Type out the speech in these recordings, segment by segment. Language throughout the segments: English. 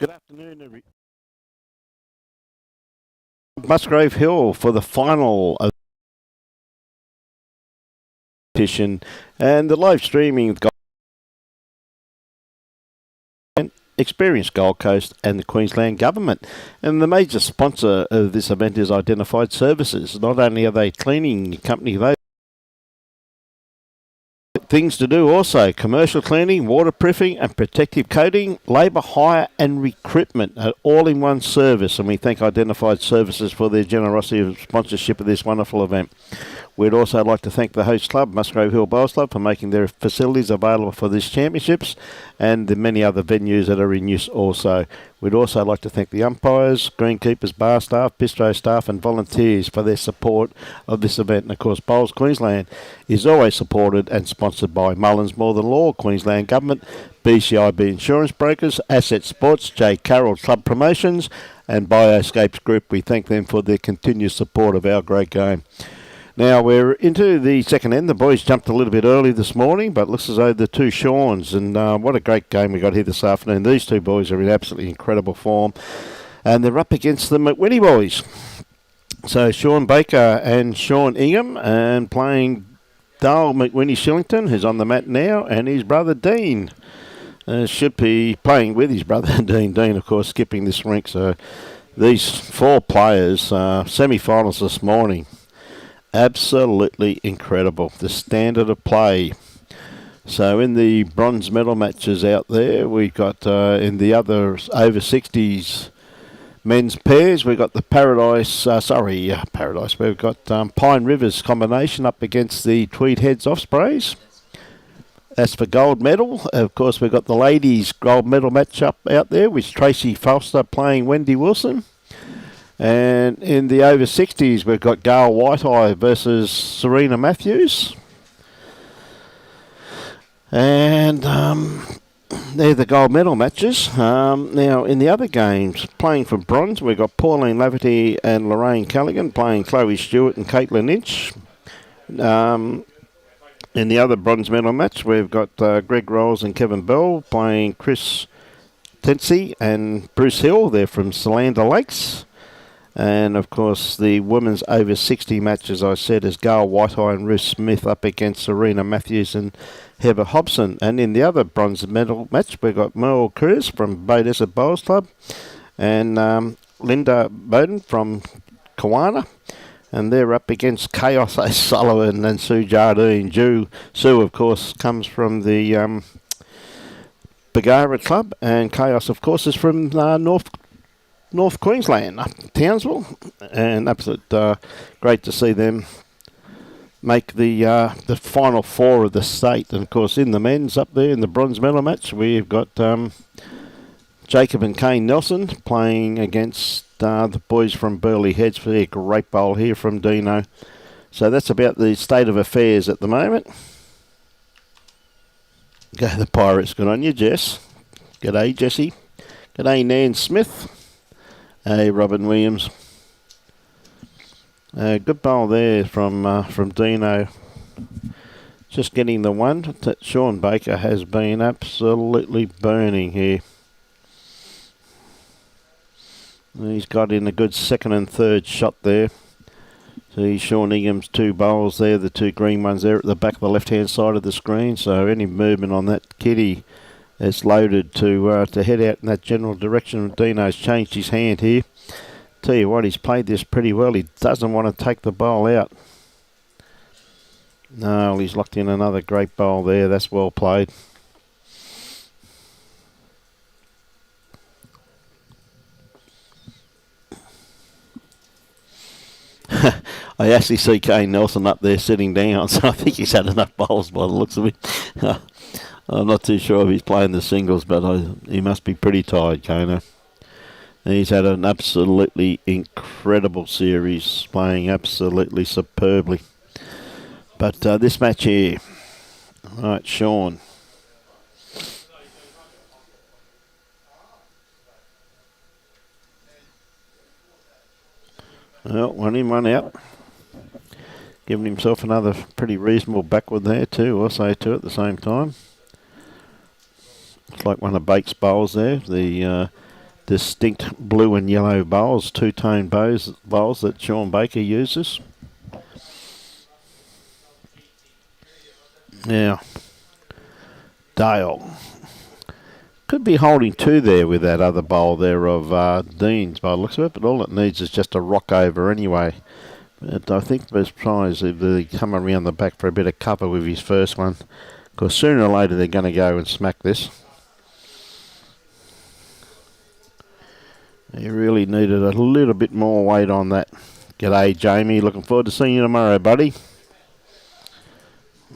Good afternoon, everyone. Musgrave Hill for the final of the competition and the live streaming of Experience Gold Coast and the Queensland Government. And the major sponsor of this event is Identified Services. Not only are they a cleaning company, they things to do also: commercial cleaning, waterproofing and protective coating, labour hire and recruitment, all in one service. And we thank Identified Services for their generosity of sponsorship of this wonderful event. We'd also like to thank the host club, Musgrave Hill Bowls Club, for making their facilities available for these championships and the many other venues that are in use also. We'd also like to thank the umpires, greenkeepers, bar staff, bistro staff and volunteers for their support of this event. And of course, Bowls Queensland is always supported and sponsored by Mullins More Than Law, Queensland Government, BCIB Insurance Brokers, Asset Sports, J. Carroll Club Promotions and Bioscapes Group. We thank them for their continued support of our great game. Now we're into the second end. The boys jumped a little bit early this morning, but looks as though the two Seans, and what a great game we got here this afternoon. These two boys are in absolutely incredible form, and they're up against the McWhinney boys. So Sean Baker and Sean Ingham, and playing Dale McWhinney-Shillington, who's on the mat now, and his brother Dean. Should be playing with his brother Dean. Dean, of course, skipping this rink. So these four players, semi-finals this morning. Absolutely incredible, the standard of play. So in the bronze medal matches out there, we've got in the other over 60s men's pairs, we've got the Paradise, we've got Pine Rivers combination up against the Tweed Heads Ospreys. As for gold medal, of course, we've got the ladies' gold medal match up out there with Tracy Foster playing Wendy Wilson. And in the over 60s, we've got Gail Whiteye versus Serena Matthews. And they're the gold medal matches. Now, in the other games, playing for bronze, we've got Pauline Laverty and Lorraine Callaghan playing Chloe Stewart and Caitlin Inch. In the other bronze medal match, we've got Greg Rolls and Kevin Bell playing Chris Tensey and Bruce Hill. They're from Solander Lakes. And, of course, the women's over 60 match, as I said, is Gail Whiteye and Ruth Smith up against Serena Matthews and Heather Hobson. And in the other bronze medal match, we've got Merle Cruz from Bodessa Bowls Club and Linda Bowden from Kawana. And they're up against Chaos O'Sullivan and Sue Jardine. Sue, of course, comes from the Bagara Club, and Chaos, of course, is from North Queensland, Townsville, and absolute great to see them make the final four of the state. And of course, in the men's up there in the bronze medal match, we've got Jacob and Kane Nelson playing against the boys from Burleigh Heads for their great bowl here from Dino. So that's about the state of affairs at the moment. Go the Pirates. Good on you, Jess. G'day, Jessie. G'day, Nan Smith. Hey, Robin Williams. Good bowl there from Dino. Just getting the one that Sean Baker has been absolutely burning here. He's got in a good second and third shot there. See Sean Ingham's two bowls there, the two green ones there at the back of the left-hand side of the screen. So any movement on that kitty is loaded to head out in that general direction. Dino's changed his hand here. Tell you what, he's played this pretty well. He doesn't want to take the bowl out. No, he's locked in another great bowl there. That's well played. I actually see Kane Nelson up there sitting down, so I think he's had enough bowls by the looks of it. I'm not too sure if he's playing the singles, but he must be pretty tired, Kano. He's had an absolutely incredible series, playing absolutely superbly. But this match here, right, Sean. Well, one in, one out. Giving himself another pretty reasonable backward there too, also too at the same time. It's like one of Bake's bowls there. The distinct blue and yellow bowls, two-tone bowls that Sean Baker uses. Now, Dale could be holding two there with that other bowl there of Dean's by the looks of it, but all it needs is just a rock over anyway. But I think the prize if they come around the back for a bit of cover with his first one, because sooner or later they're going to go and smack this. He really needed a little bit more weight on that. G'day, Jamie. Looking forward to seeing you tomorrow, buddy.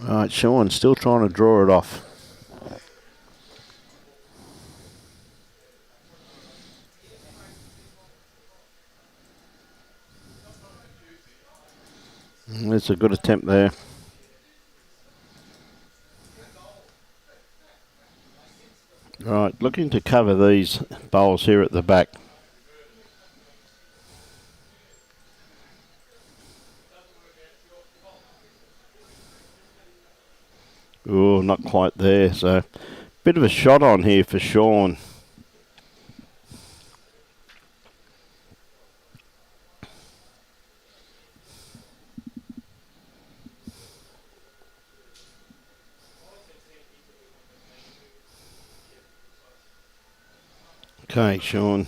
Right, Sean, still trying to draw it off. That's a good attempt there. Right, looking to cover these bowls here at the back. Oh, not quite there. So, bit of a shot on here for Sean. Okay, Sean.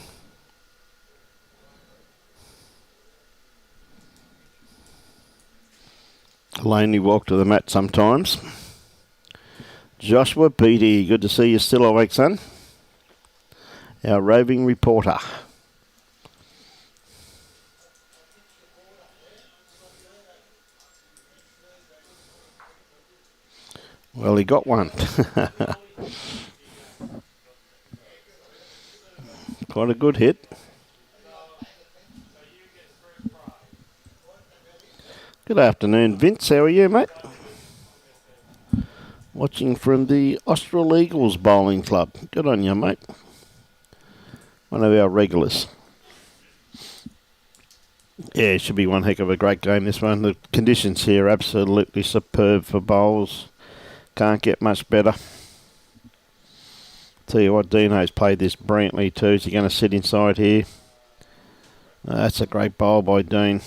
Lonely walk to the mat sometimes. Joshua Beattie, good to see you still awake, son. Our roving reporter. Well, he got one. Quite a good hit. Good afternoon, Vince. How are you, mate? Watching from the Austral Eagles Bowling Club. Good on you, mate. One of our regulars. Yeah, it should be one heck of a great game, this one. The conditions here are absolutely superb for bowls. Can't get much better. Tell you what, Dino's played this brilliantly too. Is he going to sit inside here? That's a great bowl by Dean.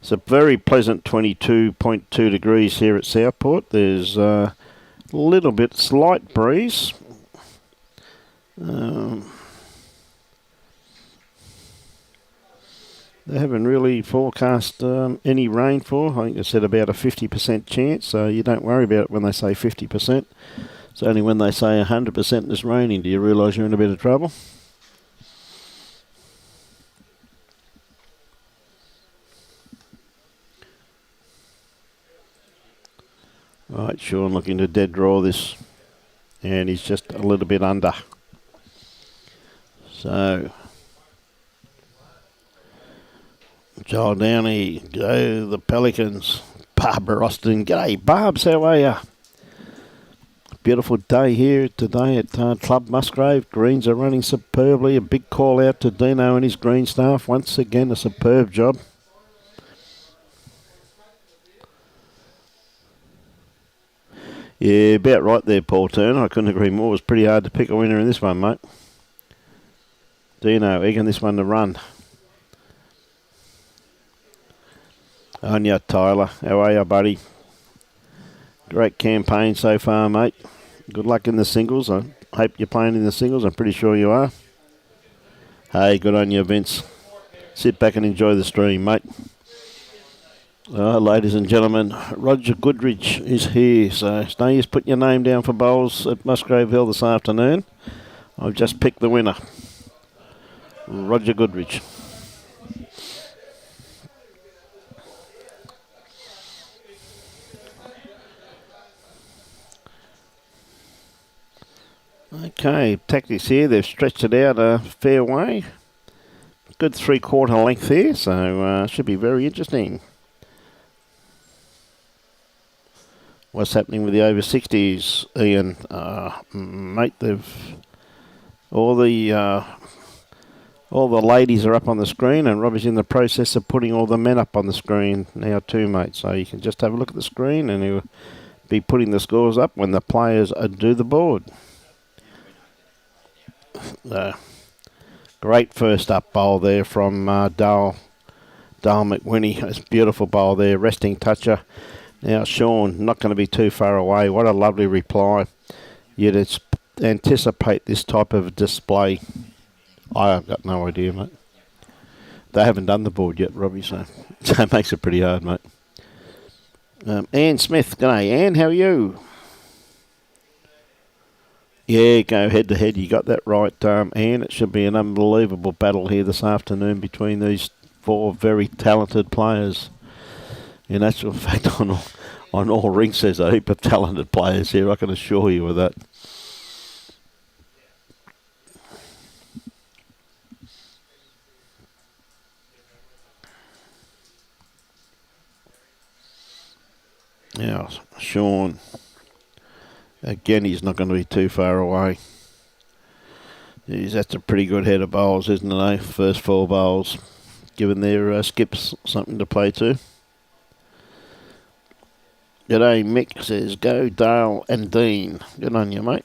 It's a very pleasant 22.2 degrees here at Southport. There's a little bit slight breeze. They haven't really forecast any rainfall. I think they said about a 50% chance, so you don't worry about it when they say 50%. It's only when they say 100% is raining do you realise you're in a bit of trouble. Right, Sean looking to dead draw this, and he's just a little bit under. So, Joel Downey, go the Pelicans. Barbara Austin, g'day Barbs, how are you? Beautiful day here today at Club Musgrave. Greens are running superbly. A big call out to Dino and his green staff. Once again, a superb job. Yeah, about right there, Paul Turner. I couldn't agree more. It was pretty hard to pick a winner in this one, mate. Dino egging this one to run. Anya Tyler, how are you, buddy? Great campaign so far, mate. Good luck in the singles. I hope you're playing in the singles. I'm pretty sure you are. Hey, good on you, Vince. Sit back and enjoy the stream, mate. Ladies and gentlemen, Roger Goodrich is here. So it's no use putting your name down for bowls at Musgrave Hill this afternoon. I've just picked the winner. Roger Goodrich. Okay, tactics here. They've stretched it out a fair way. Good 3/4 length here, so should be very interesting. What's happening with the over 60s, Ian? Mate, they've all the ladies are up on the screen, and Robbie's in the process of putting all the men up on the screen now too, mate. So you can just have a look at the screen, and he'll be putting the scores up when the players do the board. Great first up bowl there from Dale McWhinney. It's a beautiful bowl there, resting toucher. Now Sean, not going to be too far away. What a lovely reply. You'd anticipate this type of display. I've got no idea, mate. They haven't done the board yet, Robbie, so it makes it pretty hard, mate. Ann Smith, g'day. Ann, how are you? Yeah, go head to head. You got that right, Ann. It should be an unbelievable battle here this afternoon between these four very talented players. In actual fact, on all rings, there's a heap of talented players here. I can assure you of that. Now, Sean, again, he's not going to be too far away. That's a pretty good head of bowls, isn't it, eh? First four bowls, giving their skips something to play to. G'day, Mick says, go Dale and Dean. Good on you, mate.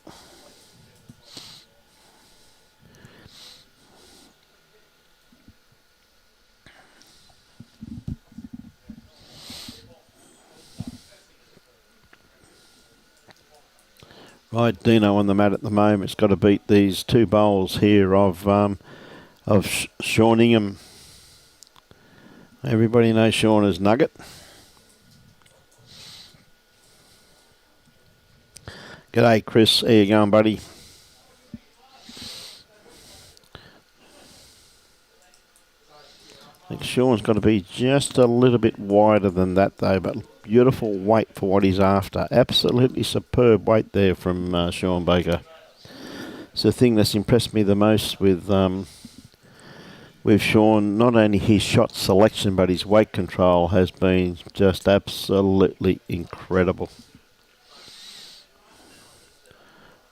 Right, Dino on the mat at the moment. It's got to beat these two bowls here of Sean Ingham. Everybody knows Sean as Nugget. G'day, Chris. How you going, buddy? I think Sean's got to be just a little bit wider than that, though, but beautiful weight for what he's after. Absolutely superb weight there from Sean Baker. It's the thing that's impressed me the most with Sean. Not only his shot selection, but his weight control has been just absolutely incredible.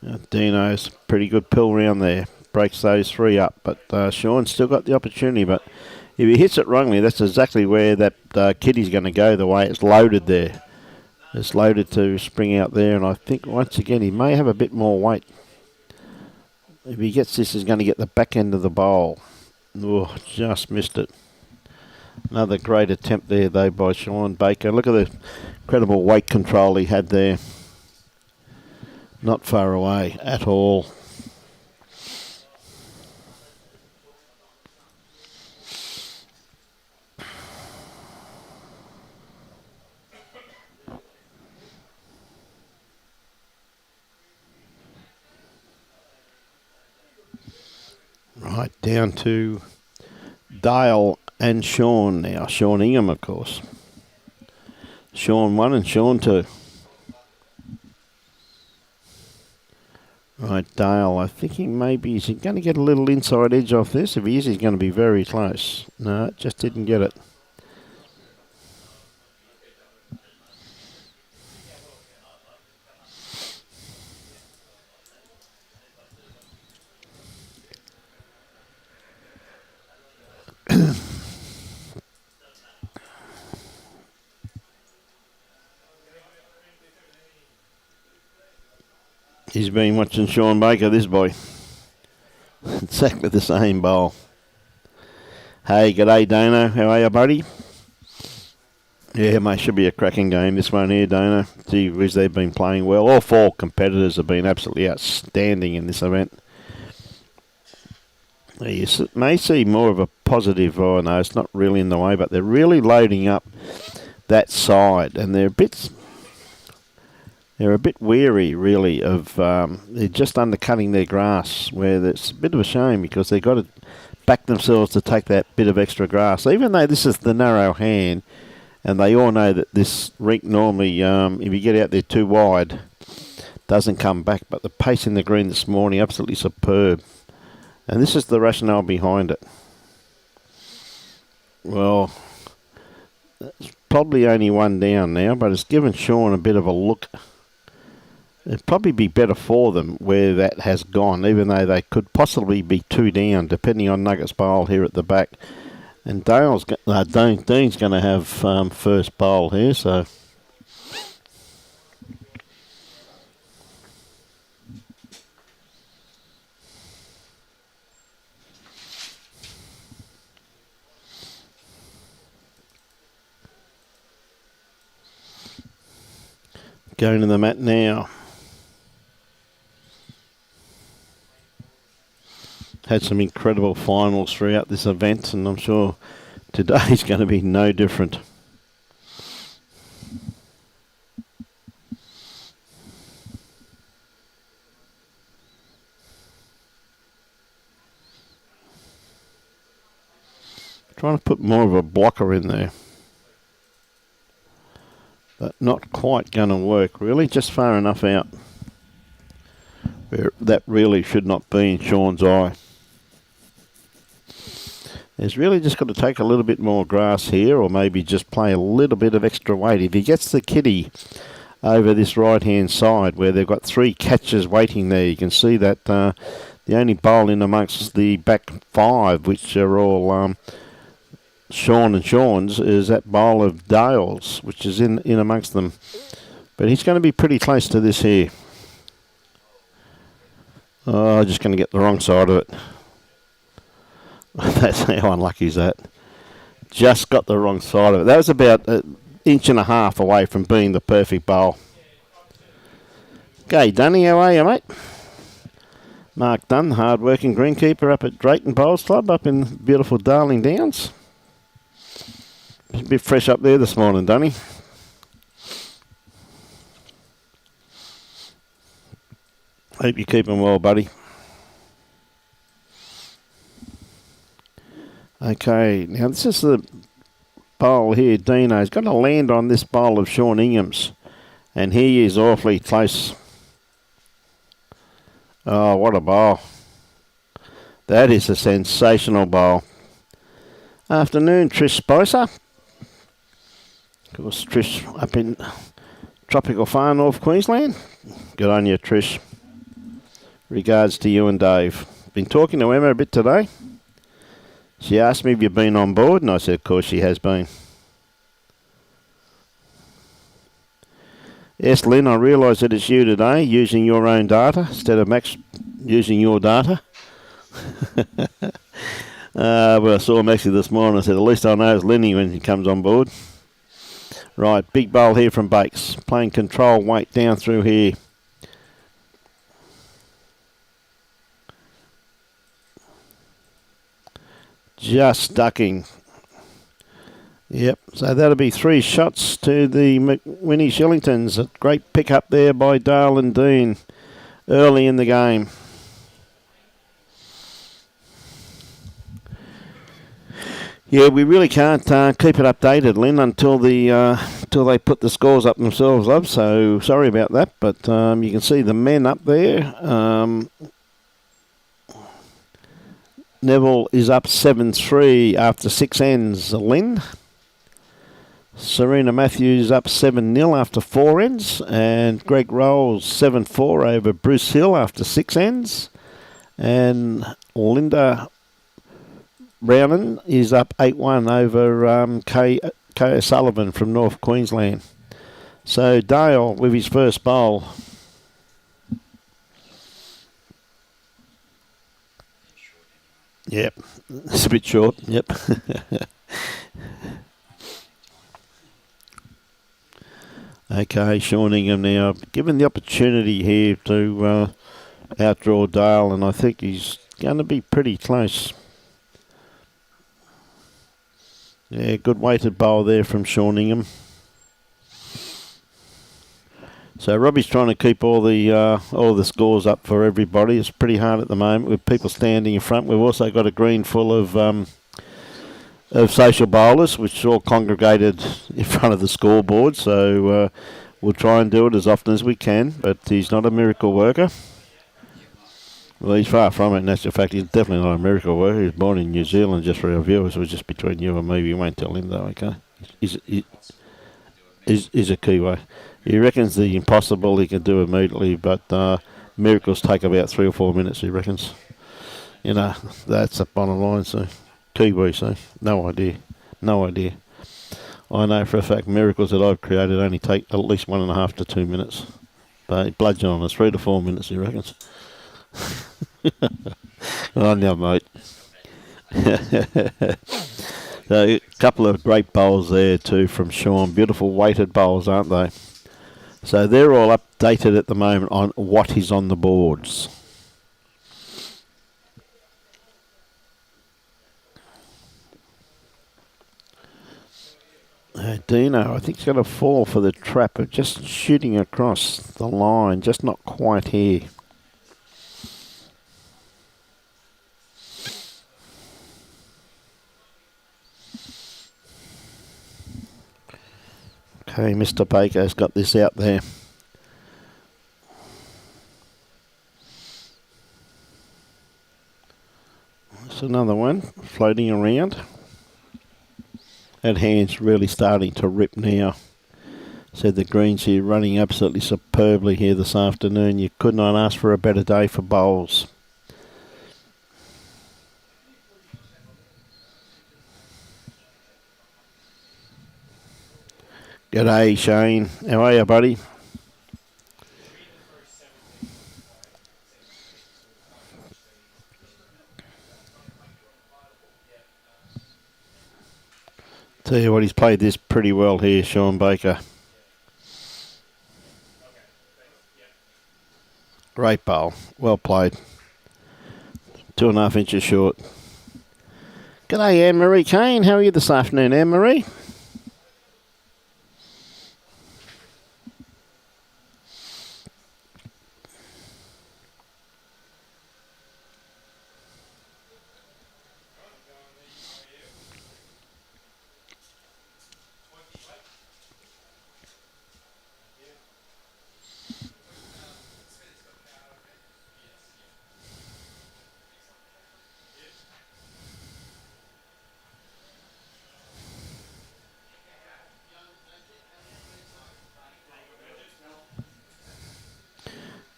Now, Dino's pretty good pill round there. Breaks those three up, but Sean's still got the opportunity, but if he hits it wrongly, that's exactly where that kitty's going to go, the way it's loaded there. It's loaded to spring out there, and I think, once again, he may have a bit more weight. If he gets this, he's going to get the back end of the bowl. Oh, just missed it. Another great attempt there, though, by Sean Baker. Look at the incredible weight control he had there. Not far away at all. Right, down to Dale and Sean now. Sean Ingham, of course. Sean 1 and Sean 2. Right, Dale, I think is he going to get a little inside edge off this? If he is, he's going to be very close. No, just didn't get it. He's been watching Sean Baker, this boy. Exactly the same bowl. Hey, g'day, Dano. How are you, buddy? Yeah, mate, should be a cracking game, this one here, Dano. Gee whiz, they've been playing well. All four competitors have been absolutely outstanding in this event. You may see more of a positive, oh no, it's not really in the way, but they're really loading up that side, and they're a bit weary, really, of they're just undercutting their grass, where it's a bit of a shame because they've got to back themselves to take that bit of extra grass. Even though this is the narrow hand, and they all know that this rink normally, if you get out there too wide, doesn't come back. But the pace in the green this morning, absolutely superb. And this is the rationale behind it. Well, it's probably only one down now, but it's given Sean a bit of a look. It'd probably be better for them where that has gone, even though they could possibly be two down, depending on Nugget's bowl here at the back. And Dean's going to have first bowl here, so... Going to the mat now. Had some incredible finals throughout this event, and I'm sure today's going to be no different. Trying to put more of a blocker in there. But not quite going to work, really. Just far enough out where that really should not be in Sean's eye. He's really just got to take a little bit more grass here, or maybe just play a little bit of extra weight. If he gets the kitty over this right-hand side where they've got 3 catches waiting there, you can see that the only bowl in amongst the back 5, which are all Sean and Sean's, is that bowl of Dale's, which is in amongst them. But he's going to be pretty close to this here. Oh, just going to get the wrong side of it. That's how unlucky is that. Just got the wrong side of it. That was about an inch and a half away from being the perfect bowl. Okay, Dunny, how are you, mate? Mark Dunn, hard-working greenkeeper up at Drayton Bowls Club up in beautiful Darling Downs. A bit fresh up there this morning, Dunny. Hope you're keeping well, buddy. Okay, now this is the bowl here. Dino's got to land on this bowl of Sean Ingham's, and he is awfully close. Oh, what a bowl. That is a sensational bowl. Afternoon, Trish Spicer. Of course, Trish up in tropical far North Queensland. Good on you, Trish. Regards to you and Dave. Been talking to Emma a bit today. She asked me if you've been on board, and I said, of course she has been. Yes, Lynn, I realise that it's you today, using your own data instead of Max using your data. Well, I saw Maxie this morning. I said, at least I know it's Lenny when he comes on board. Right, big bowl here from Bakes. Playing control weight down through here. Just ducking. Yep, so that'll be 3 shots to the McWhinney-Shillingtons. A great pick up there by Dale and Dean early in the game. Yeah, we really can't keep it updated, Lynn, until they put the scores up themselves, love. So sorry about that, but you can see the men up there. Neville is up 7-3 after 6 ends, Lynn. Serena Matthews up 7-0 after 4 ends. And Greg Rolls 7-4 over Bruce Hill after 6 ends. And Linda Brownen is up 8-1 over Kay O'Sullivan from North Queensland. So Dale with his first bowl. Yep, it's a bit short, yep. Okay, Sean Ingham now, given the opportunity here to outdraw Dale, and I think he's going to be pretty close. Yeah, good weighted bowl there from Sean Ingham. So Robbie's trying to keep all the scores up for everybody. It's pretty hard at the moment with people standing in front. We've also got a green full of social bowlers, which all congregated in front of the scoreboard. So we'll try and do it as often as we can. But he's not a miracle worker. Well, he's far from it. And that's the fact. He's definitely not a miracle worker. He was born in New Zealand, just for our viewers. It was just between you and me. We won't tell him though. Okay. He's a Kiwi. He reckons the impossible he can do immediately, but miracles take about 3 or 4 minutes, he reckons. You know, that's the bottom line, so. Kiwi, so. No idea. No idea. I know for a fact miracles that I've created only take at least 1.5 to 2 minutes. But bludgeon on us, 3 to 4 minutes, he reckons. Oh, no, mate. So a couple of great bowls there too from Sean. Beautiful weighted bowls, aren't they? So they're all updated at the moment on what is on the boards. Dino, I think he's going to fall for the trap of just shooting across the line, just not quite here. Okay, Mr. Baker's got this out there. That's another one floating around. That hand's really starting to rip now. Said the greens here running absolutely superbly here this afternoon. You could not ask for a better day for bowls. G'day, Shane. How are you, buddy? Tell you what, he's played this pretty well here, Sean Baker. Great bowl. Well played. 2.5 inches short. G'day, Anne-Marie Kane. How are you this afternoon, Anne-Marie?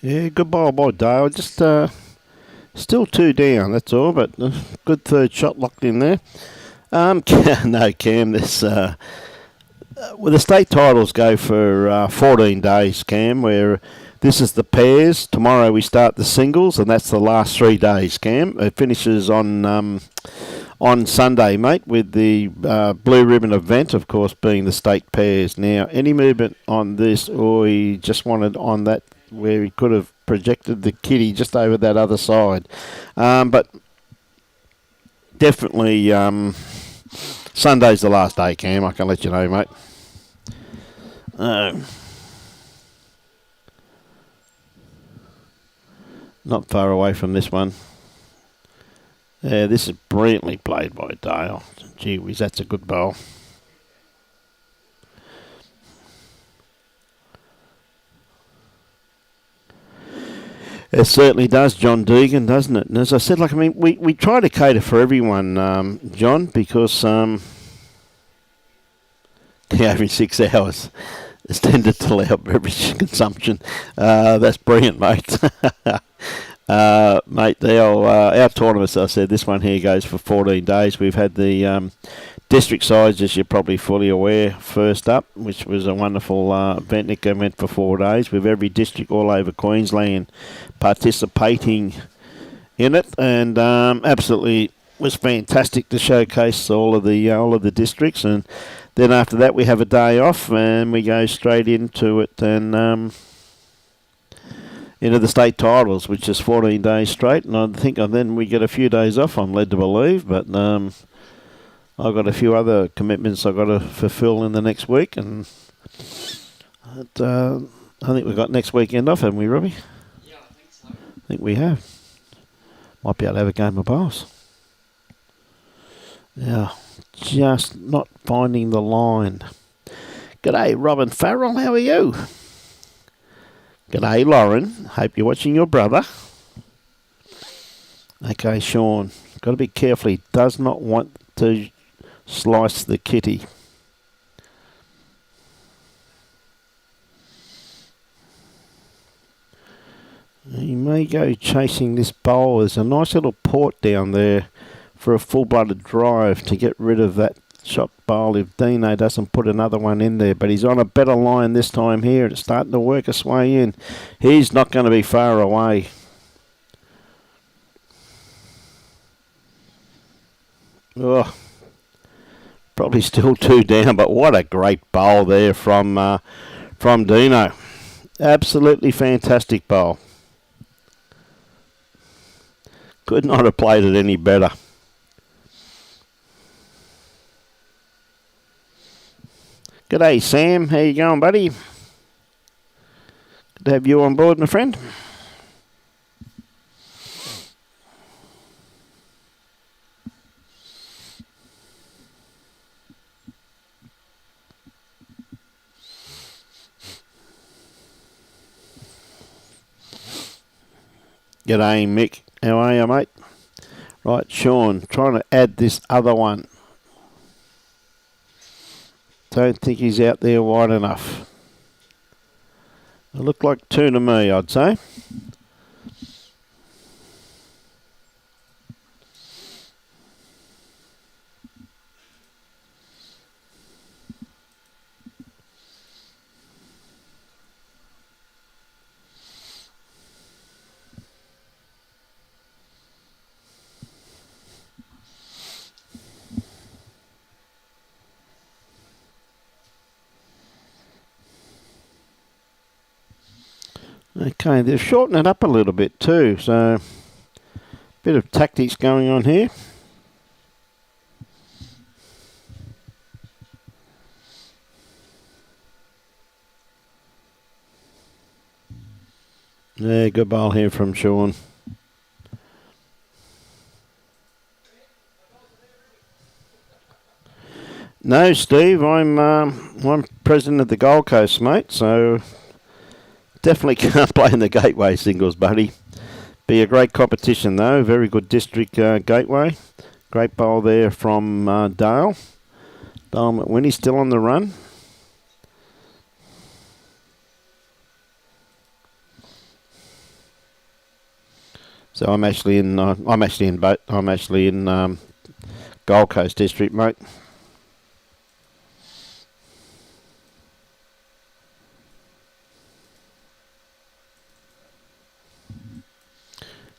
Yeah, good bowl by Dale. Just still 2 down, that's all, but good third shot locked in there. No, Cam, this well, the state titles go for 14 days, Cam, where this is the pairs. Tomorrow we start the singles, and that's the last 3 days, Cam. It finishes on Sunday, mate, with the blue ribbon event, of course, being the state pairs. Now, any movement on this, or he just wanted on that where he could have projected the kitty just over that other side. But definitely Sunday's the last day, Cam. I can let you know, mate. Not far away from this one. Yeah, this is brilliantly played by Dale. Gee whiz, that's a good bowl. It certainly does, John Deegan, doesn't it? And as I said, we try to cater for everyone, John, because every 6 hours is tended to allow beverage consumption. That's brilliant, mate. Mate, our tournaments, I said, this one here goes for 14 days. We've had the district sides, as you're probably fully aware, first up, which was a wonderful event. It went for 4 days with every district all over Queensland participating in it, and absolutely was fantastic to showcase all of the districts. And then after that, we have a day off, and we go straight into it and into the state titles, which is 14 days straight. And I think then we get a few days off, I'm led to believe, but I've got a few other commitments I've got to fulfil in the next week, and I think we've got next weekend off, haven't we, Robbie? Yeah, I think so. I think we have. Might be able to have a game of bowls. Yeah, just not finding the line. G'day, Robin Farrell, how are you? G'day, Lauren. Hope you're watching your brother. Okay, Sean, got to be careful. He does not want to slice the kitty. He may go chasing this bowl. There's a nice little port down there for a full-blooded drive to get rid of that shot bowl if Dino doesn't put another one in there. But he's on a better line this time here. It's starting to work its way in. He's not going to be far away. Oh, probably still 2 down, but what a great bowl there from Dino. Absolutely fantastic bowl. Could not have played it any better. G'day, Sam. How you going, buddy? Good to have you on board, my friend. G'day, Mick. How are you, mate? Right, Sean, trying to add this other one. Don't think he's out there wide enough. It looked like two to me, I'd say. Okay, they're shortening it up a little bit too, so bit of tactics going on here. Yeah, good bowl here from Sean. No, Steve, I'm president of the Gold Coast, mate, so definitely can't play in the Gateway singles, buddy. Be a great competition, though. Very good district Gateway. Great bowl there from Dale. Dale McWhinney still on the run. So I'm actually in Gold Coast district, mate.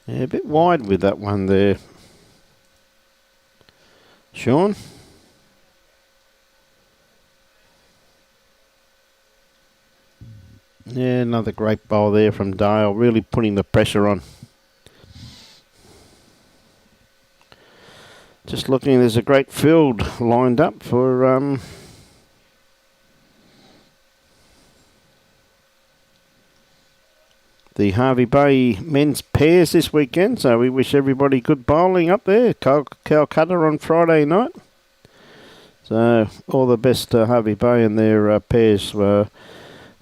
Yeah, a bit wide with that one there, Sean. Yeah, another great bowl there from Dale, really putting the pressure on. Just looking, there's a great field lined up for the Harvey Bay men's pairs this weekend, so we wish everybody good bowling up there. Calcutta on Friday night. So all the best to Harvey Bay and their pairs.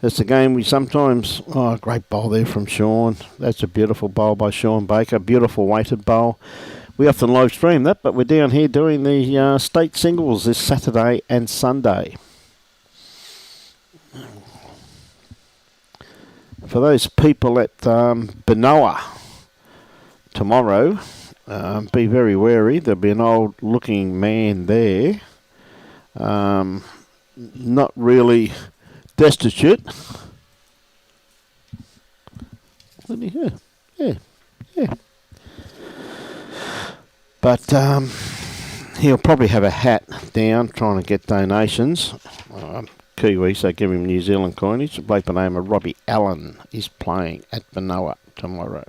That's a game we sometimes... Oh, great bowl there from Sean. That's a beautiful bowl by Sean Baker. Beautiful weighted bowl. We often live stream that, but we're down here doing the state singles this Saturday and Sunday. For those people at Benoa tomorrow, be very wary. There'll be an old-looking man there. Not really destitute. Yeah. But he'll probably have a hat down trying to get donations. Kiwi, so give him New Zealand coinage. A bloke by the name of Robbie Allen is playing at Benoa tomorrow.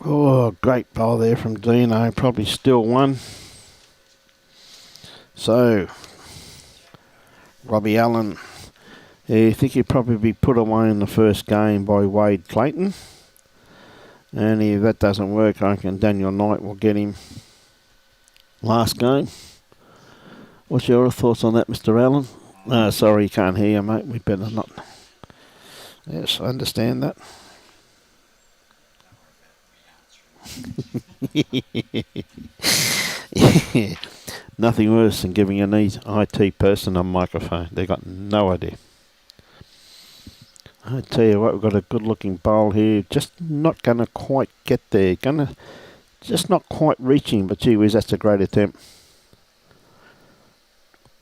Oh, great bowl there from Dino. Probably still one. So, Robbie Allen, I think he'd probably be put away in the first game by Wade Clayton. And if that doesn't work, I reckon Daniel Knight will get him last game. What's your thoughts on that, Mr. Allen? Sorry, you can't hear you, mate. We better not. Yes, I understand that. Yeah. Nothing worse than giving an IT person a microphone. They've got no idea. I tell you what, we've got a good-looking bowl here. Just not going to quite get there. Just not quite reaching, but gee whiz, that's a great attempt.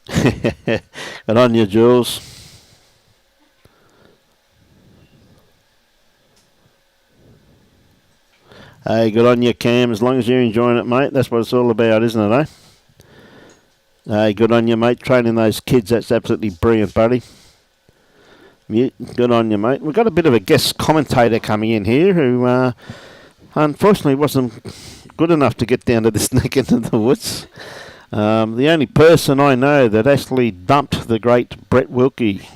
Good on you, Jules. Hey, good on you, Cam. As long as you're enjoying it, mate, that's what it's all about, isn't it, eh? Hey, good on you, mate. Training those kids, that's absolutely brilliant, buddy. Good on you, mate. We've got a bit of a guest commentator coming in here who unfortunately wasn't good enough to get down to this neck into the woods. The only person I know that actually dumped the great Brett Wilkie,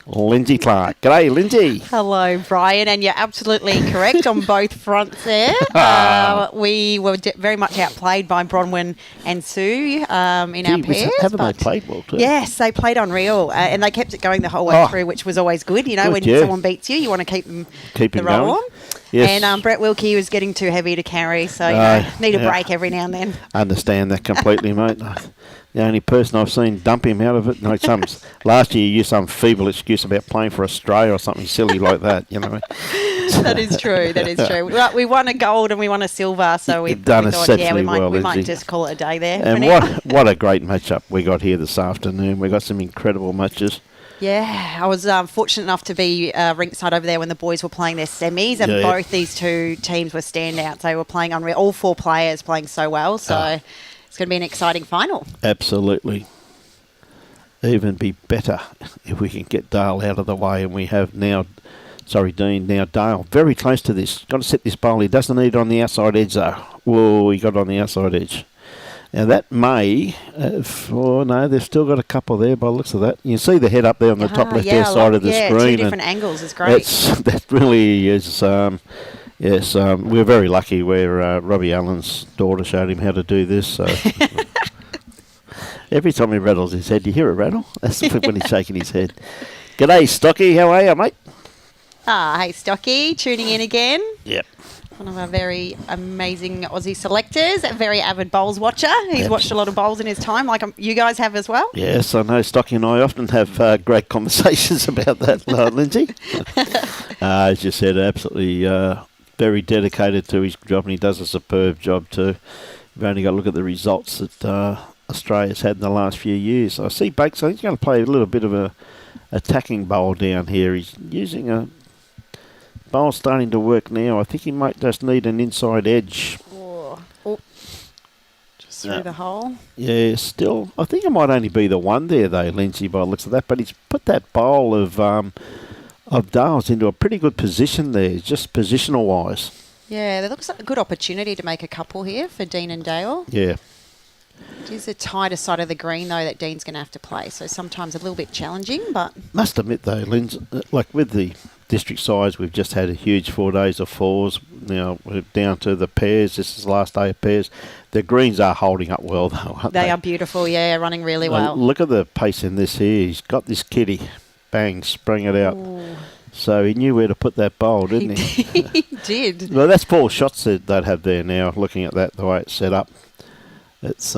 Lindsay Clark. G'day, Lindsay. Hello, Brian, and you're absolutely correct on both fronts there. We were very much outplayed by Bronwyn and Sue in our pairs. Haven't they played well too? Yes, they played unreal, and they kept it going the whole way through, which was always good. You know, when someone beats you want to keep them roll on. Yes. And Brett Wilkie was getting too heavy to carry, so need a break every now and then. Understand that completely, mate. The only person I've seen dump him out of it, last year you used some feeble excuse about playing for Australia or something silly like that, you know. That is true. Well, we won a gold and we won a silver, so we thought, we might just call it a day there. And what a great matchup we got here this afternoon. We got some incredible matches. Yeah, I was fortunate enough to be rinkside over there when the boys were playing their semis, and both these two teams were standouts. They were playing unreal. All four players playing so well, so it's going to be an exciting final. Absolutely. Even be better if we can get Dale out of the way, and we have now... Dean, now Dale. Very close to this. Got to set this bowl. He doesn't need it on the outside edge, though. Whoa, he got it on the outside edge. Now, that may... they've still got a couple there by the looks of that. You can see the head up there on the top left-hand side of the screen. 2 different angles is great. That really is... we're very lucky where Robbie Allen's daughter showed him how to do this. So every time he rattles his head, you hear a rattle? That's when he's shaking his head. G'day, Stocky. How are you, mate? Hey, Stocky. Tuning in again. Yep. One of our very amazing Aussie selectors, a very avid bowls watcher. He's watched a lot of bowls in his time, like you guys have as well. Yes, I know. Stocky and I often have great conversations about that, Lindsay. As you said, absolutely very dedicated to his job, and he does a superb job too. We've only got to look at the results that Australia's had in the last few years. I see Bakes, I think he's going to play a little bit of a attacking bowl down here. He's using a... Bowl's starting to work now. I think he might just need an inside edge. Just through the hole. Yeah, still. I think it might only be the one there, though, Lindsay, by the looks of that. But he's put that bowl of Dales into a pretty good position there, just positional-wise. Yeah, there looks like a good opportunity to make a couple here for Dean and Dale. Yeah. It is the tighter side of the green, though, that Dean's going to have to play. So sometimes a little bit challenging, but... Must admit, though, Lindsay, like with the... district size, we've just had a huge 4 days of fours. Now we're down to the pairs. This is the last day of pairs. The greens are holding up well, though, aren't they? They are beautiful, running really well. Look at the pace in this here. He's got this kitty. Bang, sprung it out. Ooh. So he knew where to put that bowl, didn't he? He did. Well, that's 4 shots that they'd have there now, looking at that, the way it's set up. It's...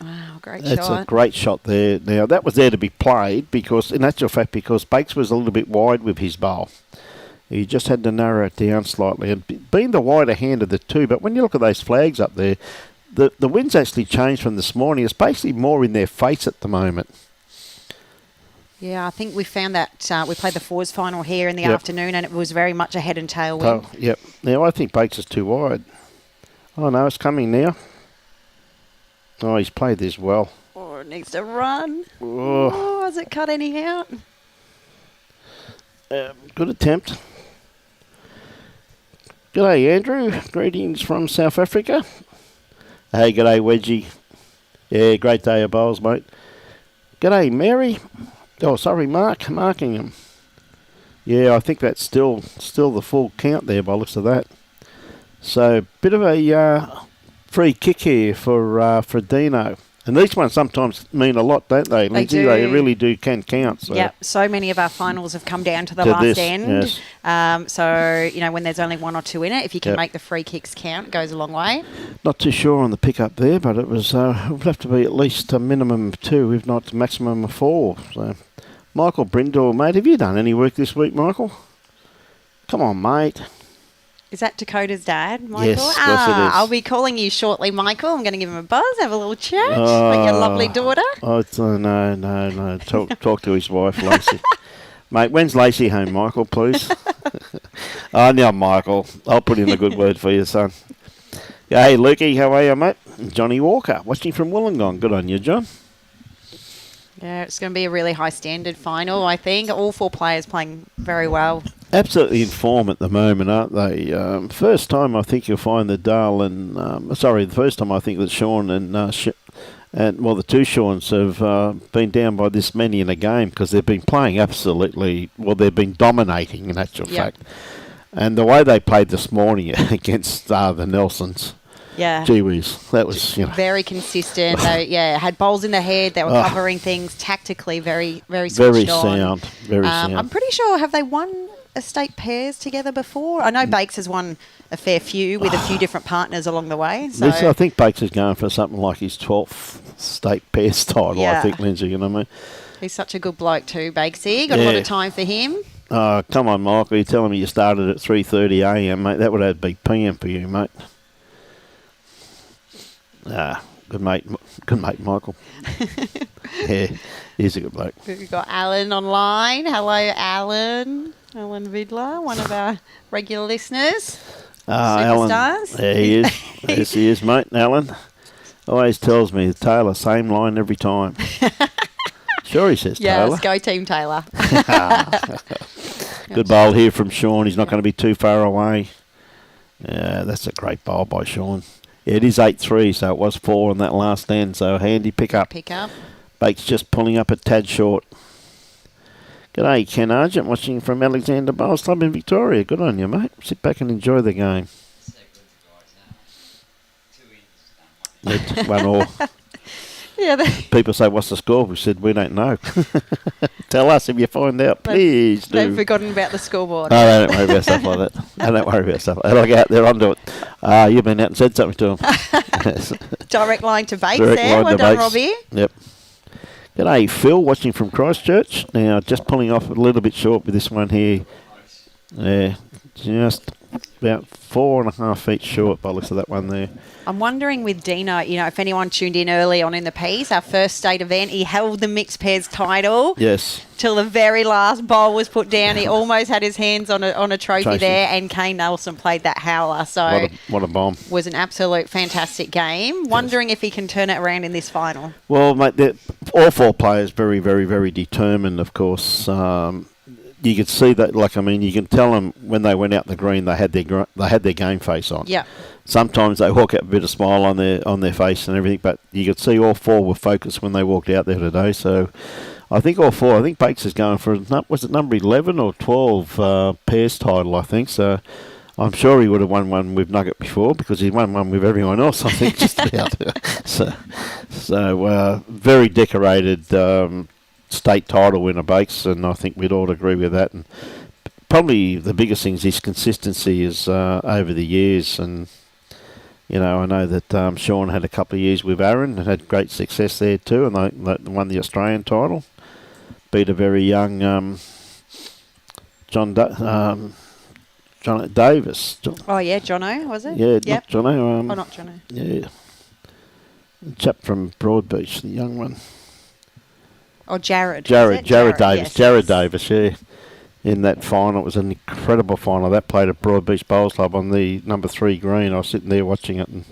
Wow, great shot. It's a great shot there. Now, that was there to be played because, in actual fact, because Bakes was a little bit wide with his bowl. He just had to narrow it down slightly. And being the wider hand of the two, but when you look at those flags up there, the wind's actually changed from this morning. It's basically more in their face at the moment. Yeah, I think we found that we played the fours final here in the afternoon and it was very much a head and tail wind. Yep. Now, I think Bakes is too wide. Oh, no, it's coming now. Oh, he's played this well. Oh, it needs to run. Oh, has it cut any out? Good attempt. G'day, Andrew. Greetings from South Africa. Hey, g'day, Wedgie. Yeah, great day of bowls, mate. G'day, Mary. Oh, sorry, marking him. Yeah, I think that's still the full count there by the looks of that. So, bit of a... free kick here for Dino. And these ones sometimes mean a lot, don't they, Lindsay? They really can count. So. Yeah, so many of our finals have come down to the last end. Yes. So, when there's only 1 or 2 in it, if you can make the free kicks count, it goes a long way. Not too sure on the pick-up there, but it was it would have to be at least a minimum of 2, if not a maximum of 4. So, Michael Brindle, mate, have you done any work this week, Michael? Come on, mate. Is that Dakota's dad, Michael? Yes, it is. I'll be calling you shortly, Michael. I'm going to give him a buzz, have a little chat with your lovely daughter. No. Talk to his wife, Lacey. Mate, when's Lacey home, Michael, please? Now, Michael, I'll put in a good word for you, son. Hey, Lukey, how are you, mate? Johnny Walker, watching from Wollongong. Good on you, John. Yeah, it's going to be a really high standard final, I think. All 4 players playing very well. Absolutely in form at the moment, aren't they? First time I think you'll find that Dale and... the first time I think that Sean and the two Seans have been down by this many in a game because they've been playing absolutely... Well, they've been dominating in actual fact. And the way they played this morning against the Nelsons... Yeah. Gee whiz, that was, very consistent. They, had bowls in the head. They were covering things tactically very, very switched very on. sound, very sound. I'm pretty sure, have they won estate pairs together before? I know Bakes has won a fair few with a few different partners along the way. So. I think Bakes is going for something like his 12th state pairs title, I think, Lindsay, you know what I mean? He's such a good bloke too, Bakesy. Got a lot of time for him. Oh, come on, Michael. You're telling me you started at 3:30am, mate. That would have to be PM for you, mate. Good mate, Michael. Yeah, he's a good bloke. We've got Alan online. Hello, Alan. Alan Vidler, one of our regular listeners. Alan. Superstars. There he is. Yes, he is, mate. Alan always tells me, Taylor, same line every time. Sure, he says, Taylor. Yes, go Team Taylor. Good bowl here from Sean. He's not going to be too far away. Yeah, that's a great bowl by Sean. Yeah, it is 8-3, so it was 4 on that last end, so handy pick-up. Bake's just pulling up a tad short. G'day, Ken Argent, watching from Alexander Bowls Club in Victoria. Good on you, mate. Sit back and enjoy the game. It's 1-1. Yeah, people say, what's the score? We said, we don't know. Tell us if you find out, please do. They've forgotten about the scoreboard. No, they don't worry about stuff like that. They don't worry about stuff. They'll get out there onto it. You've been out and said something to them. Direct line to Bakes there. Well done, Robbie. Yep. G'day, Phil, watching from Christchurch. Now, just pulling off a little bit short with this one here. Yeah, just about 4.5 feet short by the looks of that one there. I'm wondering with Dino, if anyone tuned in early on in the piece, our first state event, he held the mixed pairs title. Yes. Till the very last bowl was put down. He almost had his hands on a trophy there, and Kane Nelson played that howler. So what a bomb. Was an absolute fantastic game. Wondering if he can turn it around in this final. Well, mate, all 4 players very, very, very determined, of course. You could see that, you can tell them when they went out the green, they had their game face on. Yeah. Sometimes they walk out with a bit of smile on their face and everything, but you could see all 4 were focused when they walked out there today. So I think all 4, I think Bakes is going for, was it number 11 or 12 pairs title, I think. So I'm sure he would have won one with Nugget before because he won one with everyone else, I think, just about. So very decorated state title winner, Bakes, and I think we'd all agree with that. And probably the biggest thing is his consistency is over the years. And, I know that Sean had a couple of years with Aaron and had great success there too, and they won the Australian title. Beat a very young John Davis. Oh, yeah, Jono, was it? Yeah, not Jono. Not Jono. Yeah. The chap from Broadbeach, the young one. Oh, Jared Davis. Yes, Jared Davis, yeah. In that final, it was an incredible final. That played at Broadbeach Bowls Club on the number 3 green. I was sitting there watching it, and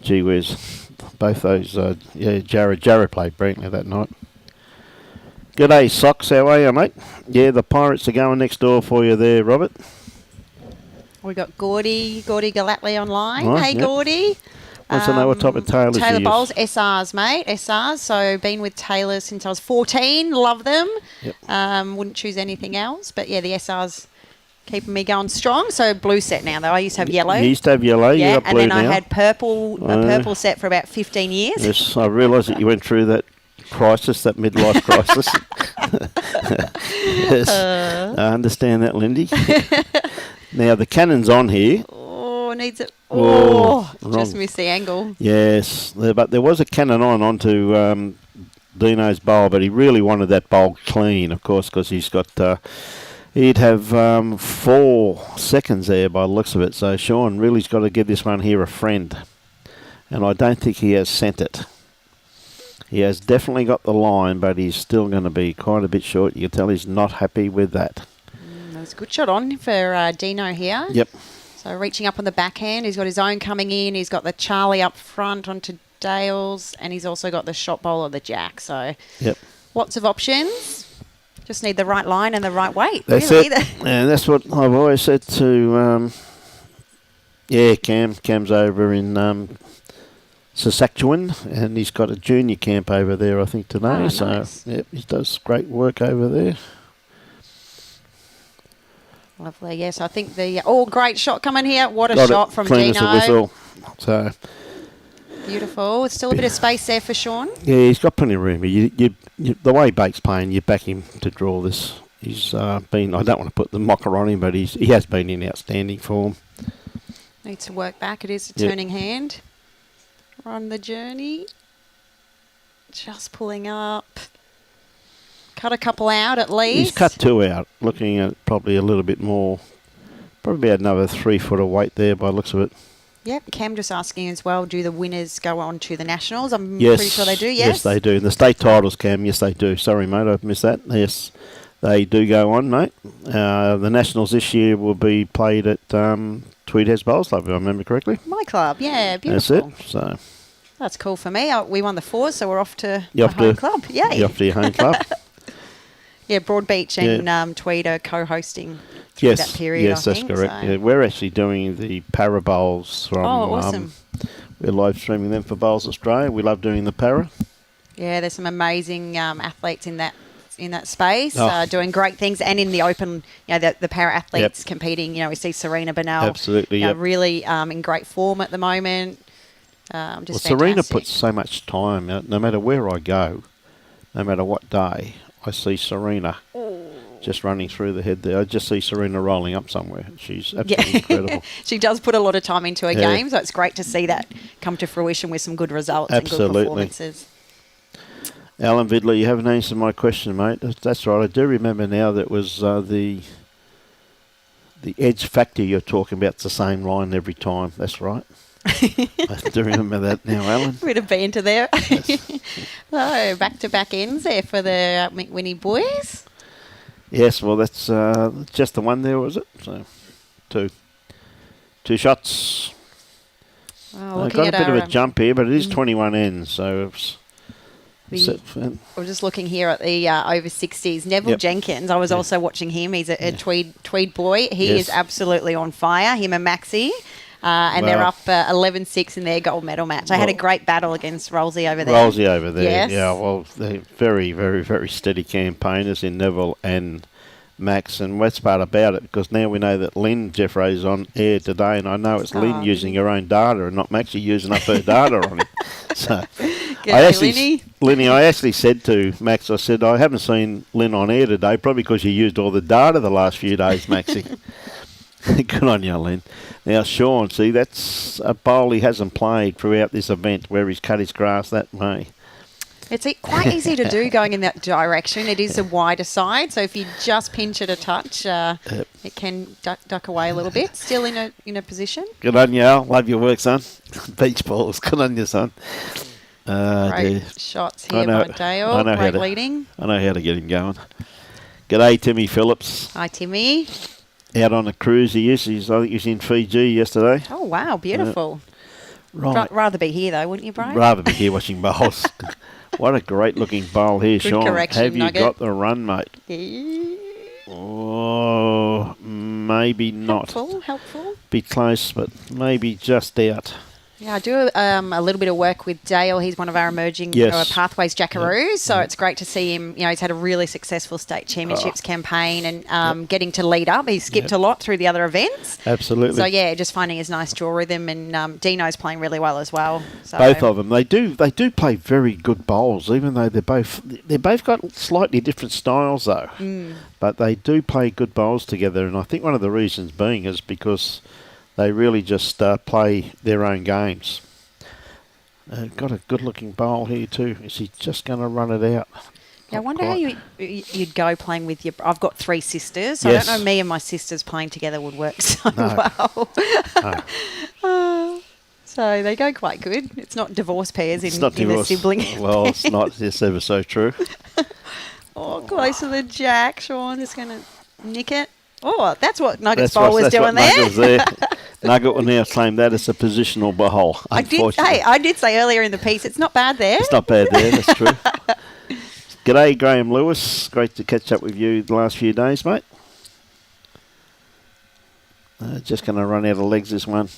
gee whiz, both those, Jared played brilliantly that night. G'day, Socks, how are you, mate? Yeah, the Pirates are going next door for you there, Robert. We got Gordy Galatly online. Right, hey, yep. Gordy. Wants to know what type of Taylors Taylor he bowls, is. SRs, mate. SRs. So been with Taylor since I was 14. Love them. Yep. Wouldn't choose anything else. But yeah, the SRs keeping me going strong. So blue set now though. I used to have yellow. You used to have yellow. Yeah, you got blue and then now. I had purple. A purple set for about 15 years. Yes, I realised that you went through that crisis, that midlife crisis. Yes, I understand that, Lindy. Now the cannon's on here. Needs it. wrong. Just missed the angle. Yes, but there was a cannon onto Dino's bowl, but he really wanted that bowl clean, of course, because he's got. He'd have 4 seconds there by the looks of it. So Sean really's got to give this one here a friend, and I don't think he has sent it. He has definitely got the line, but he's still going to be quite a bit short. You can tell he's not happy with that. That was a good shot on for Dino here. Yep. So reaching up on the backhand, he's got his own coming in. He's got the Charlie up front onto Dale's, and he's also got the shot bowl of the Jack. So lots of options. Just need the right line and the right weight. That's really. it. And that's what I've always said to, Cam's over in Saskatchewan, and he's got a junior camp over there, I think, today. Oh, so, nice. he does great work over there. Lovely, yes. I think great shot coming here. What a Got shot it from clean Dino. as a whistle. So, beautiful. It's still a bit of space there for Sean. yeah, he's got plenty of room. The way Bake's playing, you back him to draw this. He's been, I don't want to put the mocker on him, but he has been in outstanding form. Needs to work back. It is a turning hand. We're on the journey. Just pulling up. Cut a couple out at least. He's cut 2 out, looking at probably a little bit more. Probably about another 3 foot of weight there by the looks of it. Yep. Cam just asking as well, do the winners go on to the Nationals? I'm pretty sure they do, yes? Yes, they do. And the state titles, Cam, yes, they do. Sorry, mate, I missed that. Yes, they do go on, mate. The Nationals this year will be played at Tweed Heads Bowls Club, if I remember correctly. My club, yeah, beautiful. That's it. So that's cool for me. We won the 4s, so we're off to You're my off home to- club. Yay. you're off to your home club. Yeah, Broadbeach and Tweed are co-hosting through Yes, that period, yes, I that's think, correct. so. Yeah, we're actually doing the para bowls from. Oh, awesome. We're live streaming them for Bowls Australia. We love doing the para. Yeah, there's some amazing athletes in that space, Oh. doing great things, and in the open, the para athletes competing. We see Serena Bernal, Absolutely, really in great form at the moment. Just Serena fantastic. puts so much time out. No matter where I go, no matter what day, I see Serena just running through the head there. I just see Serena rolling up somewhere. She's absolutely incredible. She does put a lot of time into her Yeah. game, so it's great to see that come to fruition with some good results and Absolutely. good performances. Alan Vidler, you haven't answered my question, mate. That's right. I do remember now that was the edge factor you're talking about. It's the same line every time. That's right. I do remember that now, Alan. Bit of banter there. Yes. So, back-to-back ends there for the McWhinney boys. Yes, well, that's just the one there, was it? So, two shots. Oh, Got a bit of a jump here, but it is 21 ends, so it's... We're just looking here at the over 60s. Neville Jenkins, I was also watching him. He's a Tweed boy. He is absolutely on fire, him and Maxi. And they're up 11-6 in their gold medal match. I had a great battle against Rolsey over there. Yes. Yeah, well, they're very, very, very steady campaigners in Neville and Max. And what's part about it, because now we know that Lynn Jeffrey's on air today, and I know it's Lynn using her own data and not Maxie using up her data on him. So Linny, I actually said to Max, I said, I haven't seen Lynn on air today, probably because you used all the data the last few days, Maxie. Good on you, Lynn. Now, Sean, see, that's a bowl he hasn't played throughout this event where he's cut his grass that way. It's quite easy to do going in that direction. It is a wider side, so if you just pinch it a touch, it can duck away a little bit. Still in a position. Good on you, Al. Love your work, son. Beach balls. Good on you, son. Great shots here by Dale. Great leading. I know how to get him going. G'day, Timmy Phillips. Hi, Timmy. Out on a cruise he is. I think he's in Fiji yesterday. Oh, wow. Beautiful. Right. Rather be here, though, wouldn't you, Brian? Rather be here watching bowls. What a great-looking bowl here, Good Sean. correction, Have you Nugget. got the run, mate? Yeah. Oh, maybe not. Helpful. Be close, but maybe just out. Yeah, I do a little bit of work with Dale. He's one of our emerging Pathways Jackaroos, so it's great to see him. He's had a really successful state championships campaign and getting to lead up. He's skipped a lot through the other events. Absolutely. So, just finding his nice draw rhythm, and Dino's playing really well as well. So. Both of them. They do play very good bowls, even though they've both got slightly different styles, though. But they do play good bowls together, and I think one of the reasons being is because they really just play their own games. Got a good-looking bowl here too. Is he just going to run it out? Yeah, I wonder how you'd go playing with your... I've got 3 sisters, so I don't know me and my sisters playing together would work so well. No. So they go quite good. It's not divorce pairs in the sibling. Well, it's not. It's ever so true. Close to the jack. Sean just going to nick it. Oh, that's what Nuggets bowl was doing there. Nugget will now claim that as a positional bowl. I did say earlier in the piece, it's not bad there. It's not bad there, that's true. G'day, Graham Lewis. Great to catch up with you the last few days, mate. Just going to run out of legs this one.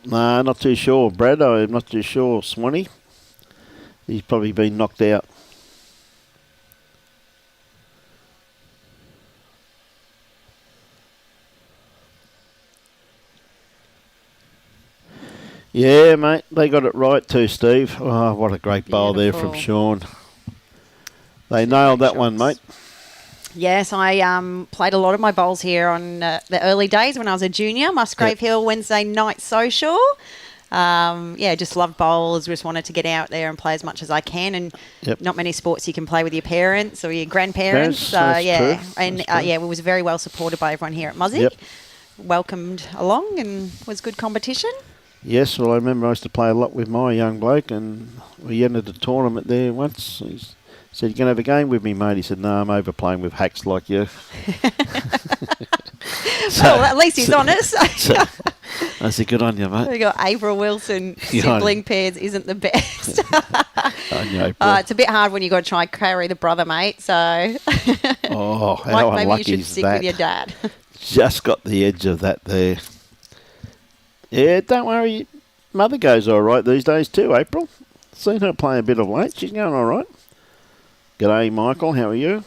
No, not too sure. Brad, I'm not too sure. Swanee, he's probably been knocked out. Yeah, mate, they got it right too, Steve. Oh, what a great bowl there from Sean. They nailed that one, mate. Yes, I played a lot of my bowls here on the early days when I was a junior. Musgrave Hill Wednesday night social. Just loved bowls. Just wanted to get out there and play as much as I can. And not many sports you can play with your parents or your grandparents. True. And we was very well supported by everyone here at Muzzy. Yep. Welcomed along and was good competition. Yes, well, I remember I used to play a lot with my young bloke, and we entered a tournament there once. He said, "You can have a game with me, mate." He said, "No, I'm over playing with hacks like you." Well, at least he's honest. I said, "Good on you, mate." We got April Wilson, sibling pairs isn't the best. It's a bit hard when you got to try and carry the brother, mate. So, how unlucky maybe you should is stick that? with your dad. Just got the edge of that there. Yeah, don't worry. Mother goes all right these days too, April. Seen her play a bit of late. She's going all right. G'day, Michael. How are you?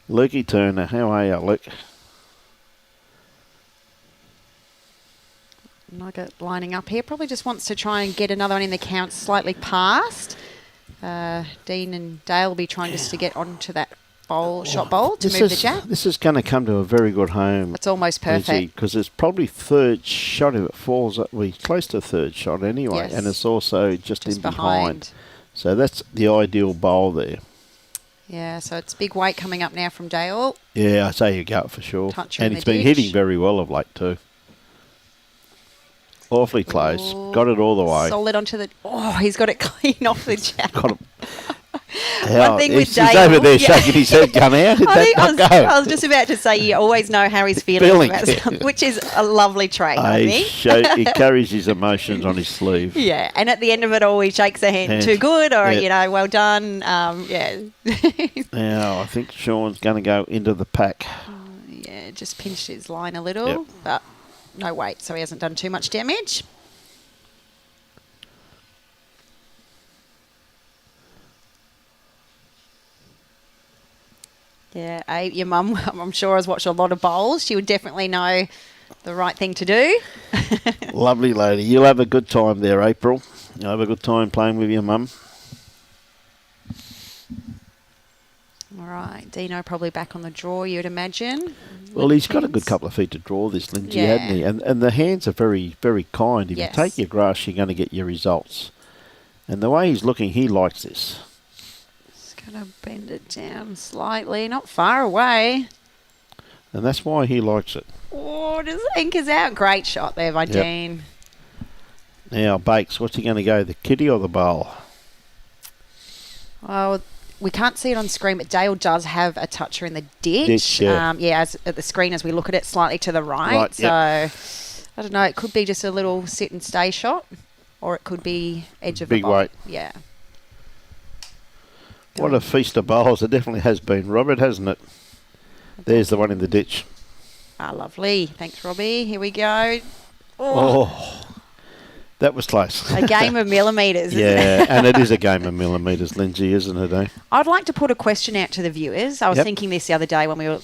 Lukey Turner. How are you, Luke? Nugget lining up here. Probably just wants to try and get another one in the count slightly past. Dean and Dale will be trying just to get onto that shot bowl to move the jack. This is going to come to a very good home. It's almost perfect. Because it's probably third shot if it falls. We're close to third shot anyway. Yes. And it's also just in behind. So that's the ideal bowl there. Yeah, so it's big weight coming up now from Dale. Yeah, I say you go for sure. And he's been hitting very well of late too. Awfully close. Ooh, got it all the way. Solid onto the... Oh, he's got it clean off the jack. Got it. One thing with Dale... He's over there shaking his head, come out. I was just about to say, you always know how he's feeling about something, which is a lovely trait, I think. He carries his emotions on his sleeve. Yeah, and at the end of it all, he shakes a hand too good or, well done. Now, I think Sean's going to go into the pack. Just pinched his line a little, but no weight, so he hasn't done too much damage. Yeah, your mum, I'm sure, has watched a lot of bowls. She would definitely know the right thing to do. Lovely lady. You'll have a good time there, April. You'll have a good time playing with your mum. All right, Dino probably back on the draw, you'd imagine. Well, he's got a good couple of feet to draw this, Lindsay, hasn't he? And the hands are very, very kind. If you take your grass, you're going to get your results. And the way he's looking, he likes this. Going to bend it down slightly, not far away. And that's why he likes it. Oh, just anchors out. Great shot there by Dean. Now, Bakes, what's he going to go, the kitty or the bowl? Well, we can't see it on screen, but Dale does have a toucher in the ditch. As at the screen as we look at it, slightly to the right. So, I don't know, it could be just a little sit and stay shot, or it could be edge of the bowl. Big weight. Yeah. What a feast of bowls. It definitely has been, Robert, hasn't it? There's the one in the ditch. Lovely. Thanks, Robbie. Here we go. Oh, that was close. A game of millimetres, isn't it? Yeah, and it is a game of millimetres, Lindsay, isn't it, eh? I'd like to put a question out to the viewers. I was thinking this the other day when we were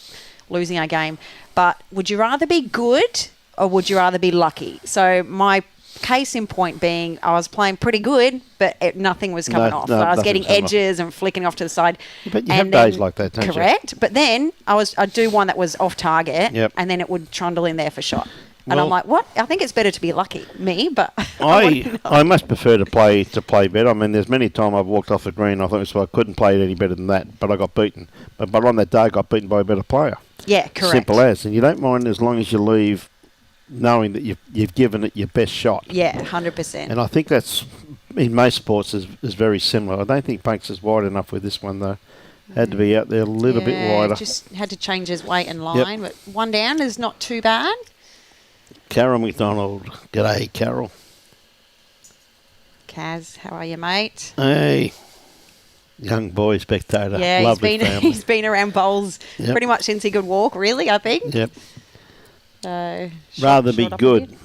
losing our game. But would you rather be good or would you rather be lucky? So my case in point being I was playing pretty good, but nothing was coming off. I was getting edges and flicking off to the side. But you have days like that, don't you? Correct. But then I'd do one that was off target and then it would trundle in there for shot. And I'm like, what? I think it's better to be lucky. Me, but I must prefer to play better. I mean, there's many times I've walked off the green. I thought I couldn't play it any better than that, but I got beaten. But on that day, I got beaten by a better player. Yeah, correct. Simple as. And you don't mind as long as you leave knowing that you've given it your best shot. Yeah, 100%. And I think that's, in most sports, is very similar. I don't think Banks is wide enough with this one, though. Had to be out there a little bit wider. Just had to change his weight and line, but one down is not too bad. Carol McDonald. G'day, Carol. Kaz, how are you, mate? Hey. Young boy spectator. Yeah, Lovely family. he's been around bowls pretty much since he could walk, really, I think. Yep. Rather be good.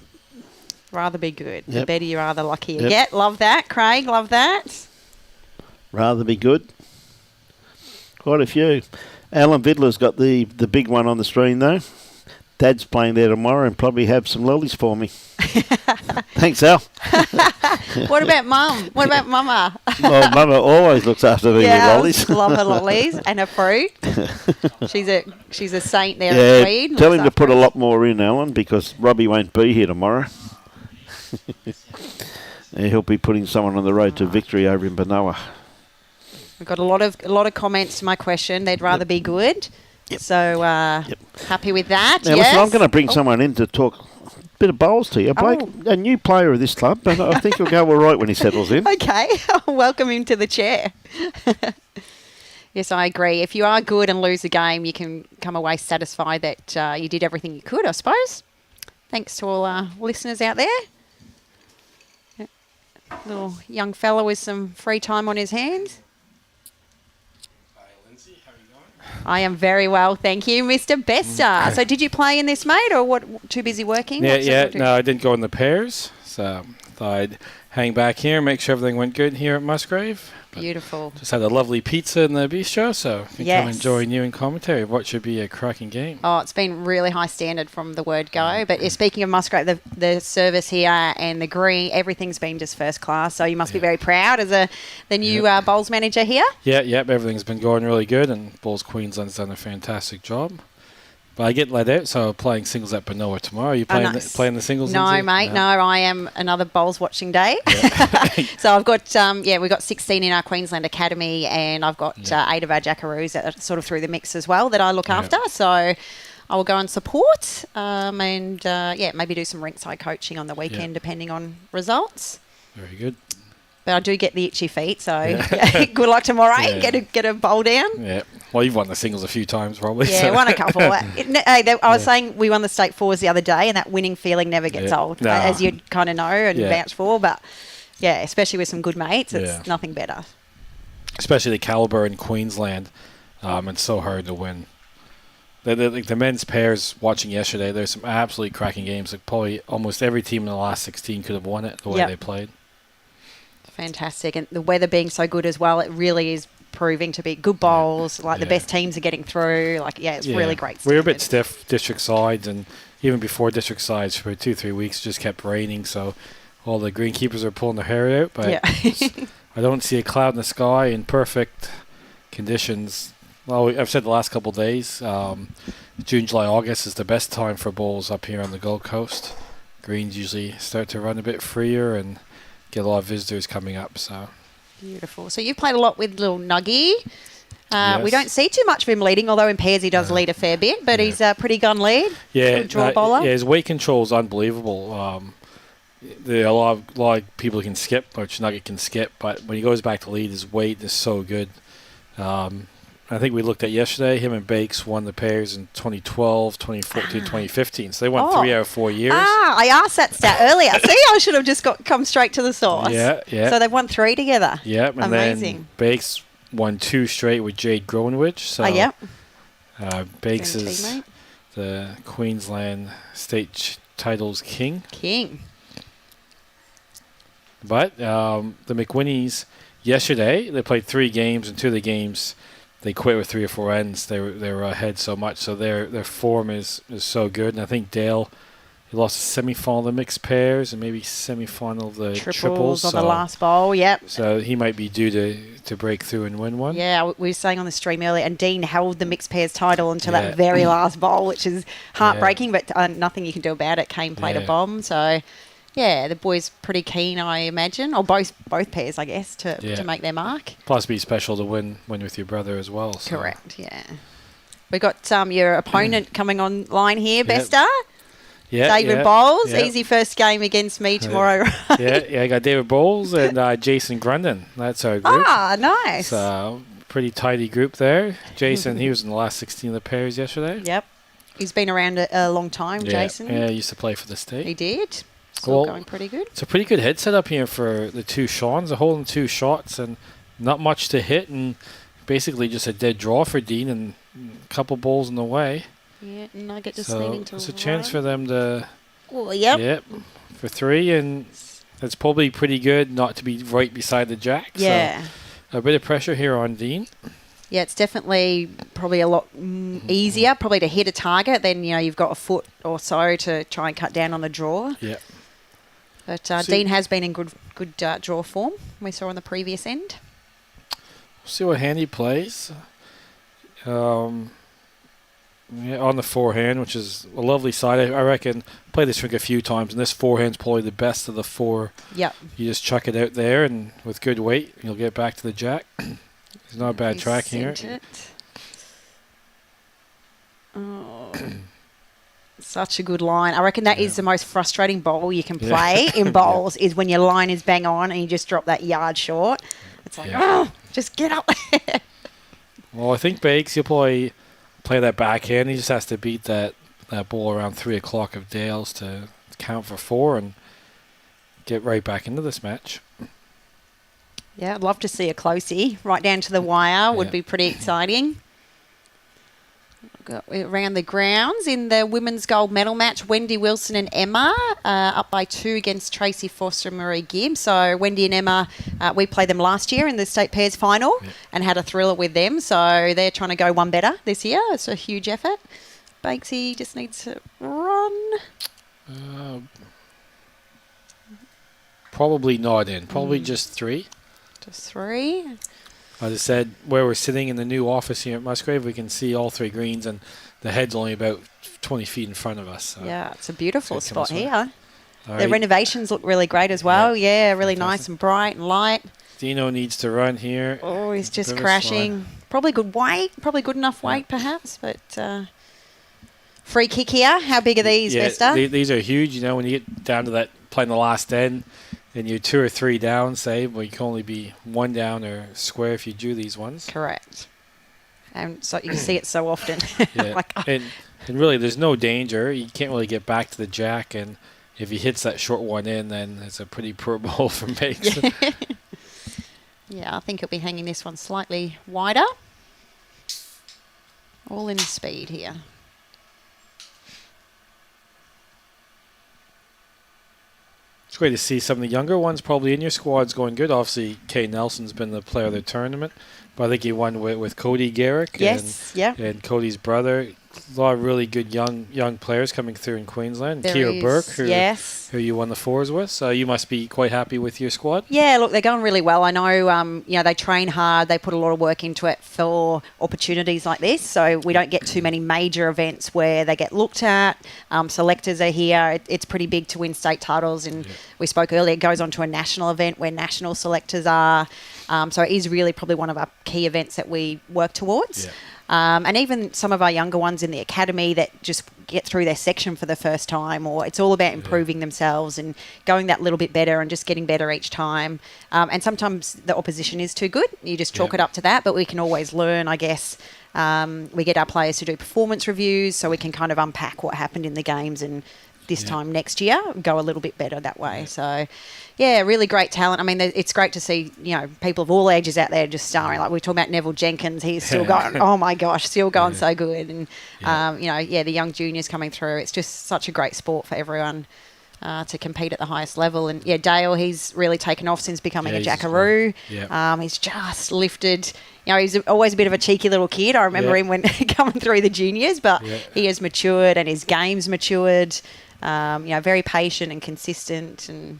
Rather be good. Yep. The better you are, the luckier you get. Love that, Craig. Love that. Rather be good. Quite a few. Alan Vidler's got the big one on the screen, though. Dad's playing there tomorrow and probably have some lollies for me. Thanks, Al. What about Mum? What about Mama? Well, Mama always looks after me with lollies. Love her lollies and her fruit. She's a saint there at Tweed. Tell him to put a lot more in, Alan, because Robbie won't be here tomorrow. He'll be putting someone on the road to victory over in Benoa. We've got a lot of comments to my question. They'd rather be good. Yep. So happy with that. Now, listen, I'm going to bring someone in to talk a bit of bowls to you. Blake, a new player of this club, but I think he'll go all right when he settles in. Okay, I'll welcome him to the chair. Yes, I agree. If you are good and lose a game, you can come away satisfied that you did everything you could, I suppose. Thanks to all our listeners out there. Little young fella with some free time on his hands. I am very well, thank you, Mr. Bester. So did you play in this, mate, or what? Too busy working? No, I didn't go in the pairs, so thought I'd hang back here and make sure everything went good here at Musgrave. Beautiful. Just had a lovely pizza in the bistro, so you can come and join you in commentary of what should be a cracking game. Oh, it's been really high standard from the word go. But speaking of Musgrave, the service here and the green, everything's been just first class. So you must be very proud as the new bowls manager here. Yep, everything's been going really good, and Bowls Queensland's done a fantastic job. But I get let out, so playing singles at Benoa tomorrow. Are you playing, playing the singles? No, Lindsay? mate, no. I am another bowls watching day. So I've got, we've got 16 in our Queensland Academy, and I've got 8 of our Jackaroos that are sort of through the mix as well that I look after. So I will go and support and, maybe do some rinkside coaching on the weekend depending on results. Very good. But I do get the itchy feet, so good luck tomorrow. Get a bowl down. Yeah. Well, you've won the singles a few times, probably. Yeah, won a couple. I was saying we won the state fours the other day, and that winning feeling never gets old, as you kind of know and vouch for. But, especially with some good mates, it's nothing better. Especially the calibre in Queensland. It's so hard to win. The men's pairs watching yesterday, there's some absolutely cracking games. Like probably almost every team in the last 16 could have won it the way they played. Fantastic. And the weather being so good as well, it really is proving to be good bowls. The best teams are getting through. It's really great. We were a bit stiff, district sides, and even before district sides for 2-3 weeks, it just kept raining. So all the greenkeepers are pulling their hair out. But I don't see a cloud in the sky in perfect conditions. Well, I've said the last couple of days, June, July, August is the best time for bowls up here on the Gold Coast. Greens usually start to run a bit freer and get a lot of visitors coming up. So beautiful. So you've played a lot with little Nuggy. We don't see too much of him leading, although in pairs he does lead a fair bit, but he's a pretty gun lead. Draw bowler. Yeah, his weight control is unbelievable. There are a lot of people can skip, which Nugget can skip, but when he goes back to lead, his weight is so good. I think we looked at yesterday, him and Bakes won the pairs in 2012, 2014, 2015. So they won 3 out of 4 years. I asked that stat earlier. See, I should have just come straight to the source. Yeah. So they've won 3 together. Yeah, and amazing. Then Bakes won 2 straight with Jade Groenwich. So Bakes is the Queensland state titles king. But the McWhinneys yesterday, they played 3 games, and 2 of the games they quit with 3 or 4 ends. They were ahead so much, so their form is so good. And I think Dale, he lost a semi-final of the mixed pairs and maybe semi-final of the triples on the last bowl. Yep. So he might be due to break through and win one. Yeah, we were saying on the stream earlier, and Dean held the mixed pairs title until that very last bowl, which is heartbreaking, but nothing you can do about it. Kane played a bomb, so. Yeah, the boys pretty keen, I imagine, or both pairs, I guess, to make their mark. Plus, be special to win with your brother as well. So. Correct. Yeah. We got your opponent coming online here, Bester. David Bowles. Easy first game against me tomorrow. I got David Bowles and Jason Grundon. That's our group. Ah, nice. So pretty tidy group there. Jason, he was in the last 16 of the pairs yesterday. Yep. He's been around a long time, Jason. Yeah, he used to play for the state. He did. Still going pretty good. It's a pretty good head set up here for the two Seans. They're holding 2 shots and not much to hit, and basically just a dead draw for Dean and a couple balls in the way. Yeah, Nugget just so needing to it's a chance for them to... Oh, yep. Yep, for 3, and it's probably pretty good not to be right beside the jack. Yeah. So a bit of pressure here on Dean. Yeah, it's definitely probably a lot easier probably to hit a target than, you've got a foot or so to try and cut down on the draw. Yeah. But Dean has been in good draw form, we saw on the previous end. See what hand he plays. On the forehand, which is a lovely side. I reckon play this trick a few times, and this forehand's probably the best of the 4. Yep. You just chuck it out there, and with good weight, you'll get back to the jack. It's not a bad track here. Oh. Such a good line. I reckon that is the most frustrating bowl you can play in bowls is when your line is bang on and you just drop that yard short. It's like, just get up there. Well, I think Bakes, he'll probably play that backhand. He just has to beat that ball around 3 o'clock of Dale's to count for 4 and get right back into this match. Yeah, I'd love to see a closey right down to the wire. Would be pretty exciting. Got around the grounds in the women's gold medal match, Wendy Wilson and Emma up by 2 against Tracy Foster and Marie Gibb. So Wendy and Emma, we played them last year in the state pairs final and had a thriller with them. So they're trying to go one better this year. It's a huge effort. Bakesy just needs to run. Probably not in. Probably just 3. Just 3. As I said, where we're sitting in the new office here at Musgrave, we can see all 3 greens, and the head's only about 20 feet in front of us. So yeah, it's a beautiful spot here. The right. Renovations look really great as well. Yeah, really fantastic. Nice and bright and light. Dino needs to run here. Oh, he's just crashing. Probably good weight. Probably good enough weight, perhaps. But free kick here. How big are these, Vesta? These are huge. When you get down to that playing the last end, and you're 2 or 3 down, say, but you can only be 1 down or square if you do these ones. Correct. And so you see it so often. And really, there's no danger. You can't really get back to the jack, and if he hits that short one in, then it's a pretty poor ball from Bakes. Yeah, I think he'll be hanging this one slightly wider. All in speed here. It's great to see some of the younger ones probably in your squads going good. Obviously, Kay Nelson's been the player of the tournament, but I think he won with Cody Garrick. Yes, and Cody's brother. A lot of really good young players coming through in Queensland. Keira Burke, who you won the 4s with. So you must be quite happy with your squad. Yeah, look, they're going really well. I know, they train hard. They put a lot of work into it for opportunities like this. So we don't get too many major events where they get looked at. Selectors are here. It's pretty big to win state titles. And we spoke earlier, it goes on to a national event where national selectors are. So it is really probably one of our key events that we work towards. Yeah. And even some of our younger ones in the academy that just get through their section for the first time, or it's all about improving themselves and going that little bit better and just getting better each time. And sometimes the opposition is too good. You just chalk it up to that, but we can always learn, I guess. We get our players to do performance reviews so we can kind of unpack what happened in the games and this time next year go a little bit better that way. So, yeah, really great talent. I mean, it's great to see, people of all ages out there just starring. Like we talk about Neville Jenkins, he's still going, oh my gosh, still going so good. And, the young juniors coming through. It's just such a great sport for everyone to compete at the highest level. And, Dale, he's really taken off since becoming a Jackaroo. He's just lifted. He's always a bit of a cheeky little kid. I remember him when coming through the juniors, but he has matured and his game's matured. Very patient and consistent, and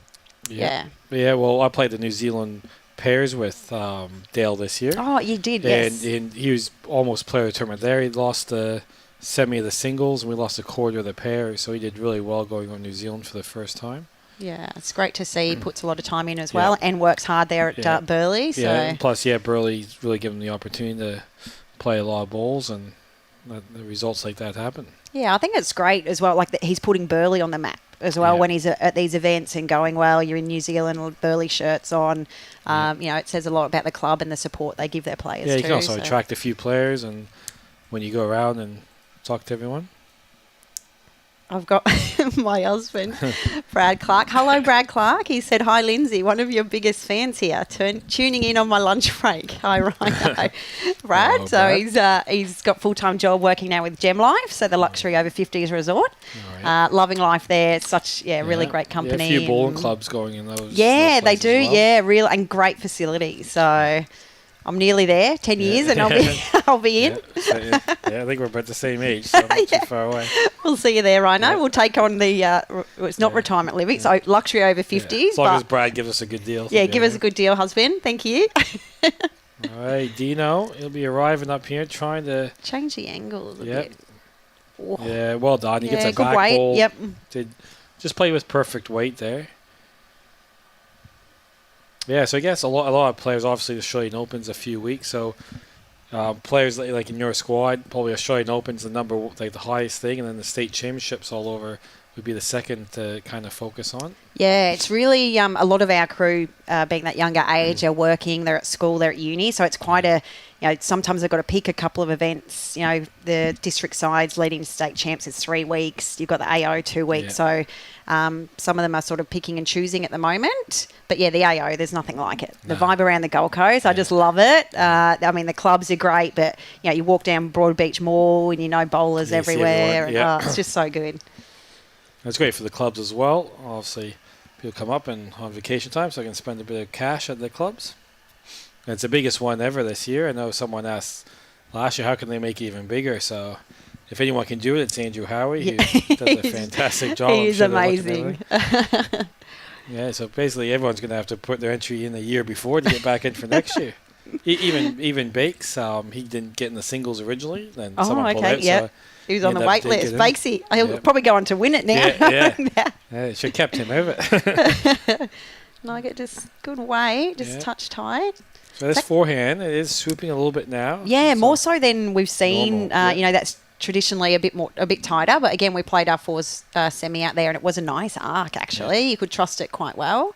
well, I played the New Zealand pairs with Dale this year. Oh, you did, yes. And he was almost player of the tournament there. He lost the semi of the singles, and we lost a quarter of the pairs, so he did really well going on New Zealand for the first time. Yeah, it's great to see. He puts a lot of time in as well and works hard there at Burleigh. So. Yeah, and plus, Burleigh's really given him the opportunity to play a lot of balls, and the results like that happen. Yeah, I think it's great as well, like that he's putting Burleigh on the map as well when he's at these events and going well. You're in New Zealand with Burley shirts on. It says a lot about the club and the support they give their players. Yeah, you can also attract a few players, and when you go around and talk to everyone. I've got my husband, Brad Clark. Hello, Brad Clark. He said, "Hi, Lindsay. One of your biggest fans here, tuning in on my lunch break." Hi, Ryan. Brad. Hello, so Brad. he's got full-time job working now with Gem Life, so the luxury over 50s resort. Right. Loving life there. Such really great company. Yeah, a few bowling clubs going in those. Yeah, those they do. well. Yeah, real and great facilities. So. I'm nearly there, 10 years, and I'll be in. I think we're about the same age, so not too far away. We'll see you there, Rhino. We'll take on the, it's not retirement living, so luxury over 50s. As long as Brad gives us a good deal. Yeah, give us a good deal, husband. Thank you. All right, Dino, he'll be arriving up here trying to... Change the angles a bit. Oh. Yeah, well done. He gets a good back weight. ball. Yep. Just play with perfect weight there. Yeah, so I guess a lot of players, obviously the Australian Open's a few weeks, so players like in your squad, probably Australian Open's the highest thing, and then the state championships all over would be the second to kind of focus on. Yeah, it's really a lot of our crew, being that younger age, are working, they're at school, they're at uni, so it's quite sometimes they've got to pick a couple of events. The district sides leading to state champs is 3 weeks. You've got the AO 2 weeks. So some of them are sort of picking and choosing at the moment. But yeah, the AO, there's nothing like it. The vibe around the Gold Coast, I just love it. The clubs are great, but you walk down Broadbeach Mall and bowlers everywhere. And, it's just so good. It's great for the clubs as well. Obviously, people come up and on vacation time, so they can spend a bit of cash at the clubs. And it's the biggest one ever this year. I know someone asked last year, how can they make it even bigger? So if anyone can do it, it's Andrew Howie, who does a fantastic job. He's amazing. So basically everyone's going to have to put their entry in a year before to get back in for next year. Even Bakes, he didn't get in the singles originally. Then someone pulled out, so he was on the wait list. Bakesy, he'll probably go on to win it now. It should have kept him over it. Nugget, just good weight, just touch tight. So this forehand, it is swooping a little bit now. Yeah, more so than we've seen. That's traditionally a bit tighter. But again, we played our fours semi out there, and it was a nice arc, actually. Yeah. You could trust it quite well.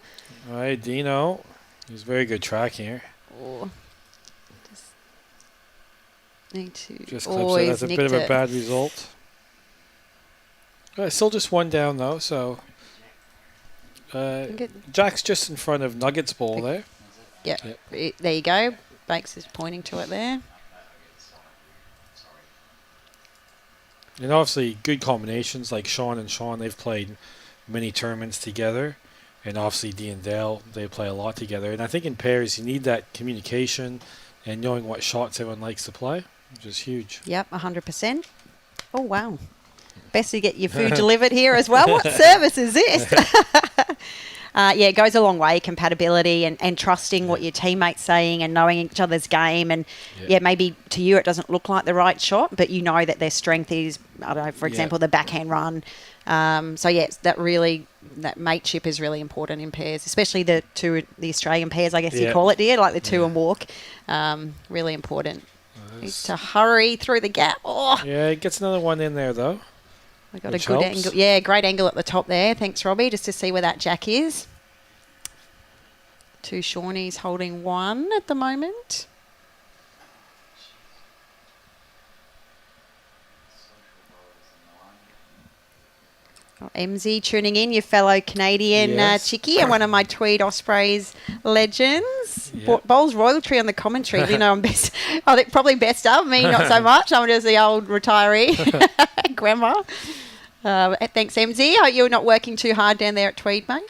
All right, Dino. He's very good track here. Just clips it. That's a bit of a bad result. Still just one down, though, so... Jack's just in front of Nugget's ball there. Yep. There you go. Bakes is pointing to it there. And obviously good combinations like Sean and Sean. They've played many tournaments together. And obviously Dee and Dale, they play a lot together. And I think in pairs you need that communication and knowing what shots everyone likes to play, which is huge. Yep, 100%. Oh, wow. Best to get your food delivered here as well. What service is this? It goes a long way, compatibility and trusting what your teammate's saying and knowing each other's game. And, maybe to you it doesn't look like the right shot, but you know that their strength is, I don't know, for example, the backhand run. That mateship is really important in pairs, especially the Australian pairs, I guess you call it, dear, like the two and walk. Really important. Needs to hurry through the gap. Oh. Yeah, it gets another one in there, though. We got a good angle. Yeah, great angle at the top there. Thanks, Robbie, just to see where that jack is. 2 Shawnees holding 1 at the moment. Oh, MZ tuning in, your fellow Canadian chickie and one of my Tweed Ospreys legends. Bowls royalty on the commentary. I'm best. I think probably best of me, not so much. I'm just the old retiree grandma. Thanks, MZ. Hope you're not working too hard down there at Tweed, mate.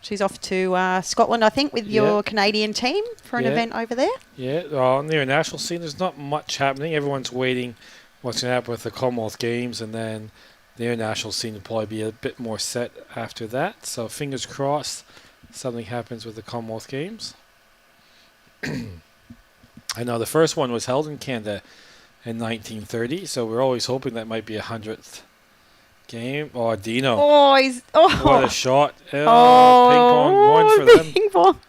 She's off to Scotland, I think, with your Canadian team for an event over there. Yeah, on the international scene, there's not much happening. Everyone's waiting what's going to happen with the Commonwealth Games, and then the international scene will probably be a bit more set after that. So fingers crossed something happens with the Commonwealth Games. I know the first one was held in Canada in 1930, so we're always hoping that might be a 100th game. Oh, Dino. What a shot. Ping pong, 1 for them. Ping pong.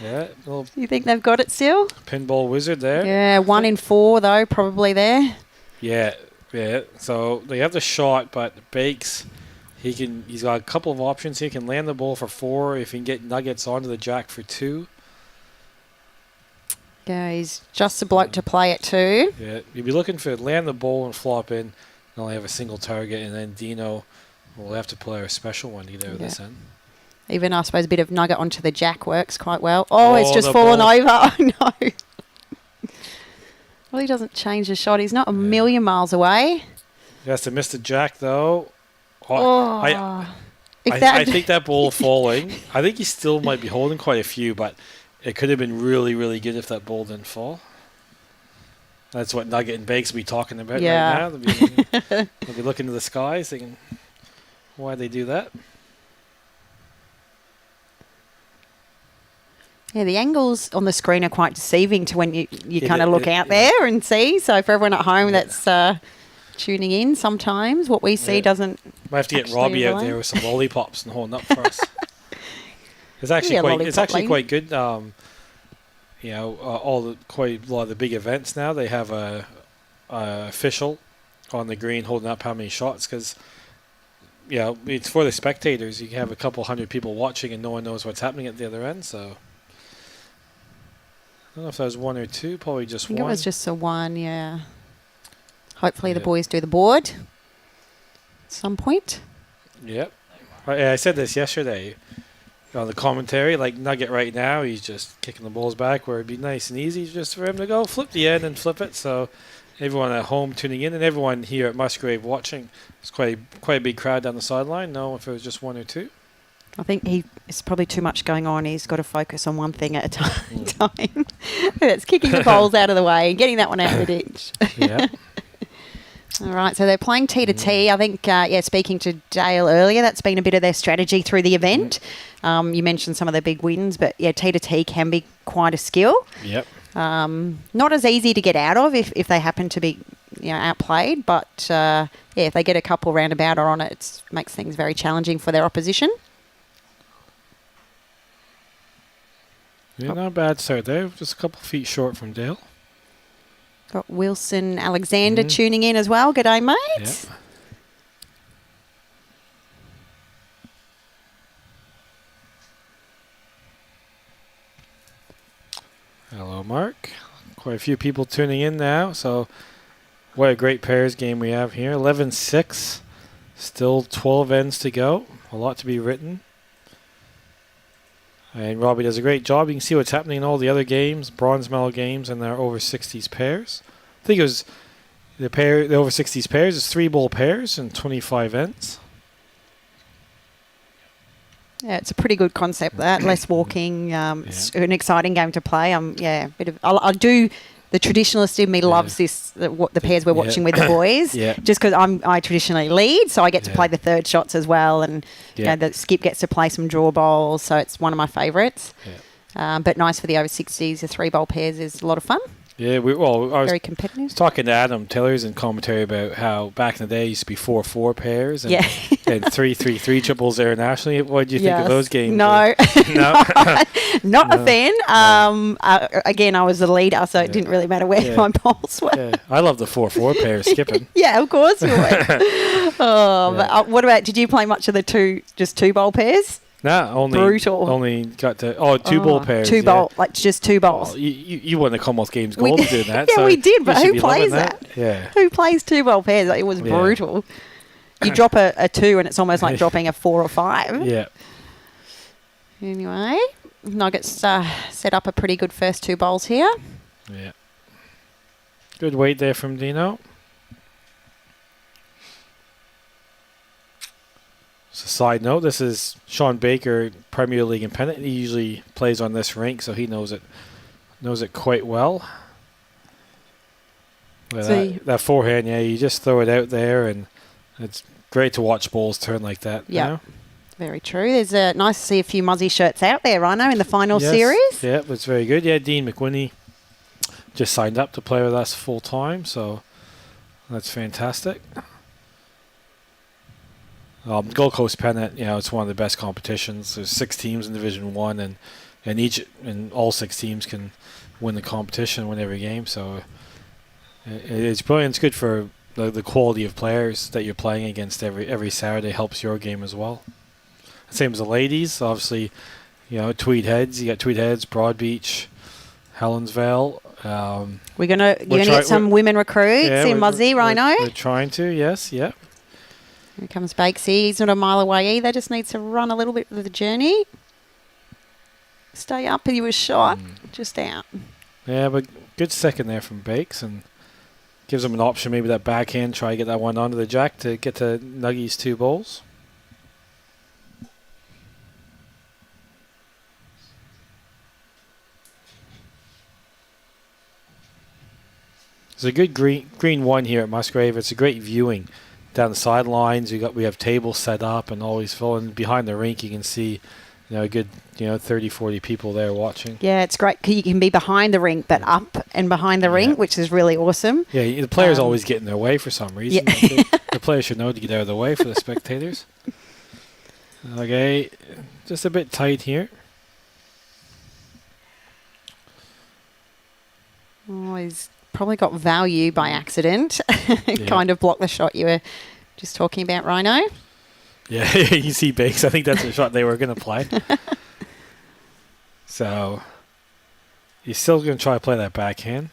Yeah. You think they've got it still? Pinball wizard there. Yeah, 1 in 4, though, probably there. Yeah. So they have the shot, but Bakes He's got a couple of options. He can land the ball for 4 if he can get nuggets onto the jack for 2. Yeah, he's just a bloke to play at 2. Yeah, you'd be looking for land the ball and flop in and only have a single target, and then Dino will have to play a special one either of this end. Even, I suppose, a bit of nugget onto the jack works quite well. Oh, it's just the fallen ball. over. Oh, no. Well, he doesn't change the shot. He's not a million miles away. He has to miss the jack, though. Oh. I think that ball falling, I think he still might be holding quite a few, but it could have been really, really good if that ball didn't fall. That's what Nugget and Bakes will be talking about right now. They'll be looking to the skies thinking, why'd they do that? Yeah, the angles on the screen are quite deceiving to when you kind of look out there and see. So for everyone at home that's tuning in, sometimes what we see doesn't. Might have to get Robbie out there with some lollipops and holding up for us. It's actually quite good. Quite a lot of the big events now, they have a official on the green holding up how many shots, because it's for the spectators. You can have a couple hundred people watching and no one knows what's happening at the other end. So I don't know if that was 1 or 2, probably just 1. I think it was just a 1, yeah. Hopefully the boys do the board at some point. Yep. I said this yesterday on the commentary, like Nugget right now, he's just kicking the balls back where it'd be nice and easy just for him to go flip the end and flip it. So everyone at home tuning in and everyone here at Musgrave watching, it's quite a big crowd down the sideline. No, if it was just 1 or 2. I think it's probably too much going on. He's got to focus on one thing at a time. That's kicking the balls out of the way and getting that one out of the ditch. Yeah. All right, so they're playing T to T. I think, speaking to Dale earlier, that's been a bit of their strategy through the event. You mentioned some of the big wins, but T to T can be quite a skill. Yep. Not as easy to get out of if they happen to be outplayed, but if they get a couple roundabout or on it, it makes things very challenging for their opposition. Yeah, not a bad start there. Just a couple feet short from Dale. Got Wilson Alexander tuning in as well. G'day, mate. Yep. Hello, Mark. Quite a few people tuning in now. So what a great pairs game we have here. 11-6. Still 12 ends to go. A lot to be written. And Robbie does a great job. You can see what's happening in all the other games, bronze medal games, and their over 60s pairs. I think it was the over 60s pairs is 3-ball pairs and 25 ends. Yeah, it's a pretty good concept. That less walking, it's an exciting game to play. I do. The traditionalist in me loves this. The pairs we're watching with the boys. Just because I traditionally lead, so I get to play the third shots as well, and the Skip gets to play some draw bowls, so it's one of my favourites. But nice for the over 60s. The 3-bowl pairs is a lot of fun. Yeah, I was very competitive. I was talking to Adam Tillers in commentary about how back in the day it used to be 4-4 pairs and 3-3 triples internationally. What do you think of those games? No, not a fan. No. Again, I was the leader, so it didn't really matter where my bowls were. Yeah. I love the 4-4 pairs skipping. Yeah, of course you would. But what about? Did you play much of the 2-bowl pairs? No, only got to 2-ball pairs. 2-bowl, like just 2 bowls. Oh, you won the Commonwealth Games gold doing that. Yeah, so we did, but who plays that? Yeah. Who plays 2-bowl pairs? It was brutal. You drop a 2 and it's almost like dropping a 4 or 5. Yeah. Anyway, Nuggets set up a pretty good first 2 bowls here. Yeah. Good weight there from Dino. So side note, this is Sean Baker, Premier League and pennant. He usually plays on this rink, so he knows it quite well. That forehand, you just throw it out there, and it's great to watch balls turn like that. Yeah, very true. There's nice to see a few Muzzy shirts out there, Rhino, in the final series. Yeah, it's very good. Yeah, Dean McWhinney just signed up to play with us full time, so that's fantastic. Gold Coast Pennant, it's one of the best competitions. There's 6 teams in Division 1, and all 6 teams can win the competition, win every game. So it's brilliant. It's good for the quality of players that you're playing against every Saturday helps your game as well. Same as the ladies, obviously. Tweed Heads. You got Tweed Heads, Broadbeach, Helensvale. You're gonna get some women recruits in Muzzy, Rhino. We're trying to, yes, yeah. Here comes Bakesy. He's not a mile away either. Just needs to run a little bit of the journey. Stay up. He was shot. Just out. Yeah, but good second there from Bakes, and gives him an option, maybe that backhand, try to get that one onto the jack to get to Nuggy's 2 balls. It's a good green one here at Musgrave. It's a great viewing down the sidelines. We have tables set up and always full. And behind the rink, you can see a good 30, 40 people there watching. Yeah, it's great. You can be behind the rink, but up and behind the rink, which is really awesome. Yeah, the players always get in their way for some reason. Yeah. The players should know to get out of the way for the spectators. Okay, just a bit tight here. Oh, he's probably got value by accident. Kind of blocked the shot you were just talking about, Rhino. Yeah, you see Bakes. I think that's the shot they were going to play. So, he's still going to try to play that backhand.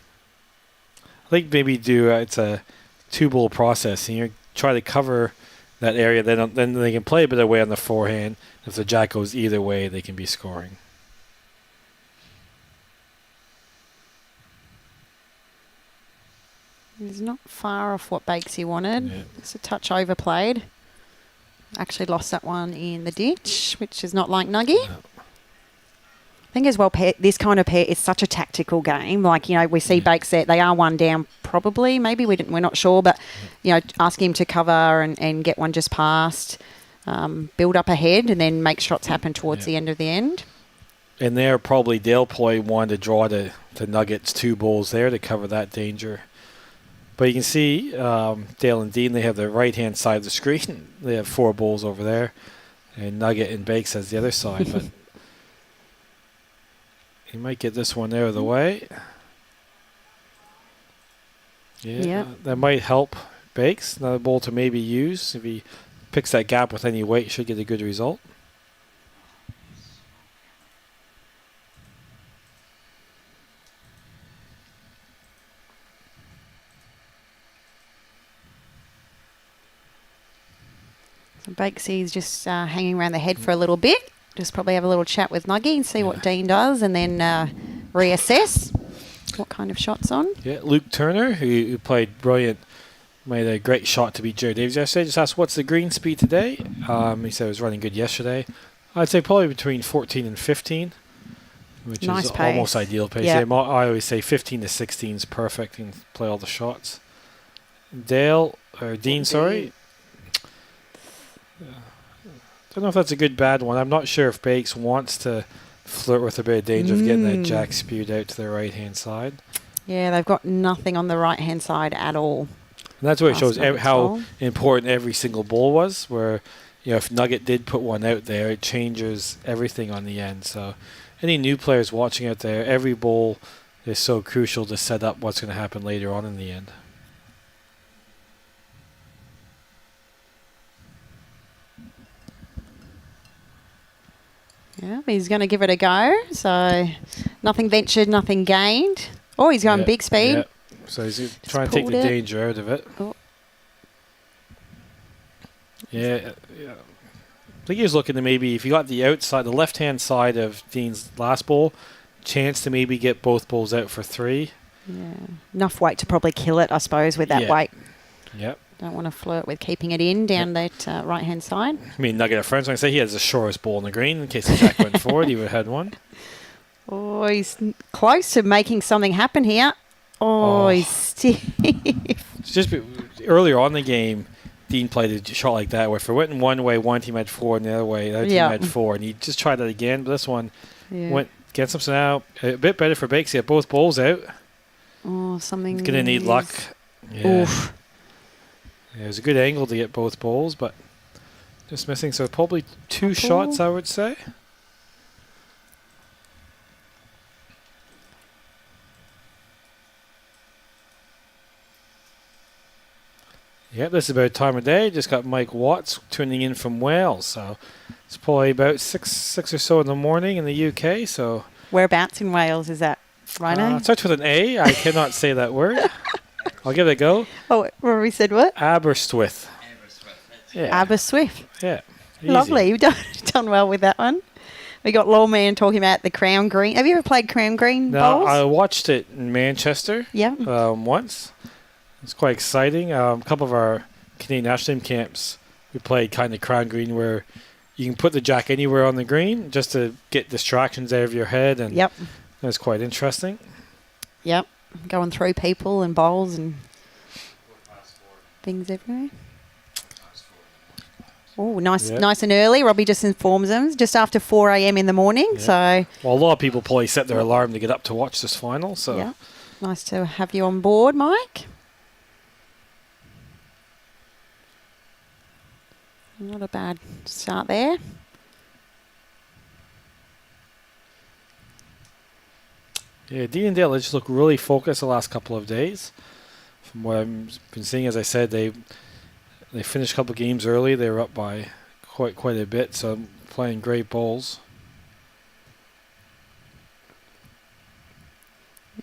I think maybe it's a 2-ball process. And you try to cover that area. Then they can play a bit away on the forehand. If the jack goes either way, they can be scoring. He's not far off what Bakesy wanted. Yeah. It's a touch overplayed. Actually lost that one in the ditch, which is not like Nuggy. No. I think as well, this kind of pair is such a tactical game. Like, we see Bakes there. They are one down probably. Maybe we're not sure. But, ask him to cover and get one just past. Build up ahead and then make shots happen towards the end of the end. And they'll play one to draw to Nuggets 2 balls there to cover that danger. But you can see Dale and Dean, they have the right-hand side of the screen. They have 4 balls over there. And Nugget and Bakes has the other side. But he might get this one out of the way. Yeah, that might help Bakes. Another ball to maybe use. If he picks that gap with any weight, should get a good result. Bakesy's just hanging around the head for a little bit. Just probably have a little chat with Nuggy and see what Dean does and then reassess what kind of shot's on. Yeah, Luke Turner, who played brilliant, made a great shot to beat Jerry Davies yesterday. Just asked, what's the green speed today? He said it was running good yesterday. I'd say probably between 14 and 15, which nice is pace. Almost ideal pace. Yeah. I always say 15 to 16 is perfect and play all the shots. Dean, sorry. I don't know if that's a good bad one. I'm not sure if Bakes wants to flirt with a bit of danger of getting that jack spewed out to the right-hand side. Yeah, they've got nothing on the right-hand side at all. And that's where it shows how important every single ball was, where if Nugget did put one out there, it changes everything on the end. So any new players watching out there, every ball is so crucial to set up what's going to happen later on in the end. Yeah, he's going to give it a go. So nothing ventured, nothing gained. Oh, he's going big speed. Yeah. So he's trying to take the danger out of it. Oh. Yeah. I think he was looking to maybe, if you got the outside, the left-hand side of Dean's last ball, chance to maybe get both balls out for 3. Yeah. Enough weight to probably kill it, I suppose, with that weight. Yep. Don't want to flirt with keeping it in down that right-hand side. I mean, Nugget of friends, when I say he has the shortest ball in the green, in case the jack went forward, he would have had one. Oh, he's close to making something happen here. Oh, he's stiff. It's just earlier on in the game, Dean played a shot like that, where if it went in one way, one team had 4, and the other way, the other team had 4. And he just tried that again, but this one went, gets something out. A bit better for Bakes. He had both balls out. Oh, something. He's going to need luck. Yeah. Oof. Yeah, it was a good angle to get both balls, but just missing. So probably 2 shots, I would say. Yeah, this is about time of day. Just got Mike Watts tuning in from Wales. So it's probably about six or so in the morning in the UK. So whereabouts in Wales is that, Rhino? It starts with an A. I cannot say that word. I'll give it a go. Oh, we said what? Aberystwyth. Yeah. Aberystwyth. Yeah. Easy. Lovely. You've done well with that one. We got Lawman talking about the Crown Green. Have you ever played Crown Green bowls? No, I watched it in Manchester. Yeah. Once. It's quite exciting. A couple of our Canadian national team camps, we played kind of Crown Green where you can put the jack anywhere on the green just to get distractions out of your head. And yep. That's quite interesting. Yep. Going through people and bowls and things everywhere. Oh, nice and early. Robbie just informs them just after 4 a.m. in the morning. Yep. So, well, a lot of people probably set their alarm to get up to watch this final. So, yeah, nice to have you on board, Mike. Not a bad start there. Yeah, Dean and Dale just look really focused the last couple of days. From what I've been seeing, as I said, they finished a couple of games early. They were up by quite a bit, so playing great bowls.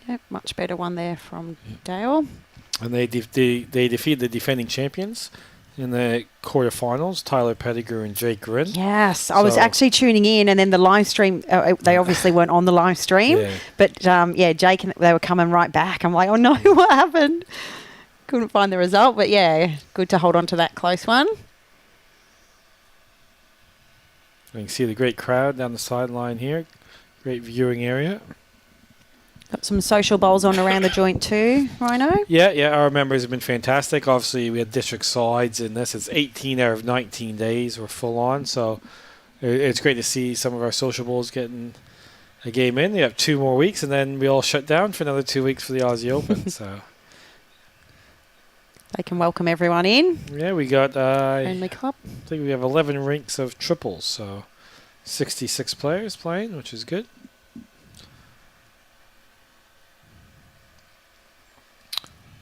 Yeah, much better one there from Dale. And they defeated the defending champions in the quarterfinals, Tyler Pettigrew and Jake Gryn. Yes, I was actually tuning in, and then the live stream, they obviously weren't on the live stream, but Jake and they were coming right back. I'm like, oh no, what happened? Couldn't find the result, but yeah, good to hold on to that close one. You can see the great crowd down the sideline here. Great viewing area. Got some social bowls on around the joint too, Rhino? Yeah, our members have been fantastic. Obviously, we had district sides in this. It's 18 out of 19 days. We're full on, so it's great to see some of our social bowls getting a game in. They have 2 more weeks, and then we all shut down for another 2 weeks for the Aussie Open. So they can welcome everyone in. Yeah, we got friendly club. I think we have 11 rinks of triples, so 66 players playing, which is good.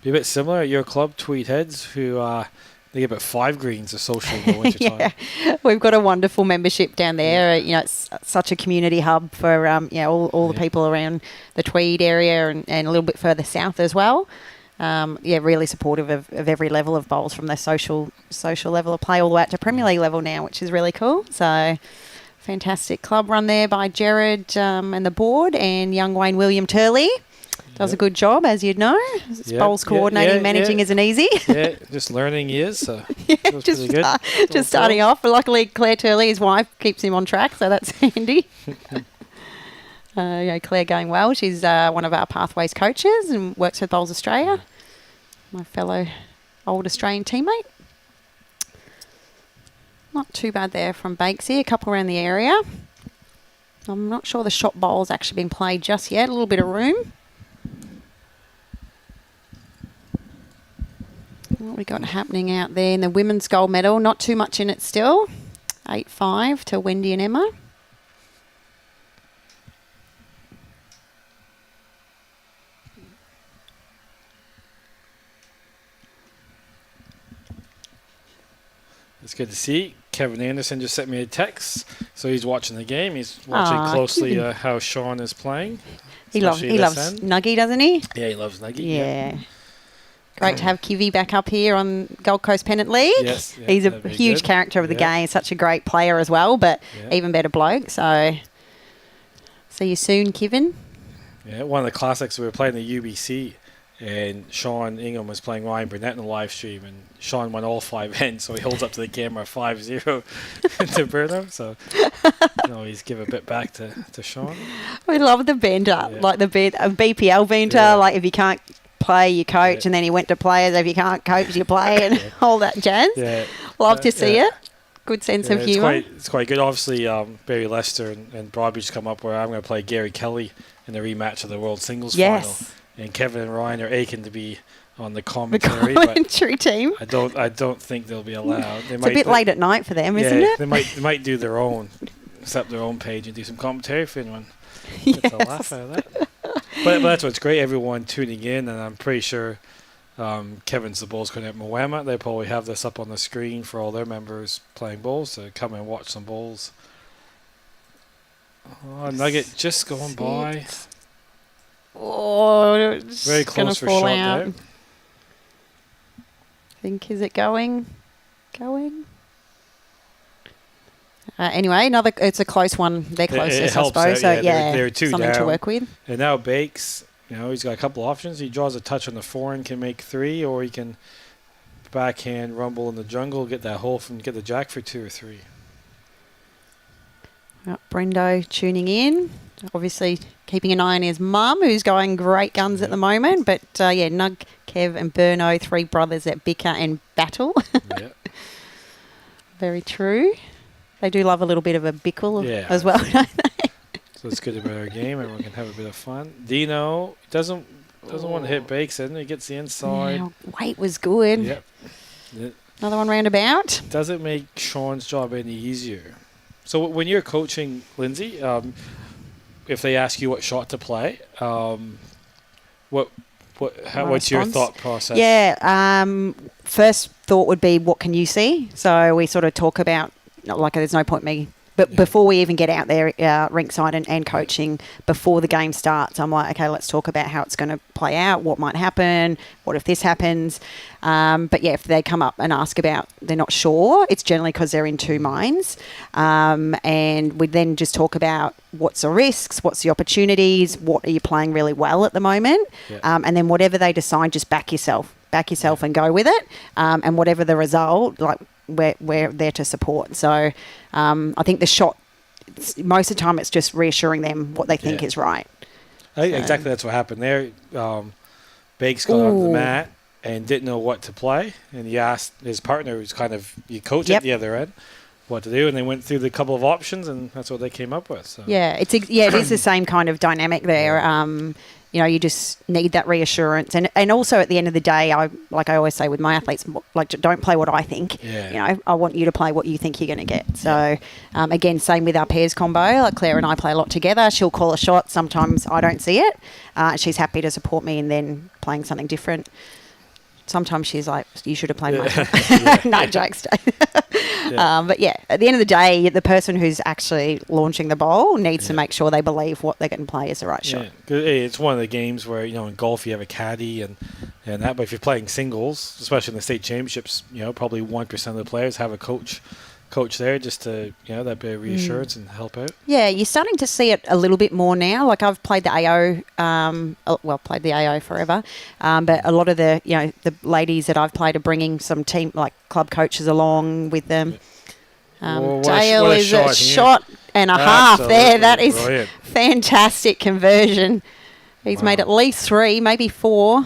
Be a bit similar at your club, Tweed Heads, who they get about 5 greens of social in the winter time. Yeah, we've got a wonderful membership down there. You know, it's such a community hub for all the people around the Tweed area and a little bit further south as well. Really supportive of every level of bowls, from the social level of play all the way up to Premier League level now, which is really cool. So fantastic club run there by Jared and the board, and young Wayne William Turley. Does a good job, as you'd know. Bowls coordinating, managing isn't easy. Yeah, just learning years. So just starting off. But luckily, Claire Turley, his wife, keeps him on track, so that's handy. Claire going well. She's one of our Pathways coaches and works with Bowls Australia. My fellow old Australian teammate. Not too bad there from Bakesy. A couple around the area. I'm not sure the shot bowl's actually been played just yet. A little bit of room. What we got happening out there in the women's gold medal? Not too much in it still. 8-5 to Wendy and Emma. It's good to see. Kevin Anderson just sent me a text, so he's watching the game. He's watching closely how Sean is playing. He loves Nuggie, doesn't he? Yeah, he loves Nuggie. Yeah. Great to have Kivy back up here on Gold Coast Pennant League. Yes, he's a huge character of the game. Such a great player as well, but even better bloke. So, see you soon, Kevin. Yeah, one of the classics, we were playing the UBC, and Sean Ingham was playing Ryan Burnett in the live stream, and Sean won all 5 ends, so he holds up to the camera 5-0 to Bruno. So, always give a bit back to Sean. We love the banter, like the BPL banter, like if you can't play, you coach, and then he went to players. If you can't coach, you play, and all that jazz. Love to see it. Good sense of humour. It's quite good. Obviously, Barry Lester and Broadbeach come up where I'm going to play Gary Kelly in the rematch of the World Singles Final. And Kevin and Ryan are aching to be on the commentary team. I don't think they'll be allowed. It's a bit late at night for them, isn't it? They might do their own, set up their own page and do some commentary if anyone gets a laugh out of that. But that's what's great. Everyone tuning in, and I'm pretty sure Kevin's the bowls coming at Moama. They probably have this up on the screen for all their members playing bowls to come and watch some bowls. Oh, Nugget just going by. Oh, it's very close for shot out. there. I think, is it going? Anyway, it's a close one. They're closest, it helps I suppose. out, So, yeah, they're two something down. to work with. And now Bakes, he's got a couple options. He draws a touch on the forehand, can make 3, or he can backhand rumble in the jungle, get that hole from get the jack for 2 or 3. Brendo tuning in. Obviously keeping an eye on his mum, who's going great guns at the moment. But, Nug, Kev and Burno, 3 brothers at bicker and battle. Yeah. Very true. They do love a little bit of a bickle as well, don't they? So it's good about our game. Everyone can have a bit of fun. Dino doesn't want to hit Bakes in. He gets the inside. Yeah, weight was good. Yep. Another one roundabout. Doesn't make Sean's job any easier. So when you're coaching, Lindsay, if they ask you what shot to play, what's your thought process? Yeah, first thought would be, what can you see? So we sort of talk about, there's no point me. But before we even get out there rinkside and coaching, before the game starts, I'm like, okay, let's talk about how it's going to play out, what might happen, what if this happens. But if they come up and ask about, they're not sure, it's generally because they're in 2 minds. And we then just talk about what's the risks, what's the opportunities, what are you playing really well at the moment. And then whatever they decide, just back yourself and go with it. And whatever the result, we're there to support. So I think the shot, most of the time it's just reassuring them what they think is right. I think exactly that's what happened there. Bakes got onto the mat and didn't know what to play, and he asked his partner, who's you coach at the other end, what to do, and they went through the couple of options, and that's what they came up with. So. It is the same kind of dynamic there. You just need that reassurance. And also at the end of the day, I always say with my athletes, don't play what I think. I want you to play what you think you're going to get. So, again, same with our pairs combo. Claire and I play a lot together. She'll call a shot. Sometimes I don't see it. She's happy to support me in then playing something different. Sometimes she's like, you should have played my shot. No, jokes. But at the end of the day, the person who's actually launching the ball needs to make sure they believe what they're going to play is the right shot. It's one of the games where, in golf you have a caddy and that, but if you're playing singles, especially in the state championships, probably 1% of the players have a coach there just to, that bit of reassurance and help out. Yeah, you're starting to see it a little bit more now. I've played the AO, played the AO forever, but a lot of the, the ladies that I've played are bringing some team, club coaches along with them. Dale is a shot and a half there. That is brilliant. Fantastic conversion. He's made at least 3, maybe 4.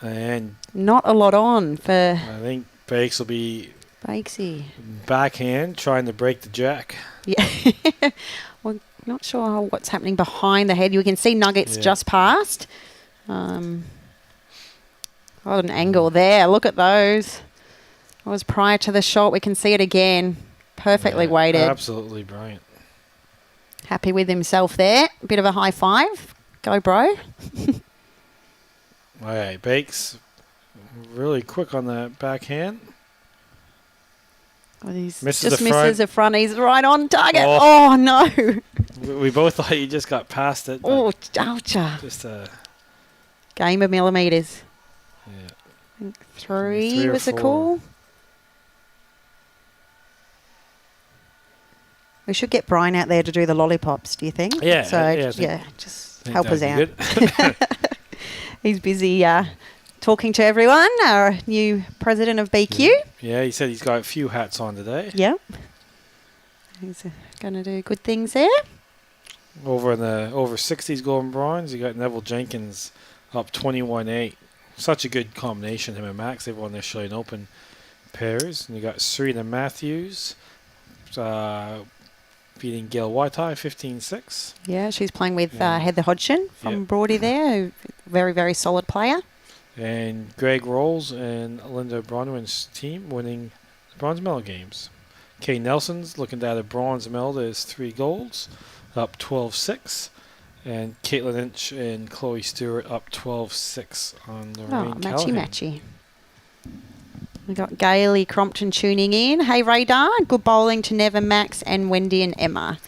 And not a lot on for... I think Bakes will be... Bakesy. Backhand, trying to break the jack. Yeah. Well, not sure what's happening behind the head. You can see Nuggets just past. An angle there. Look at those. That was prior to the shot. We can see it again. Perfectly weighted. Absolutely brilliant. Happy with himself there. A bit of a high five. Go, bro. All right, Bakes really quick on that backhand. Well, he's misses the front. He's right on target. Oh no. We both thought he just got past it. Oh, oucha. Just a game of millimetres. Yeah. I think 3 was the call. We should get Brian out there to do the lollipops, do you think? Yeah. So, just help us out. He's busy talking to everyone, our new president of BQ. Yeah, he said he's got a few hats on today. Yep. He's going to do good things there. Over in the over 60s going bronze, you got Neville Jenkins up 21-8. Such a good combination, him and Max. They've won their Australian Open pairs. And you got Serena Matthews beating Gail Waitai 15-6. Yeah, she's playing with Heather Hodgson from Broady there. Very, very solid player. And Greg Rolls and Linda Bronwyn's team winning the bronze medal games. Kay Nelson's looking to add a bronze medal. There's 3 golds, up 12-6. And Caitlin Inch and Chloe Stewart up 12-6 on Lorraine Callahan. Matchy. We've got Gailey Crompton tuning in. Hey, Radar. Good bowling to Neva, Max, and Wendy and Emma.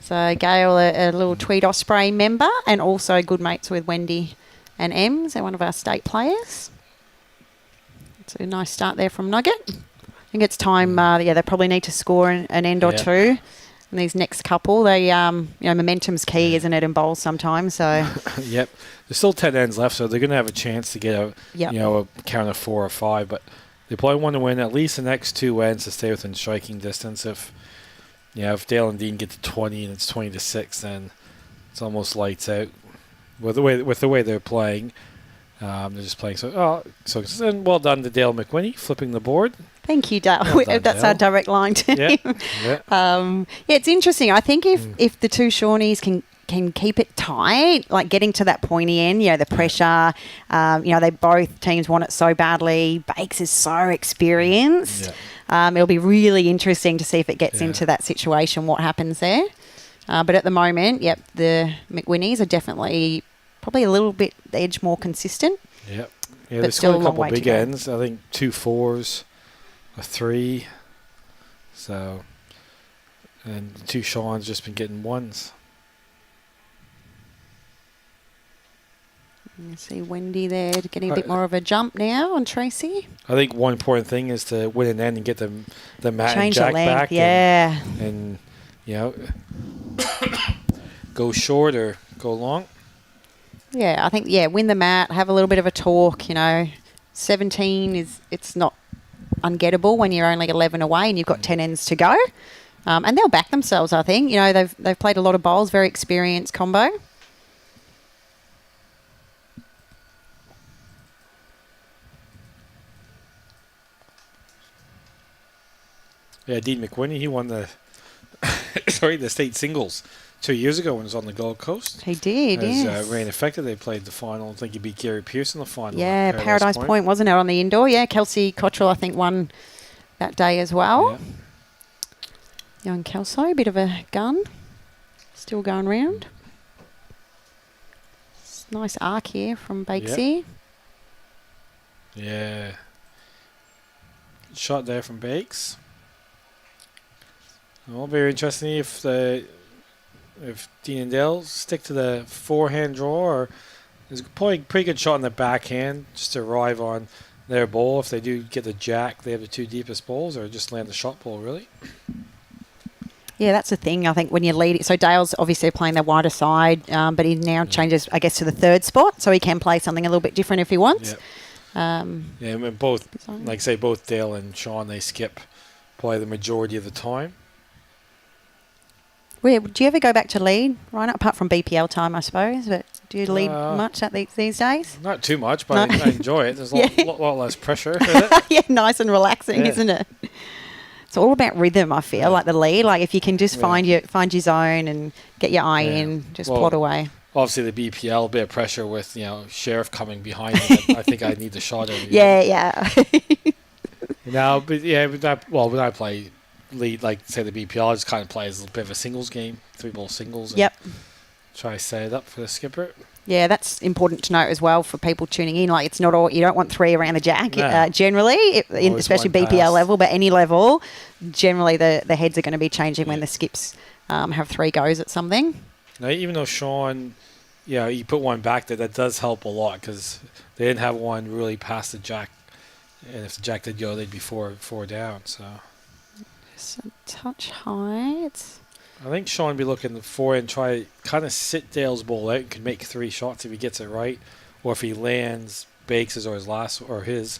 So Gail, a little Tweed Osprey member, and also good mates with Wendy and Ems. They're one of our state players. It's a nice start there from Nugget. I think it's time, they probably need to score an end or two. And these next couple, they, momentum's key, isn't it, in bowls sometimes? So. Yep. There's still 10 ends left, so they're going to have a chance to get a count of 4 or 5. But they probably want to win at least the next 2 ends to stay within striking distance. If Dale and Dean get to 20 and it's 20-6, then it's almost lights out. With the way they're playing, they're just playing. So well done to Dale McWhinney, flipping the board. Thank you, Dale. Well done, that's Dale. Our direct line to him. Yeah. It's interesting. I think if the two Shawnees can keep it tight, like getting to that pointy end, the pressure, they both teams want it so badly. Bakes is so experienced. It'll be really interesting to see if it gets into that situation, what happens there. But at the moment, the McWhinneys are definitely probably a little bit the edge more consistent. Yep. Yeah, there's still a couple big ends. I think 2 4s. A 3, so, and 2 Sean's just been getting 1s. You see Wendy there getting a bit more of a jump now on Tracy. I think one important thing is to win an end and get the mat change and jack the length, back. And go short or go long. Yeah, I think, win the mat, have a little bit of a talk, 17 it's not ungettable when you're only 11 away and you've got 10 ends to go. And they'll back themselves, I think. They've played a lot of bowls, very experienced combo. Yeah, Dean McWhinney, he won the state singles 2 years ago when he was on the Gold Coast. He did, As Rain Effective, they played the final. I think he beat Gary Pearce in the final. Yeah, Paradise Point, wasn't it, on the indoor? Yeah, Kelsey Cottrell, I think, won that day as well. Yeah. Young Kelso, bit of a gun. Still going round. Nice arc here from Bakesy. Yeah. Shot there from Bakes. Well, very interesting if Dean and Dale stick to the forehand draw, or there's probably a pretty good shot in the backhand just to arrive on their bowl. If they do get the jack, they have the 2 deepest bowls, or just land the shot ball, really. Yeah, that's the thing. I think when you lead it, so Dale's obviously playing the wider side, but he now changes, I guess, to the 3rd spot, so he can play something a little bit different if he wants. And both, like say, both Dale and Sean, they skip probably the majority of the time. Do you ever go back to lead, Ryan? Apart from BPL time, I suppose, but do you lead much at these days? Not too much, but I enjoy it. There's a lot less pressure. Nice and relaxing, isn't it? It's all about rhythm, I feel, like the lead. Like if you can just find your zone and get your eye in, just plot away. Obviously, the BPL, a bit of pressure with, Sheriff coming behind me. I think I need the shot every Yeah. When I play lead, like say the BPL, I just kind of play as a bit of a singles game, 3-ball singles. Yep. Try to set it up for the skipper. Yeah, that's important to note as well for people tuning in. Like, it's not all, you don't want 3 around the jack generally, especially BPL level, but any level, generally the heads are going to be changing when the skips have 3 goes at something. Now, even though Sean, he put one back there, that does help a lot because they didn't have one really past the jack, and if the jack did go, they'd be 4 down. So, just a touch high. I think Sean would be looking for and try kind of sit Dale's ball out and could make 3 shots if he gets it right, or if he lands Bakes' or his last or his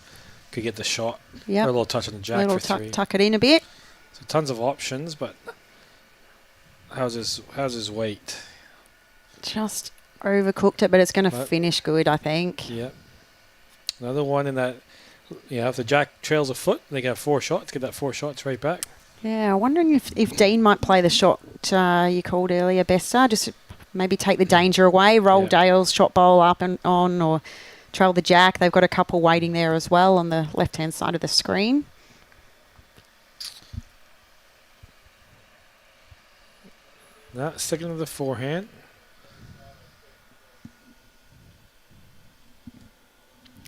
could get the shot. Yeah, or a little touch on the jack for 3. Tuck it in a bit. So tons of options, but how's his weight? Just overcooked it, but it's going to finish good, I think. Yeah. Another one in that. If the jack trails a foot, they get 4 shots. Get that 4 shots right back. Yeah, I'm wondering if Dean might play the shot you called earlier, Bessa. Just maybe take the danger away, roll Dale's shot bowl up and on, or trail the jack. They've got a couple waiting there as well on the left-hand side of the screen. No, sticking with the forehand.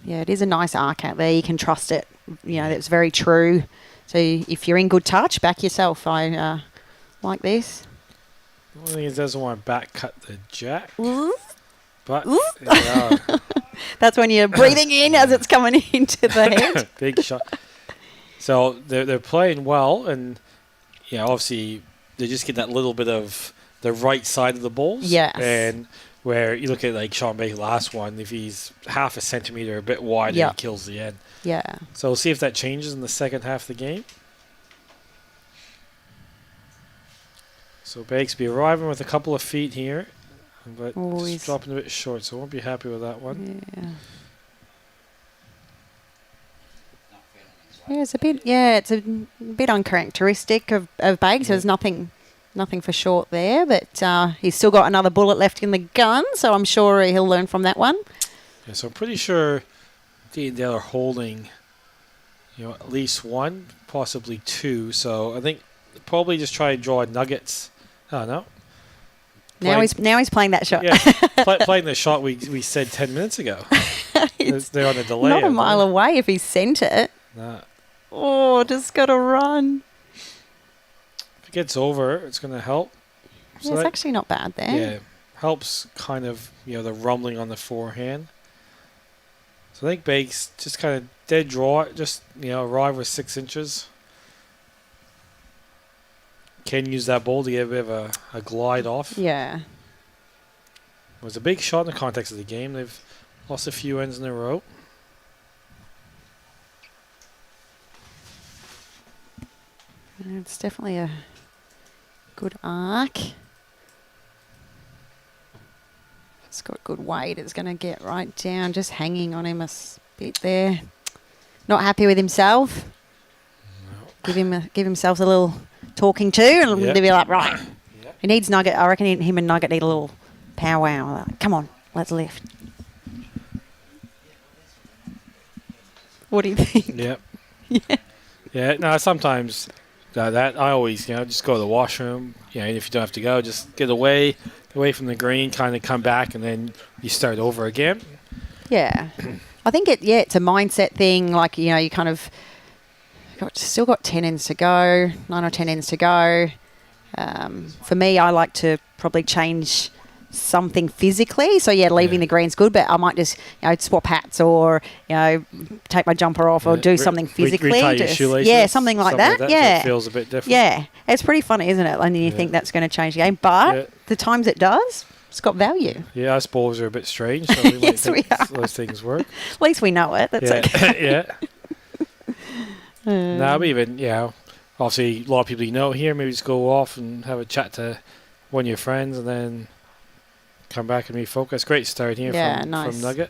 Yeah, it is a nice arc out there. You can trust it. You know, it's very true. So if you're in good touch, back yourself. I like this. The only thing is, doesn't want to back cut the jack. Ooh. But Ooh. there you are. That's when you're breathing in as it's coming into the head. Big shot. So they're playing well, and obviously they just get that little bit of the right side of the balls. Yes. And where you look at like Sean Baker last one, if he's half a centimetre a bit wider, he kills the end. Yeah. So we'll see if that changes in the second half of the game. So Bakes be arriving with a couple of feet here, but just dropping a bit short, so won't be happy with that one. Yeah. Yeah, it's a bit uncharacteristic of Bakes. There's nothing for short there, but he's still got another bullet left in the gun, so I'm sure he'll learn from that one. Yeah, so I'm pretty sure D and Dale are holding, at least one, possibly two. So I think probably just try and draw nuggets. Oh no. Now he's playing that shot. Yeah, playing the shot we said 10 minutes ago. They're on a delay. Not a mile away if he sent it. Nah. Oh, just got to run. If it gets over, it's going to help. So it's actually not bad there. Yeah, helps kind of, the rumbling on the forehand. So I think Bakes just kind of dead draw it, just, arrive with 6 inches. Can use that ball to get a bit of a glide off. Yeah. It was a big shot in the context of the game. They've lost a few ends in a row. It's definitely a good arc. It's got good weight. It's going to get right down, just hanging on him a bit there. Not happy with himself. No. Give himself a little talking to, and they'll be like, right. Yep. He needs Nugget. I reckon him and Nugget need a little powwow. Like, come on, let's lift. What do you think? Yep. Yeah. Yeah. No, sometimes that I always just go to the washroom. If you don't have to go, just get away from the green, kind of come back, and then you start over again. Yeah. I think it's a mindset thing. Like you kind of. Still got 10 ends to go, 9 or 10 ends to go. For me, I like to probably change something physically. So, leaving the green's good, but I might just, swap hats or, take my jumper off or do something physically. Retie your shoelaces, something like that. So yeah. it feels a bit different. Yeah. It's pretty funny, isn't it? And you think that's going to change the game. But the times it does, it's got value. Yeah, us bowlers are a bit strange. So we might think those things work. At least we know it. That's okay. Yeah. Now, even, obviously a lot of people here, maybe just go off and have a chat to one of your friends and then come back and refocus. Great start here from Nugget.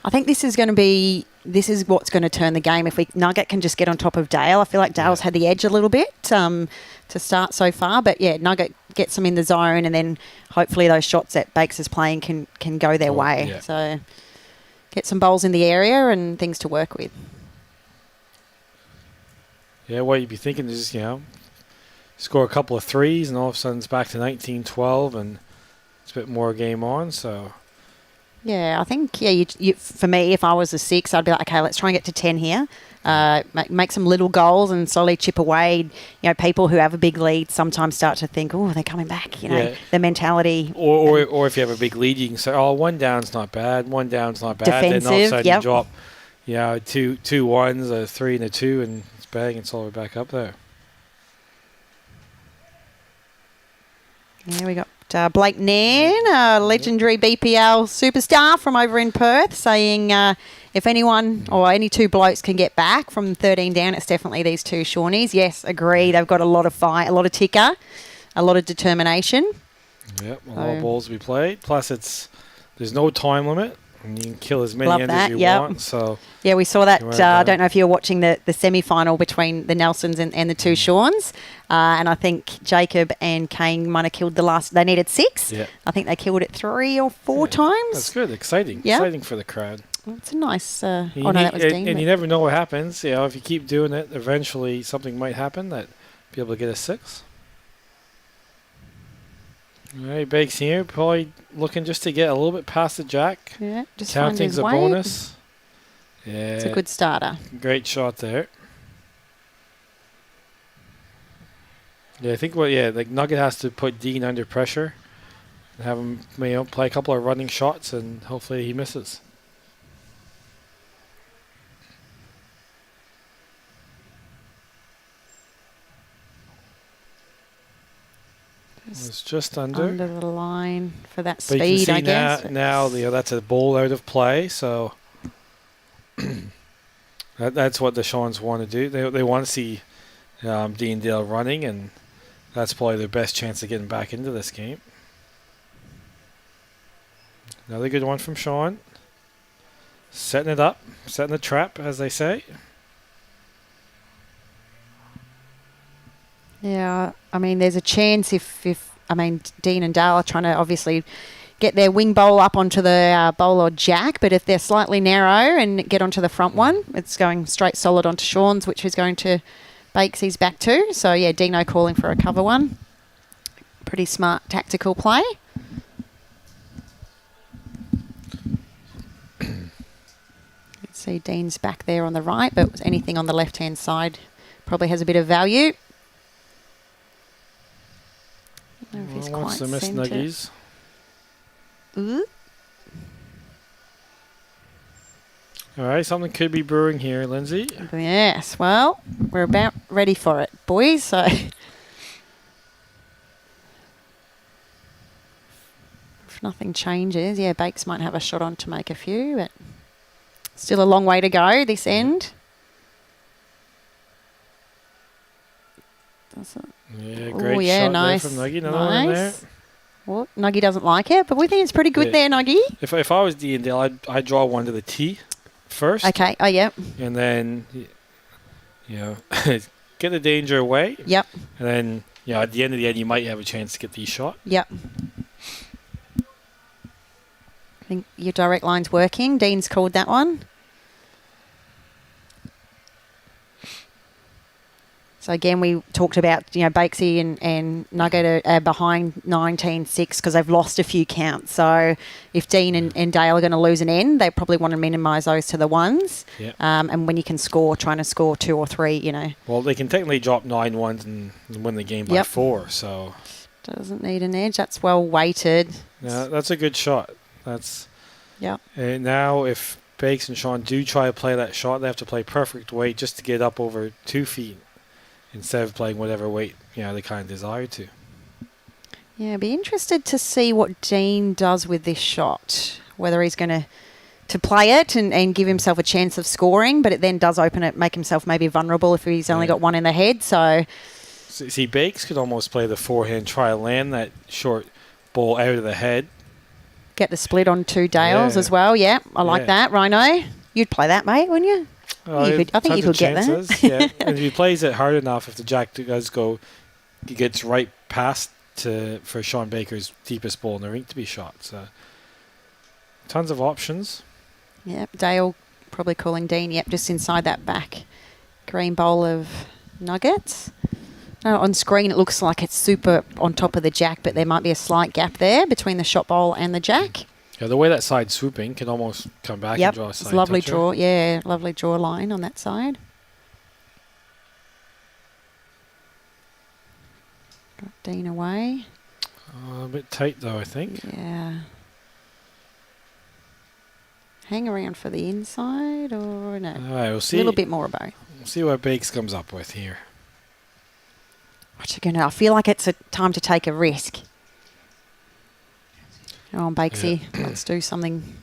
I think this is what's going to turn the game. If Nugget can just get on top of Dale. I feel like Dale's had the edge a little bit to start so far. But, Nugget gets them in the zone, and then hopefully those shots that Bakes is playing can go their way. Yeah. So get some bowls in the area and things to work with. Yeah, what you'd be thinking is, score a couple of threes, and all of a sudden it's back to 19-12, and it's a bit more game on. So, yeah, I think you for me, if I was a 6, I'd be like, okay, let's try and get to 10 here. Make some little goals and slowly chip away. People who have a big lead sometimes start to think, oh, they're coming back. The mentality. Or if you have a big lead, you can say, oh, one down's not bad. Defensive, then all of a sudden you drop, two ones, a 3 and a 2, and bang, it's all the way back up there. Yeah, we got Blake Nairn, a legendary BPL superstar from over in Perth, saying if anyone or any 2 blokes can get back from 13 down, it's definitely these 2 Shawnees. Yes, agree. They've got a lot of fight, a lot of ticker, a lot of determination. Yep, a lot of balls to be played. Plus, there's no time limit. And you can kill as many ends as you want. So we saw that. I don't know if you were watching the semi-final between the Nelsons and the 2 Shawns. And I think Jacob and Kane might have killed the last. They needed 6. Yeah. I think they killed it 3 or 4 times. That's good. Exciting. Yeah. Exciting for the crowd. It's a nice. That was Dean. And you never know what happens. If you keep doing it, eventually something might happen that be able to get a 6. All right, Bakes here, probably looking just to get a little bit past the jack. Yeah, just counting's a bonus. Yeah. It's a good starter. Great shot there. Yeah, I think like Nugget has to put Dean under pressure and have him play a couple of running shots, and hopefully he misses. It's just under the line for that but speed, I guess. Now that's a ball out of play, so that's what the Shawns want to do. They want to see Dean Dale running, and that's probably their best chance of getting back into this game. Another good one from Sean. Setting it up, setting the trap, as they say. Yeah, I mean, there's a chance if Dean and Dale are trying to obviously get their wing bowl up onto the bowl or jack, but if they're slightly narrow and get onto the front one, it's going straight solid onto Sean's, which is going to Bakesy's back too. So, yeah, Dino calling for a cover one. Pretty smart tactical play. Let's see, Dean's back there on the right, but anything on the left-hand side probably has a bit of value. I don't know if he's Wants to miss Nuggies. Ooh. All right, something could be brewing here, Lindsay. Yes, well, we're about ready for it, boys. So, if nothing changes, yeah, Bakes might have a shot on to make a few, but still a long way to go this end. Yeah, great shot nice. there from Nuggie. Another one in there. Well, Nuggie doesn't like it, but we think it's pretty good there, Nuggie. If I was D&Dale, I'd draw one to the tee first. Okay, oh, yep. And then, get the danger away. Yep. And then, at the end of the end, you might have a chance to get the shot. Yep. I think your direct line's working. Dean's called that one. So, again, we talked about, Bakesy and Nugget are behind 19-6 because they've lost a few counts. So, if Dean and Dale are going to lose an end, they probably want to minimise those to the ones. Yep. And when you can score, trying to score 2 or 3, Well, they can technically drop 9 ones and win the game by 4, so... Doesn't need an edge. That's well weighted. Yeah, that's a good shot. That's... Yep. And now, if Bakes and Sean do try to play that shot, they have to play perfect weight just to get up over 2 feet, instead of playing whatever weight they kind of desire to. Yeah, be interested to see what Dean does with this shot, whether he's going to play it and give himself a chance of scoring, but it then does open it, make himself maybe vulnerable if he's only got one in the head. So, see, Bakes could almost play the forehand, try to land that short ball out of the head. Get the split on 2 Dales as well. Yeah, I like that, Rhino. You'd play that, mate, wouldn't you? I think you could get that. Yeah, and if he plays it hard enough, if the jack does go, he gets right past for Sean Baker's deepest ball in the rink to be shot. So, tons of options. Yep, Dale probably calling Dean. Yep, just inside that back green bowl of nuggets. On screen, it looks like it's super on top of the jack, but there might be a slight gap there between the shot bowl and the jack. Yeah, the way that side's swooping can almost come back and draw a side it's lovely toucher. Draw. Yeah, lovely draw line on that side. Got Dean away. A bit tight though, I think. Yeah. Hang around for the inside or no? All right, we'll see. A little bit more about. We'll see what Bakes comes up with here. I feel like it's a time to take a risk. Oh, Bakesy, let's do something.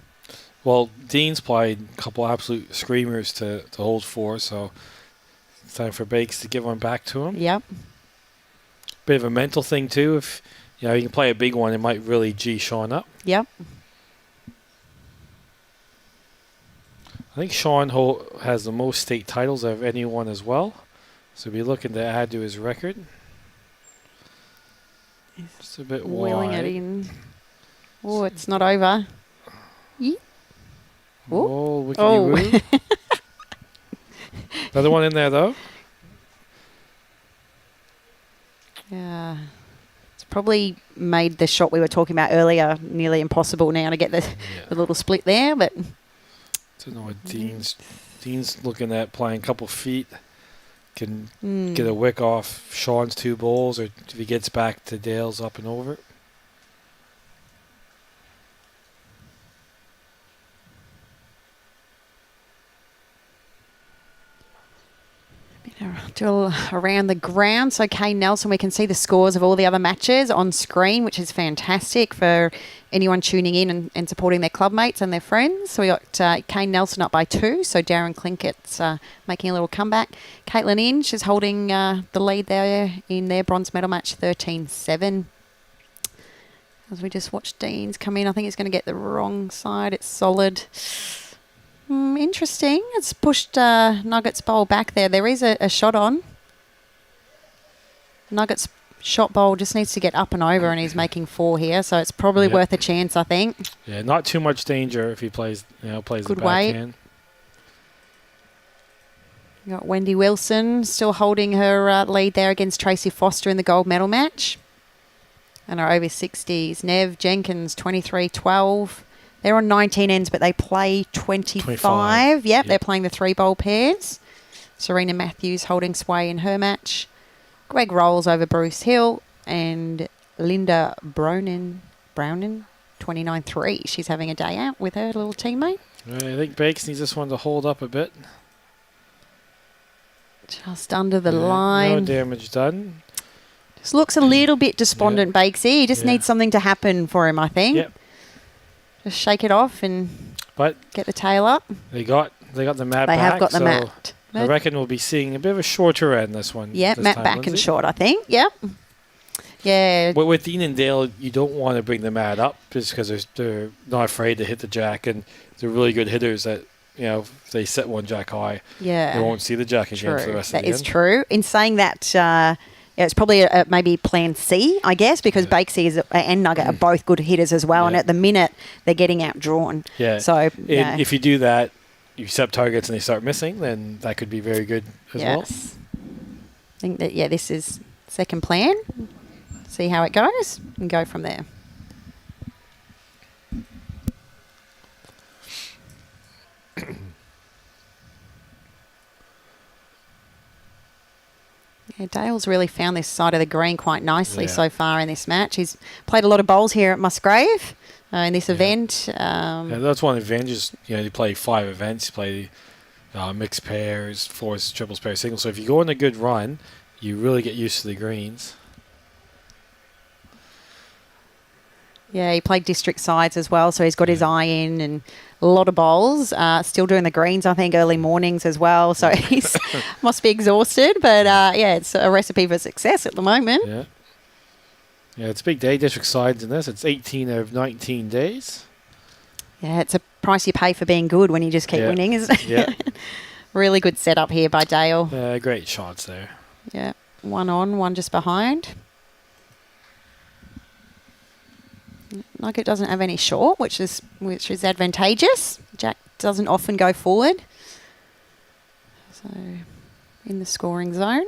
Well, Dean's played a couple absolute screamers to hold for, so it's time for Bakes to give one back to him. Yep. Bit of a mental thing too. If you can play a big one, it might really G Sean up. Yep. I think Sean has the most state titles of anyone as well, so we'll be looking to add to his record. It's a bit wheeling wide. it in. Oh, it's not over. Oh, wickety woo. Another one in there, though. Yeah. It's probably made the shot we were talking about earlier nearly impossible now to get the little split there, but Don't know what Dean's looking at playing a couple feet. Can get a wick off Sean's 2 balls, or if he gets back to Dale's up and over. Do around the ground. So Kane Nelson, we can see the scores of all the other matches on screen, which is fantastic for anyone tuning in and supporting their club mates and their friends. So we got Kane Nelson up by 2. So Darren Clinkett's making a little comeback. Caitlin Inge is holding the lead there in their bronze medal match, 13-7. As we just watched Dean's come in, I think he's going to get the wrong side. It's solid. Interesting. It's pushed Nuggets bowl back there. There is a shot on. Nuggets shot bowl just needs to get up and over, and he's making 4 here, so it's probably worth a chance, I think. Yeah, not too much danger if he plays the Good backhand. You got Wendy Wilson still holding her lead there against Tracy Foster in the gold medal match. And our over 60s, Nev Jenkins, 23-12. They're on 19 ends, but they play 25. Yep, they're playing the 3 bowl pairs. Serena Matthews holding sway in her match. Greg Rolls over Bruce Hill. And Linda Brownin, 29-3. She's having a day out with her little teammate. I think Bakes needs this one to hold up a bit. Just under the line. No damage done. Just looks a little bit despondent, Bakesy. He just needs something to happen for him, I think. Yep. Just shake it off and get the tail up. They got the mat They back. have got the mat. I reckon we'll be seeing a bit of a shorter end this one. Yeah, this mat time, back Lindsay. and short, I think. Yep. Yeah. But with Dean and Dale, you don't want to bring the mat up just because they're not afraid to hit the jack, and they're really good hitters that, if they set one jack high, they won't see the jack again for the rest of the end. That is true. In saying that, it's probably maybe plan C, I guess, because Bakesy and Nugget are both good hitters as well, and at the minute, they're getting outdrawn. Yeah. So, if you do that, you set targets and they start missing, then that could be very good as well. I think that, this is second plan. See how it goes and go from there. Dale's really found this side of the green quite nicely so far in this match. He's played a lot of bowls here at Musgrave in this event. That's one of the advantages. You play 5 events. You play mixed pairs, 4s, triples, pairs, singles. So if you go on a good run, you really get used to the greens. Yeah, he played district sides as well, so he's got his eye in and a lot of bowls. Still doing the greens, I think, early mornings as well. So he's must be exhausted, but it's a recipe for success at the moment. Yeah, it's a big day, district sides in this. It's 18 of 19 days. Yeah, it's a price you pay for being good when you just keep winning, isn't it? Yeah. Really good setup here by Dale. Great shots there. Yeah, one on, one just behind. Nugget doesn't have any short, which is advantageous. Jack doesn't often go forward. So, in the scoring zone.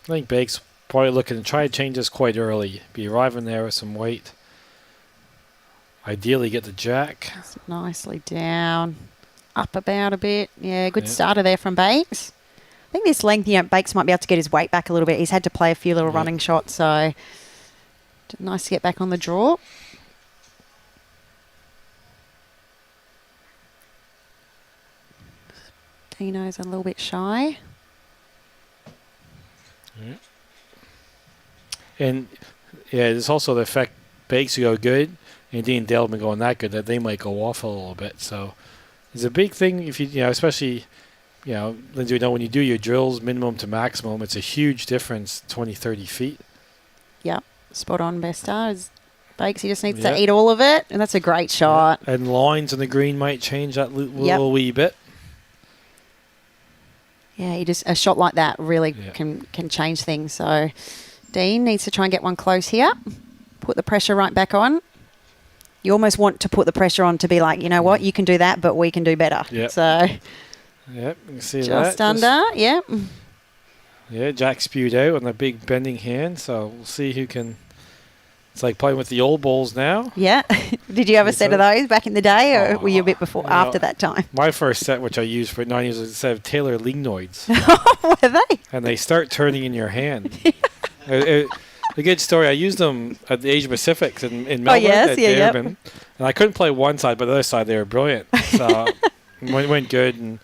I think Bake's probably looking to try to change this quite early. Be arriving there with some weight. Ideally get the jack. Just nicely down. Up about a bit. Yeah, good starter there from Bakes. I think this length, Bakes might be able to get his weight back a little bit. He's had to play a few little running shots, so nice to get back on the draw. Dino's a little bit shy. Yeah. And there's also the effect Bakes go good, and Dean and Dale have been going that good that they might go off a little bit. So it's a big thing if you especially. Lindsay, when you do your drills minimum to maximum, it's a huge difference, 20, 30 feet. Yep, spot on, best stars. Bakes, he just needs to eat all of it, and that's a great shot. Yeah. And lines on the green might change that little wee bit. Yeah, a shot like that really can change things. So Dean needs to try and get one close here. Put the pressure right back on. You almost want to put the pressure on to be like, you know what, you can do that, but we can do better. Yep. So... Yep, you can see just that. Under, yep. Yeah, Jack spewed out on the big bending hand, so we'll see who can It's like playing with the old balls now. Yeah. Did you have a set of those back in the day, or were you a bit before, after that time? My first set, which I used for 9 years, was a set of Taylor Lignoids. Were they? And they start turning in your hand. A good story. I used them at the Asia Pacifics in Melbourne at Durban, and I couldn't play one side, but the other side they were brilliant. So went good and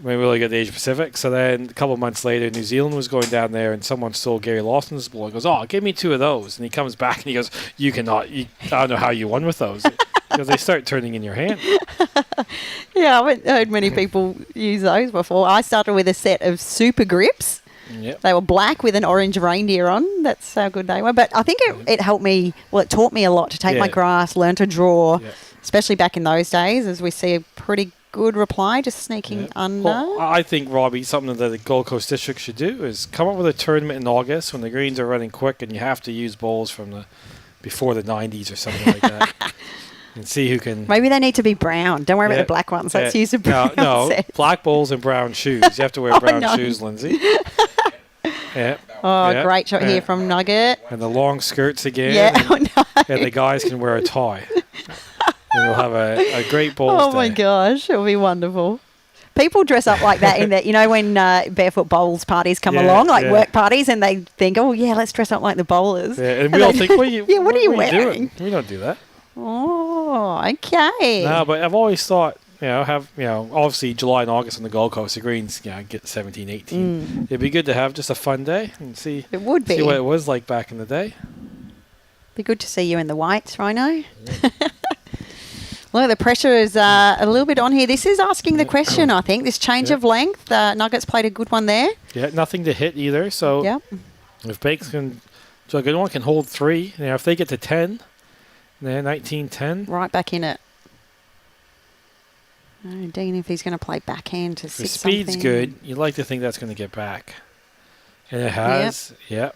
went really good at the Asia Pacific. So then a couple of months later, New Zealand was going down there, and someone stole Gary Lawson's ball. He goes, "Oh, give me 2 of those," and he comes back and he goes, "You cannot. I don't know how you won with those." Because they start turning in your hand. Yeah, I haven't heard many people use those before. I started with a set of super grips. Yep. They were black with an orange reindeer on. That's how good they were. But I think it helped me, it taught me a lot to take my grass, learn to draw, especially back in those days, as we see a pretty good reply just sneaking under. Well, I think, Robbie, something that the Gold Coast District should do is come up with a tournament in August when the greens are running quick and you have to use balls from before the 90s or something like that. And see who can... Maybe they need to be brown. Don't worry about the black ones. Let's use the brown set. Black balls and brown shoes. You have to wear brown shoes, Lindsay. Great shot here from Nugget. And the long skirts again. Yeah, and the guys can wear a tie. And we'll have a great balls Oh, my gosh. It'll be wonderful. People dress up like that in that, when barefoot bowls parties come along, work parties, and they think, oh, yeah, let's dress up like the bowlers. Yeah, and we all think, what are you wearing? We don't do that. Oh, okay. No, but I've always thought, obviously July and August on the Gold Coast, the greens, get 17, 18. It'd be good to have just a fun day and see. It would be. See what it was like back in the day. Be good to see you in the whites, Rhino. Look, the pressure is a little bit on here. This is asking the question, I think. This change of length, Nuggets played a good one there. Yeah, nothing to hit either. So if Bakes can, so a good one can hold 3. If they get to 10. There, 19-10. Right back in it. Oh, Dean, if he's going to play backhand to the speed's good. You'd like to think that's going to get back. And it has. Yep.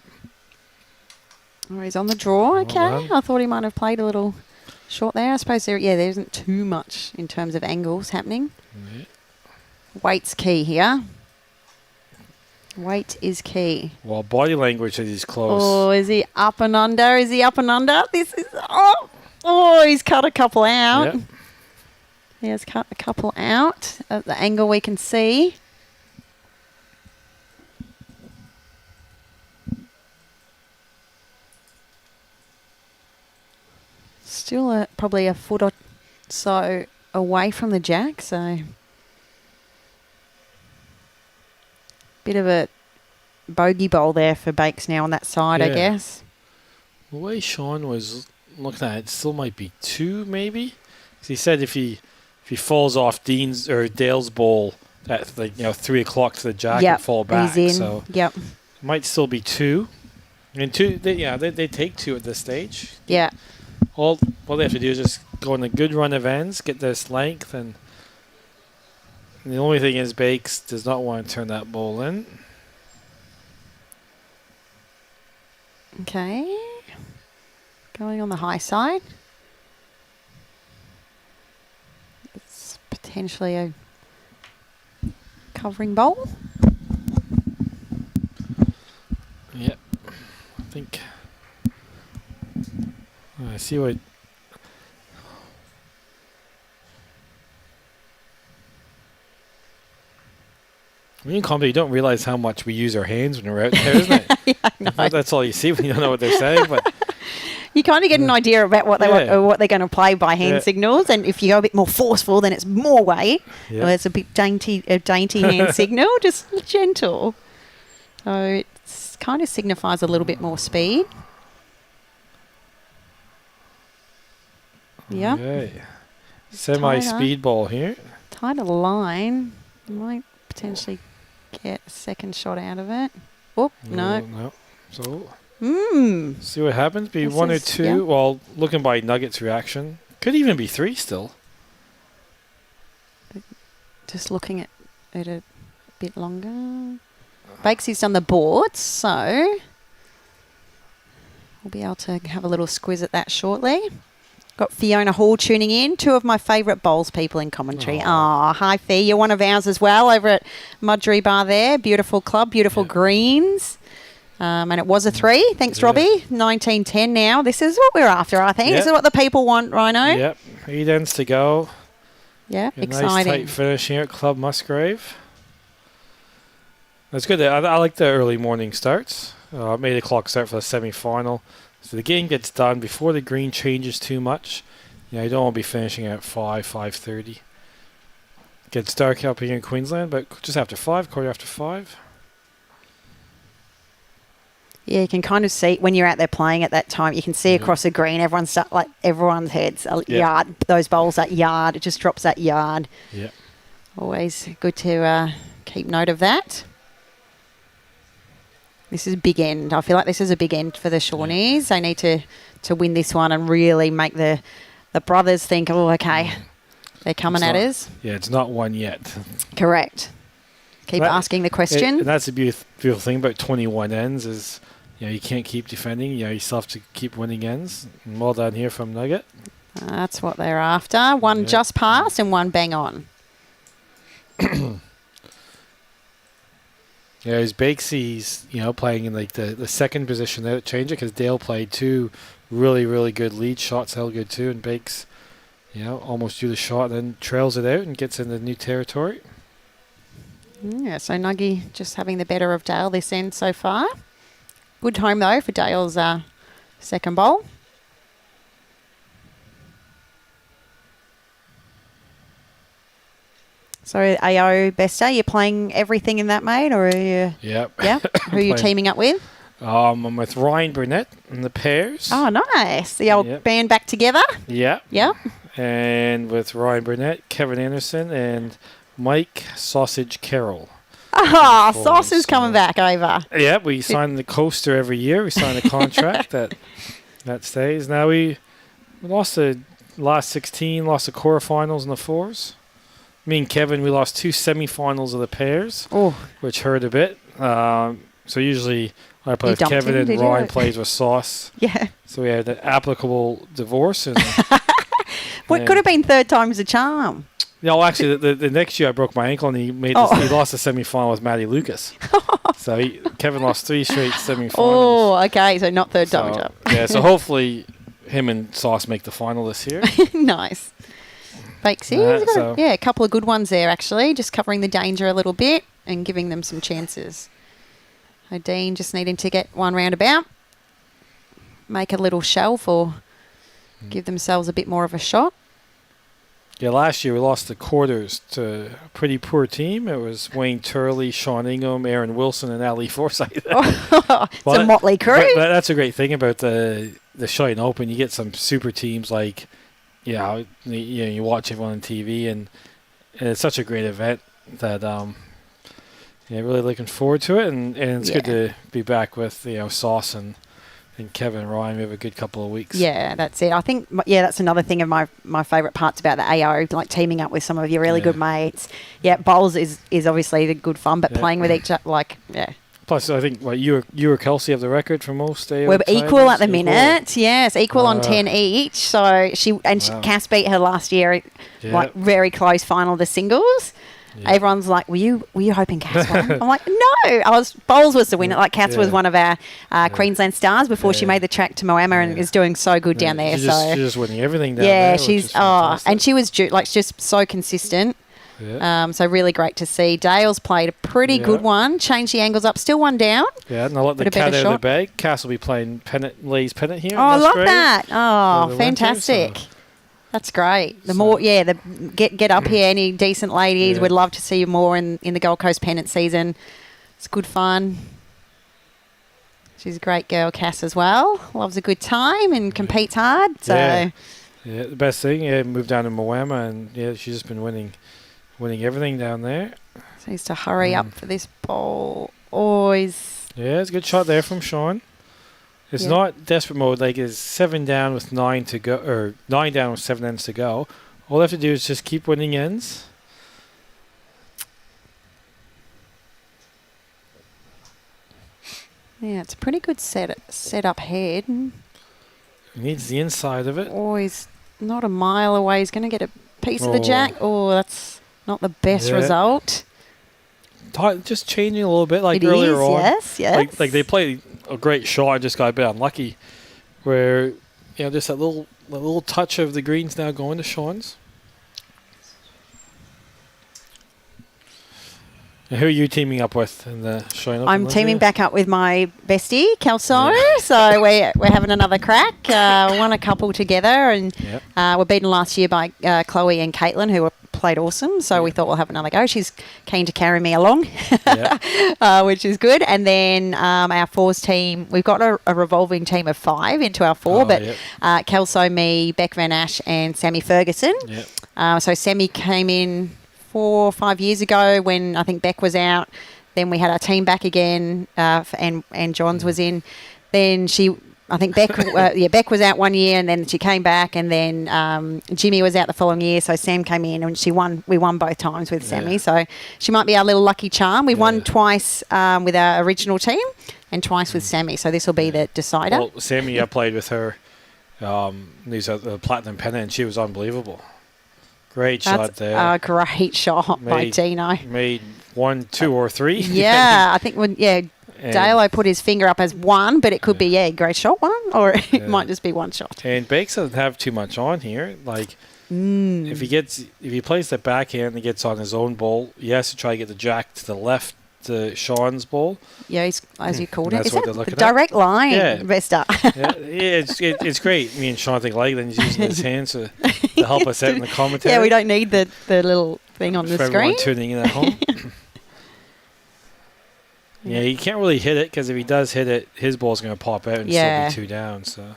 Oh, he's on the draw. Okay. I thought he might have played a little short there. I suppose there isn't too much in terms of angles happening. Yeah. Weight's key here. Weight is key. Well, body language says he's close. Oh, is he up and under? Is he up and under? This is... Oh, he's cut a couple out. Yep. He has cut a couple out at the angle we can see. Still probably a foot or so away from the jack, so... Bit of a bogey bowl there for Bakes now on that side, I guess. The way Sean was looking at it, still might be 2, maybe. Because he said if he falls off Dean's or Dale's ball at 3 o'clock to the jack and fall back, he's in. So it might still be 2. And 2, they take 2 at this stage. Yeah. All they have to do is just go on a good run of ends, get this length, and the only thing is Bakes does not want to turn that ball in. Okay. Going on the high side. It's potentially a covering bowl. Yep. I think... I see what... When you comment, you don't realize how much we use our hands when we're out there, isn't it? I know. That's all you see when you don't know what they're saying. But you kind of get an idea about what they want, or what they're going to play by hand signals, and if you go a bit more forceful, then it's more weight. Yeah. Well, it's a bit dainty hand signal, just gentle. So it kind of signifies a little bit more speed. Yeah. Okay. Semi-speed ball here. Tighter line. Might potentially get a second shot out of it. Oh, no. So, Mm. See what happens. Be one or two. Yeah. Well, looking by Nuggets' reaction, could even be three still. Just looking at it a bit longer. Bakesy's on the board, so we'll be able to have a little squiz at that shortly. Got Fiona Hall tuning in, two of my favourite bowls people in commentary. Oh, hi, Fee. You're one of ours as well over at Mudgery Bar there. Beautiful club, beautiful greens. And it was a 3. Thanks, Robbie. 19-10 now. This is what we're after, I think. This is what the people want, Rhino. Yep. 8 ends to go. Yeah, exciting. Nice tight finish here at Club Musgrave. That's good. I like the early morning starts. 8 o'clock start for the semi-final. So the game gets done before the green changes too much. You don't want to be finishing at 5:30. Gets dark up here in Queensland, but just after 5, quarter after 5. Yeah, you can kind of see when you're out there playing at that time. You can see across the green, everyone's heads yard. Those bowls that yard, it just drops that yard. Yeah, always good to keep note of that. This is a big end. I feel like this is a big end for the Shawnees. They need to win this one and really make the brothers think, oh, okay, they're coming at us. Yeah, it's not one yet. Correct. Keep asking the question. And that's the beautiful thing about 21 ends is, you can't keep defending. You still have to keep winning ends. And well done here from Nugget. That's what they're after. One just passed and one bang on. As Bakesy's, playing in like the second position out changer because Dale played 2 really, really good lead shots, held good too, and Bakes, almost do the shot, then trails it out and gets into new territory. Yeah, so Nuggy just having the better of Dale this end so far. Good home, though, for Dale's second bowl. So, AO Bester, you're playing everything in that, mate? Or are you... Yep. Yeah? Who are you teaming up with? I'm with Ryan Burnett in the pairs. Oh, nice. The old band back together? Yeah. Yeah. And with Ryan Burnett, Kevin Anderson, and Mike Sausage Carroll. Ah, Sauce is coming back over. Yeah, we sign the coaster every year. We sign a contract that stays. Now we lost the last 16, lost the quarterfinals and the 4s. Me and Kevin, we lost 2 semifinals of the pairs, which hurt a bit. So usually I play with Kevin and Ryan plays with Sauce. Yeah. So we had an applicable divorce. And what could have been 3rd time's a charm? No, actually, the next year I broke my ankle and he lost the semi-final with Matty Lucas. So Kevin lost 3 straight semi-finals. Oh, okay, so not 3rd time job. Yeah, so hopefully him and Sauce make the final this year. Nice. Bakesy, a couple of good ones there actually, just covering the danger a little bit and giving them some chances. Dean just needing to get one roundabout, make a little shelf or give themselves a bit more of a shot. Yeah, last year we lost the quarters to a pretty poor team. It was Wayne Turley, Sean Ingham, Aaron Wilson, and Ali Forsyth. It's a motley crew. But that's a great thing about the Shine Open. You get some super teams like, you watch everyone on TV, and it's such a great event that really looking forward to it. And it's good to be back with Sauce and Kevin and Ryan. We have a good couple of weeks. Yeah, that's it. I think, that's another thing of my favourite parts about the AO, like teaming up with some of your really good mates. Yeah, bowls is obviously the good fun, but playing with each other, Plus, I think you or Kelsey have the record for most AO. We're equal at the minute. Yes, equal on 10 each. So Cass beat her last year, very close final of the singles. Yeah. Everyone's like, were you hoping Cass won? I'm like, no. Bowls was the winner. Like Cass was one of our Queensland stars before she made the track to Moama and is doing so good down there. She's just winning everything down there. Yeah, she's and she was just so consistent. Yeah. So really great to see. Dale's played a pretty good one. Changed the angles up. Still one down. Yeah, and I'll let the cat out of the bag. Cass will be playing Lee's pennant here. Oh, I love that. Oh, fantastic. Winter, so. That's great. Get up here, any decent ladies. We'd love to see you more in the Gold Coast pennant season. It's good fun. She's a great girl, Cass, as well. Loves a good time and competes hard. So the best thing, moved down to Moama, and she's just been winning everything down there. So needs to hurry up for this bowl. Always. Yeah, it's a good shot there from Sean. It's not desperate mode. Like it's 7 down with 9 to go, or 9 down with 7 ends to go. All they have to do is just keep winning ends. Yeah, it's a pretty good set up head. He needs the inside of it. He's not a mile away. He's going to get a piece of the jack. Oh, that's not the best result. just changing a little bit, like It earlier is, on. yes. Like they played a great shot. I just got a bit unlucky, where just that little touch of the greens now going to Sean's. And who are you teaming up with in the Shine Open? I'm teaming back up with my bestie, Kelso. Yeah. So we're having another crack. Won a couple together, and we're beaten last year by Chloe and Caitlin, who played awesome. So we thought we'll have another go. She's keen to carry me along, which is good. And then our fours team, we've got a revolving team of 5 into our 4, Kelso, me, Beck Van Ash, and Sammy Ferguson. So Sammy came in 4 or 5 years ago when I think Beck was out. Then we had our team back again, and John's was in. Then I think Beck, Beck was out 1 year, and then she came back, and then Jimmy was out the following year. So Sam came in, and we won both times with Sammy. So she might be our little lucky charm. We won twice with our original team, and twice with Sammy. So this will be the decider. Well, Sammy, I played with her. These are the platinum pennant, and she was unbelievable. Great shot there. A great shot by Dino. Made 1, 2, or 3. Yeah, I think Dale put his finger up as 1, but it could be great shot 1, or it might just be 1 shot. And Bakes doesn't have too much on here. Like if he plays the backhand and gets on his own ball, he has to try to get the jack to the left to Sean's ball. Yeah, he's, as you called it. That's Is what that they're looking the direct at. line, Vesta? It's great. Me and Sean think like then he's using his hands to help us out in the commentary. Yeah, we don't need the little thing on the for screen. everyone tuning in at home. Yeah, he can't really hit it because if he does hit it, his ball's going to pop out and still be 2 down. So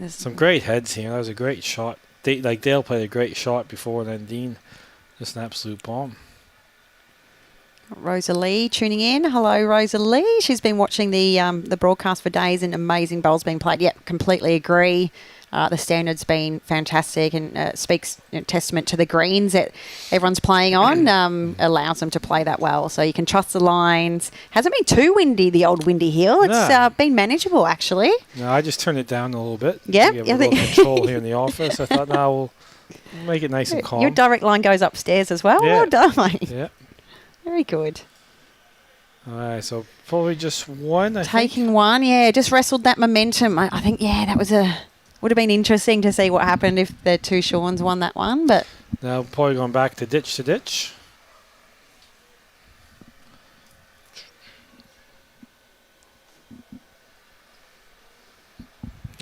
some great heads here. That was a great shot. Dale played a great shot before, and then Dean just an absolute bomb. Rosalie tuning in. Hello, Rosalie. She's been watching the broadcast for days, and amazing bowls being played. Yep, completely agree. The standard's been fantastic, and speaks testament to the greens that everyone's playing on. Allows them to play that well, so you can trust the lines. Hasn't been too windy, the old Windy Hill. It's been manageable, actually. No, I just turned it down a little bit. Yeah, a little control here in the office. I thought, we'll make it nice and calm. Your direct line goes upstairs as well. Yeah. Well done, mate. Yeah. Very good. All right, so probably just 1. Taking 1, just wrestled that momentum. I think, that would have been interesting to see what happened if the 2 Seans won that one. But now probably going back to ditch.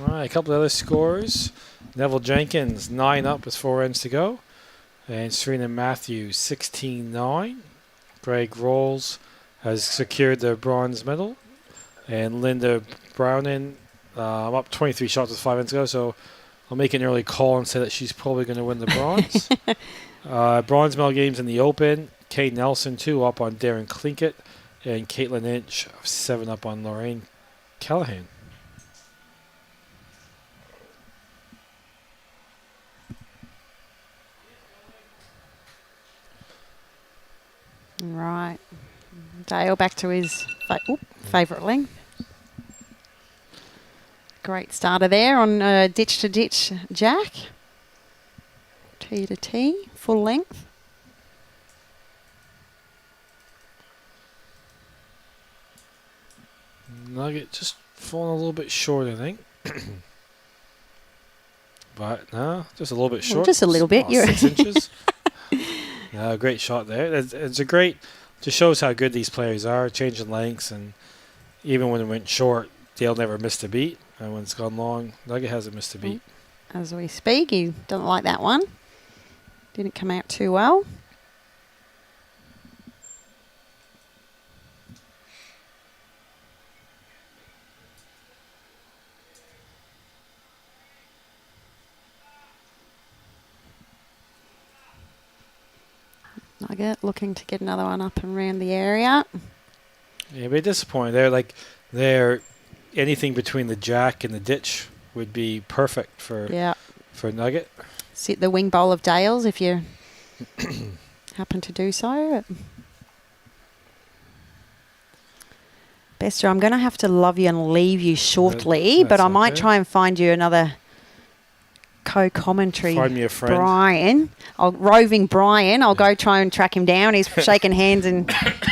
All right, a couple of other scores. Neville Jenkins 9 up with 4 ends to go, and Serena Matthews 16-9. Greg Rolls has secured the bronze medal, and Linda Browning up 23 shots with 5 ends to go, so I'll make an early call and say that she's probably going to win the bronze. Bronze medal games in the Open. Kay Nelson 2 up on Darren Clinkett, and Caitlin Inch 7 up on Lorraine Callahan. Right. Dale back to his favourite length. Great starter there on ditch to ditch jack. Tee to tee, full length. Nugget just falling a little bit short, I think. But no, just a little bit short. Just a little bit. 6 inches. No, great shot there. It's a great, just shows how good these players are, changing lengths, and even when it went short, Dale never missed a beat. And when it's gone long, Nugget hasn't missed a beat. As we speak, he doesn't like that one. Didn't come out too well. Nugget looking to get another one up and around the area. Yeah, but disappointed. They're anything between the jack and the ditch would be perfect for Nugget. Sit the wing bowl of Dales if you happen to do so. Bester, I'm going to have to love you and leave you shortly, but I might try and find you another co-commentary. Find me a friend. Brian. Roving Brian. I'll go try and track him down. He's shaking hands and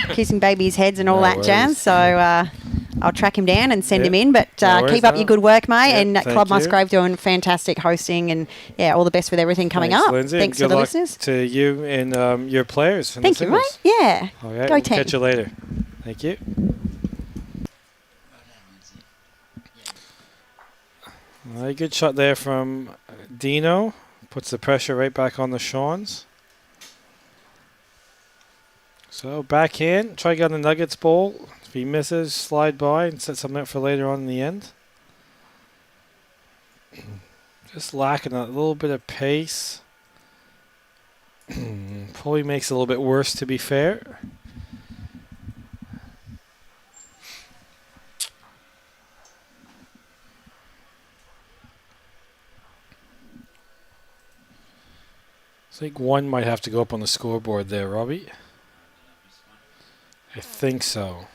kissing babies' heads and all that jazz. So I'll track him down and send him in. But keep up your good work, mate. And Club Musgrave doing fantastic hosting. And, all the best with everything coming up. Lindsay. Thanks for the listeners. To you and your players. Thank you, mate. Yeah. All right, go team. Catch you later. Thank you. All right, good shot there from Dino. Puts the pressure right back on the Shawns. So backhand, try to get on the Nuggets bowl. If he misses, slide by and set something up for later on in the end. Just lacking a little bit of pace. Probably makes it a little bit worse, to be fair. I think one might have to go up on the scoreboard there, Robbie. I think so.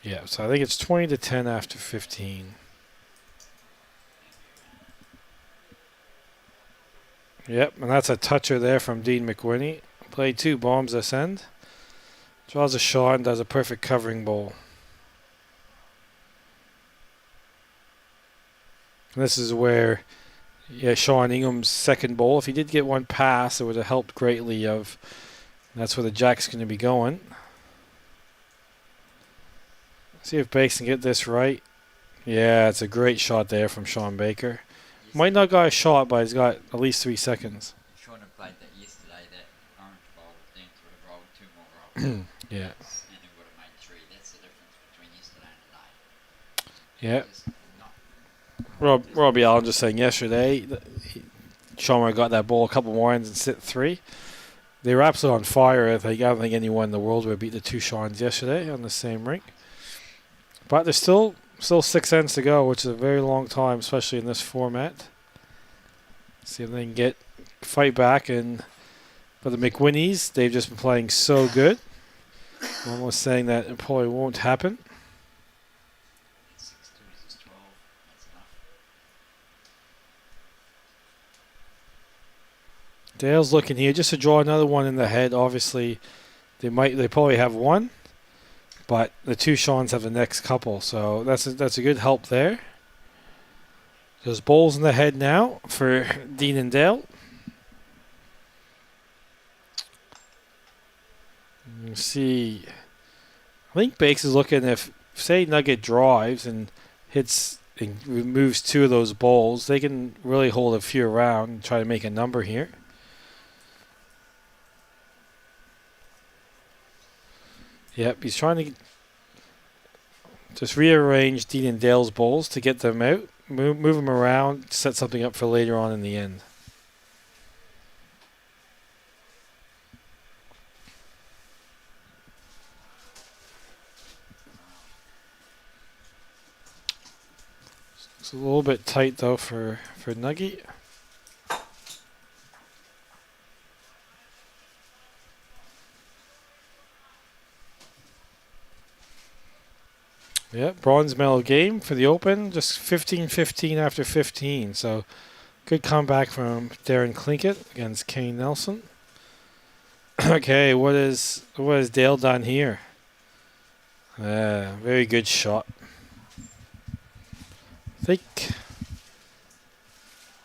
Yeah, so I think it's 20-10 after 15. Yep, and that's a toucher there from Dean McWhinney. Played 2 bombs this end. Draws a shot and does a perfect covering bowl. And this is where Sean Ingham's second bowl. If he did get one pass, it would have helped greatly. That's where the jack's going to be going. See if Bakes can get this right. Yeah, it's a great shot there from Sean Baker. Might not got a shot, but he's got at least 3 seconds. Sean had played that yesterday, that orange bowl, then would have rolled 2 more rolls. Yeah. And he would have made 3. That's the difference between yesterday and today. Yeah. Robbie Allen just saying yesterday, Sean got that ball a couple more ends and sit 3. They were absolutely on fire. I don't think anyone in the world would beat the 2 Seans yesterday on the same rink. But there's still 6 ends to go, which is a very long time, especially in this format. See if they can fight back. And for the McWhinneys, they've just been playing so good. I'm almost saying that it probably won't happen. Dale's looking here just to draw another one in the head. Obviously, they probably have one, but the 2 Seans have the next couple, so that's a good help there. There's bowls in the head now for Dean and Dale. You see, I think Bakes is looking if say Nugget drives and hits and removes 2 of those bowls, they can really hold a few around and try to make a number here. Yep, he's trying to just rearrange Dean and Dale's bowls to get them out, move them around, set something up for later on in the end. It's a little bit tight though for Nugget. Yeah, bronze medal game for the Open, just 15-15 after 15. So good comeback from Darren Clinkett against Kane Nelson. Okay, what has Dale done here? Very good shot.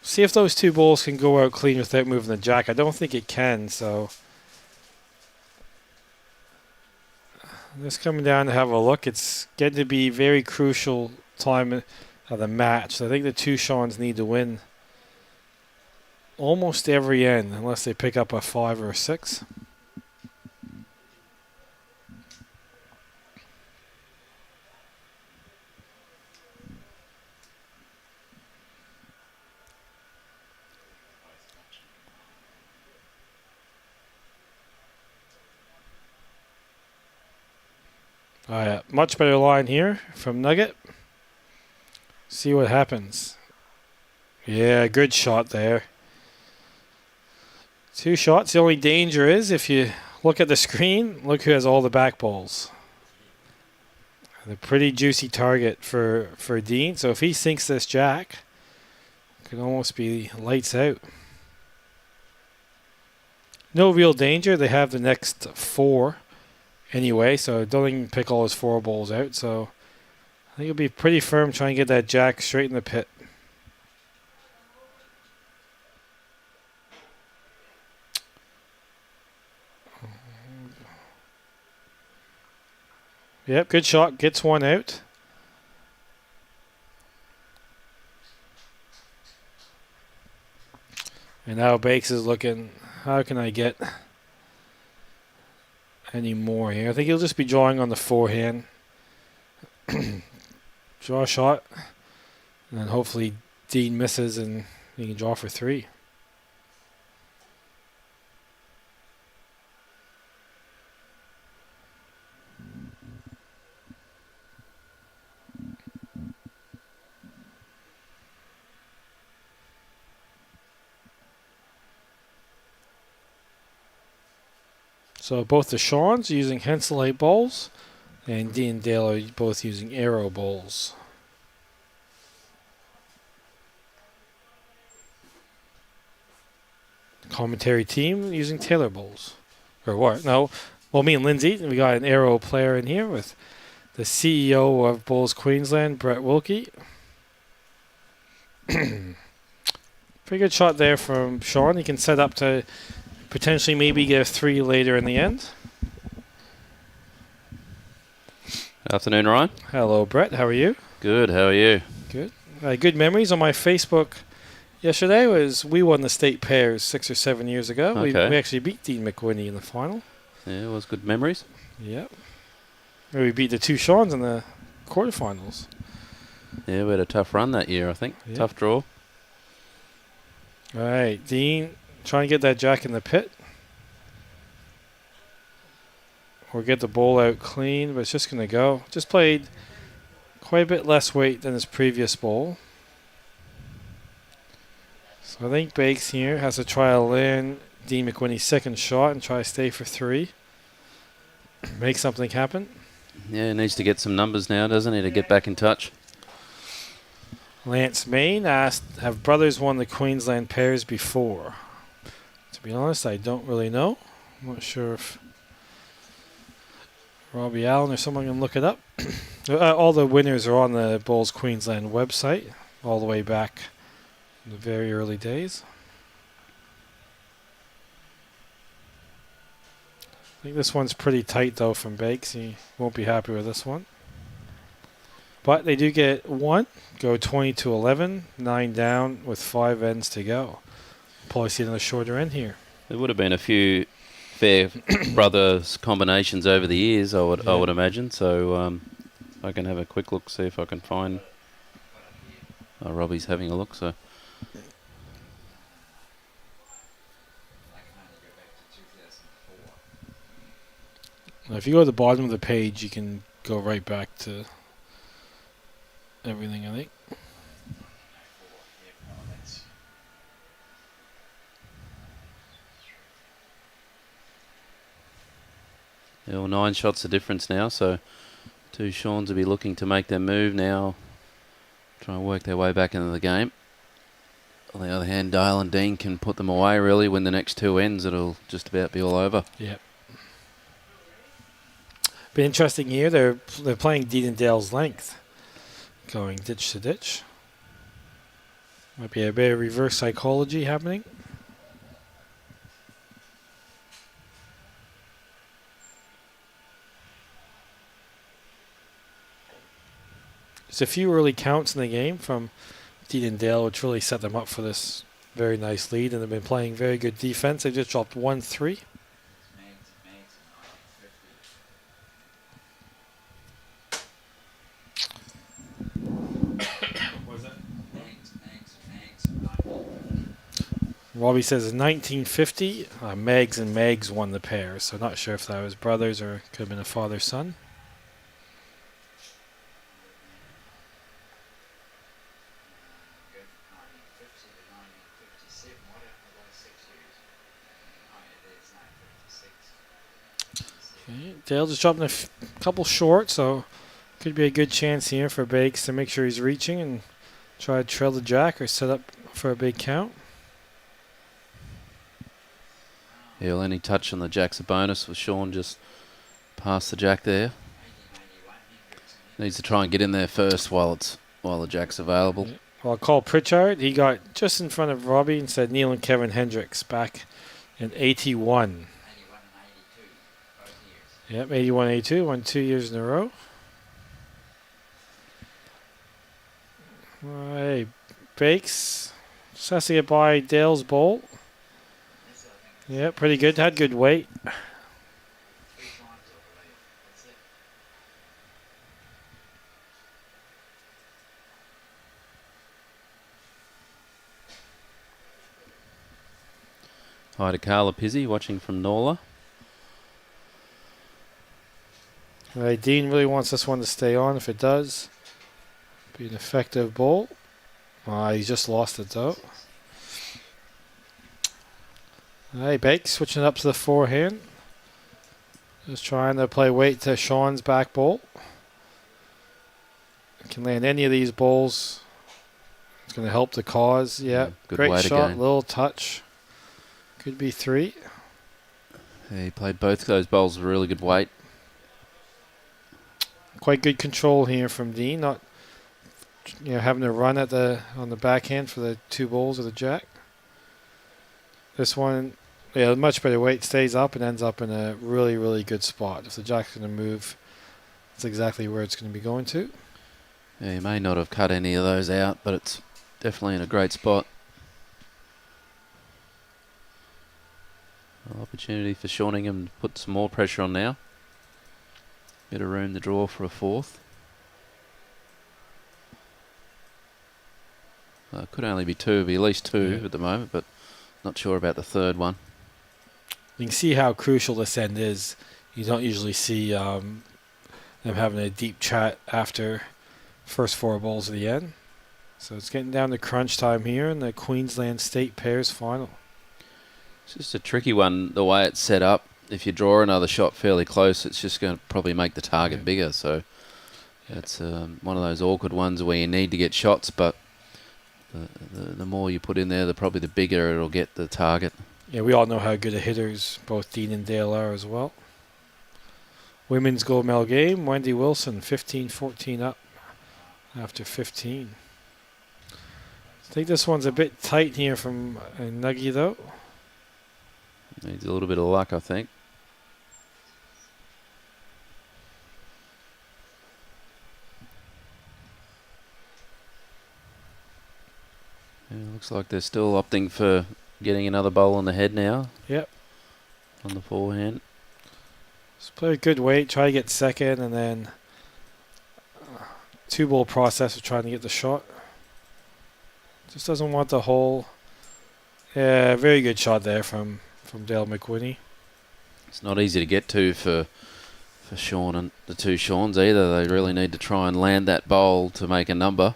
See if those 2 balls can go out clean without moving the jack. I don't think it can, so just coming down to have a look. It's getting to be very crucial time of the match. So I think the 2 Seans need to win almost every end unless they pick up a 5 or a 6. Much better line here from Nugget. See what happens. Yeah, good shot there. 2 shots. The only danger is if you look at the screen, look who has all the back balls. A pretty juicy target for Dean. So if he sinks this jack, Could almost be lights out. No real danger. They have the next 4 anyway, so don't even pick all his 4 balls out. So I think he'll be pretty firm trying to get that jack straight in the pit. Yep, good shot. Gets one out. And now Bakes is looking, how can I get any more here? I think he'll just be drawing on the forehand. Draw a shot. And then hopefully Dean misses and he can draw for 3. So both the Seans are using Hensel 8 balls, and Dean and Dale are both using Arrow balls. Commentary team using Taylor balls. Or what? No. Well, me and Lindsay, we got an Arrow player in here with the CEO of Bowls Queensland, Brett Wilkie. Pretty good shot there from Sean. He can set up to potentially maybe get a 3 later in the end. Afternoon, Ryan. Hello, Brett. How are you? Good. How are you? Good. Good memories on my Facebook yesterday was we won the state pairs 6 or 7 years ago. Okay. We actually beat Dean McWhinney in the final. Yeah, it was good memories. Yep. We beat the 2 Seans in the quarterfinals. Yeah, we had a tough run that year, I think. Yep. Tough draw. All right, Dean, trying to get that jack in the pit. Or get the ball out clean, but it's just going to go. Just played quite a bit less weight than his previous bowl. So I think Bakes here has to try to land Dean McWhinney's second shot and try to stay for 3. Make something happen. Yeah, he needs to get some numbers now, doesn't he, to get back in touch? Lance Main asked, have brothers won the Queensland pairs before? To be honest, I don't really know. I'm not sure if Robbie Allen or someone can look it up. All the winners are on the Bowls Queensland website, all the way back in the very early days. I think this one's pretty tight, though, from Bakes. He won't be happy with this one. But they do get 1, go 20-11, 9 down with 5 ends to go. Probably see another shorter end here. There would have been a few fair brothers combinations over the years, I would imagine. So I can have a quick look, see if I can find. Robbie's having a look, so. Now, if you go to the bottom of the page, you can go right back to everything, I think. Yeah, well, 9 shots of difference now, so 2 Seans will be looking to make their move now, try and work their way back into the game. On the other hand, Dale and Dean can put them away, really. When the next 2 ends, it'll just about be all over. Yep. Been an interesting year. They're playing Dean and Dale's length, going ditch to ditch. Might be a bit of reverse psychology happening. There's a few early counts in the game from Dean and Dale, which really set them up for this very nice lead, and they've been playing very good defense. They just dropped 1-3. Robbie says 1950, Megs and Megs won the pair, so not sure if that was brothers or could have been a father-son. Okay, Dale just dropping a couple short, so could be a good chance here for Bakes to make sure he's reaching and try to trail the jack or set up for a big count. Yeah, well, any touch on the jack's a bonus with Sean just past the jack there. Needs to try and get in there first while the jack's available. Yeah. Well, I'll call Pritchard. He got just in front of Robbie and said Neil and Kevin Hendricks back in 81. 81 and 82, both years. Yep, 81, 82, won 2 years in a row. Hey, Bakes just has to get by Dale's bowl. Yeah, pretty good. Had good weight. 3 times over there. That's it. Hi to Carla Pizzi watching from Norla. Dean really wants this one to stay on. If it does, be an effective bowl. He just lost it though. Hey, Bakes switching it up to the forehand. Just trying to play weight to Sean's back bowl. Can land any of these bowls. It's going to help the cause. Yeah, good great weight shot. again. Little touch. Could be 3. Yeah, he played both those bowls with really good weight. Quite good control here from Dean. Not having to run at on the backhand for the 2 bowls of the jack. This one, much better weight, stays up and ends up in a really, really good spot. If the jack's going to move, that's exactly where it's going to be going to. Yeah, he may not have cut any of those out, but it's definitely in a great spot. Opportunity for Sean Ingham to put some more pressure on now. Bit of room to draw for a 4th. Could only be 2, be at least 2 at the moment, but not sure about the 3rd one. You can see how crucial this end is. You don't usually see them having a deep chat after first 4 bowls of the end. So it's getting down to crunch time here in the Queensland State Pairs Final. It's just a tricky one, the way it's set up. If you draw another shot fairly close, it's just going to probably make the target bigger. So it's one of those awkward ones where you need to get shots, but the more you put in there, probably the bigger it'll get the target. Yeah, we all know how good a hitters both Dean and Dale are as well. Women's gold medal game, Wendy Wilson, 15-14 up after 15. I think this one's a bit tight here from Nuggie, though. Needs a little bit of luck, I think. Yeah, looks like they're still opting for getting another bowl on the head now. Yep. On the forehand. Just play a good weight, try to get second, and then 2-ball process of trying to get the shot. Just doesn't want the hole. Yeah, very good shot there from Dale McWhinney. It's not easy to get to for Sean and the 2 Seans either. They really need to try and land that bowl to make a number.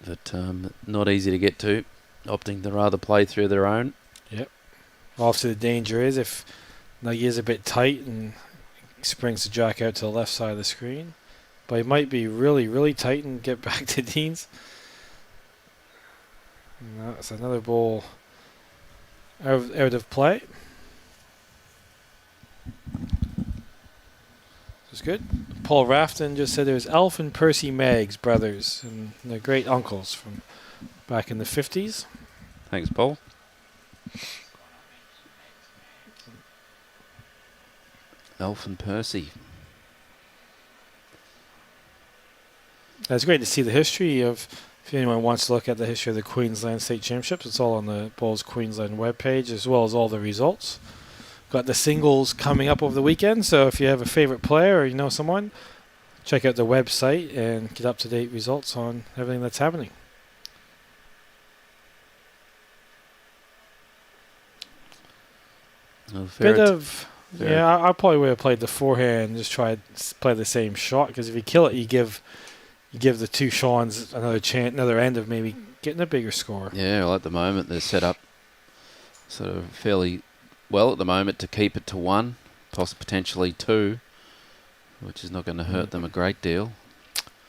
But not easy to get to. Opting to rather play through their own. Yep. Obviously the danger is if Nuggie is a bit tight and springs the jack out to the left side of the screen. But he might be really, really tight and get back to Dean's. No, it's another ball out of play. That's good. Paul Rafton just said there's Alf and Percy Meggs brothers, and they're great uncles from back in the 50s. Thanks, Paul. Alf and Percy. It's great to see the history of, if anyone wants to look at the history of the Queensland State Championships, it's all on the Bulls Queensland webpage, as well as all the results. Got the singles coming up over the weekend, so if you have a favorite player or you know someone, check out the website and get up-to-date results on everything that's happening. I probably would have played the forehand and just tried to play the same shot, because if you kill it, you give the 2 Seans another end of maybe getting a bigger score. Yeah, well, at the moment they're set up sort of fairly well at the moment to keep it to 1, potentially 2, which is not going to hurt them a great deal.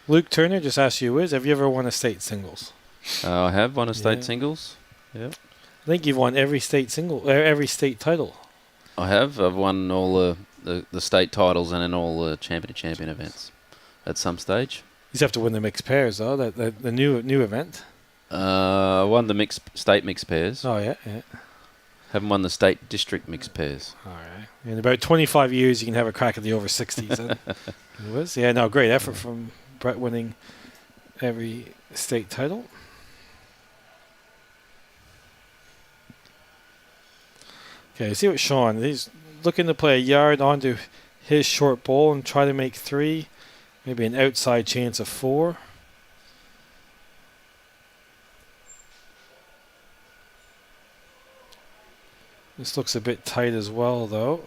Luke Turner just asked you, have you ever won a state singles? I have won a state Yeah. singles. Yep. I think you've won every state every state title. I have. I've won all the state titles and in all the champion events at some stage. You just have to win the mixed pairs, though. The new event. I won the state mixed pairs. Oh yeah. Haven't won the state district mixed pairs. All right. In about 25 years, you can have a crack at the over 60s. It was. Yeah. No. Great effort from Brett, winning every state title. Okay. See what Sean. He's looking to play a yard onto his short ball and try to make 3. Maybe an outside chance of 4. This looks a bit tight as well, though.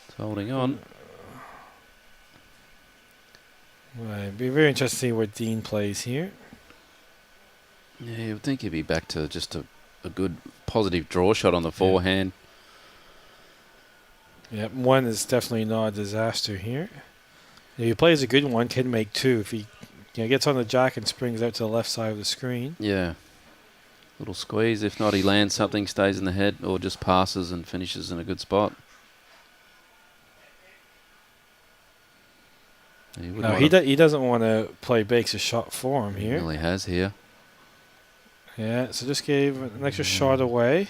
It's holding on. Right, it'd be very interesting to see what Dean plays here. Yeah, you would think he'd be back to just a good positive draw shot on the forehand. Yeah, 1 is definitely not a disaster here. If he plays a good one, can make 2 if he gets on the jack and springs out to the left side of the screen. Yeah. Little squeeze. If not, he lands something, stays in the head, or just passes and finishes in a good spot. He doesn't want to play Bakes a shot for him He here. really has here. Yeah, so just gave an extra shot away.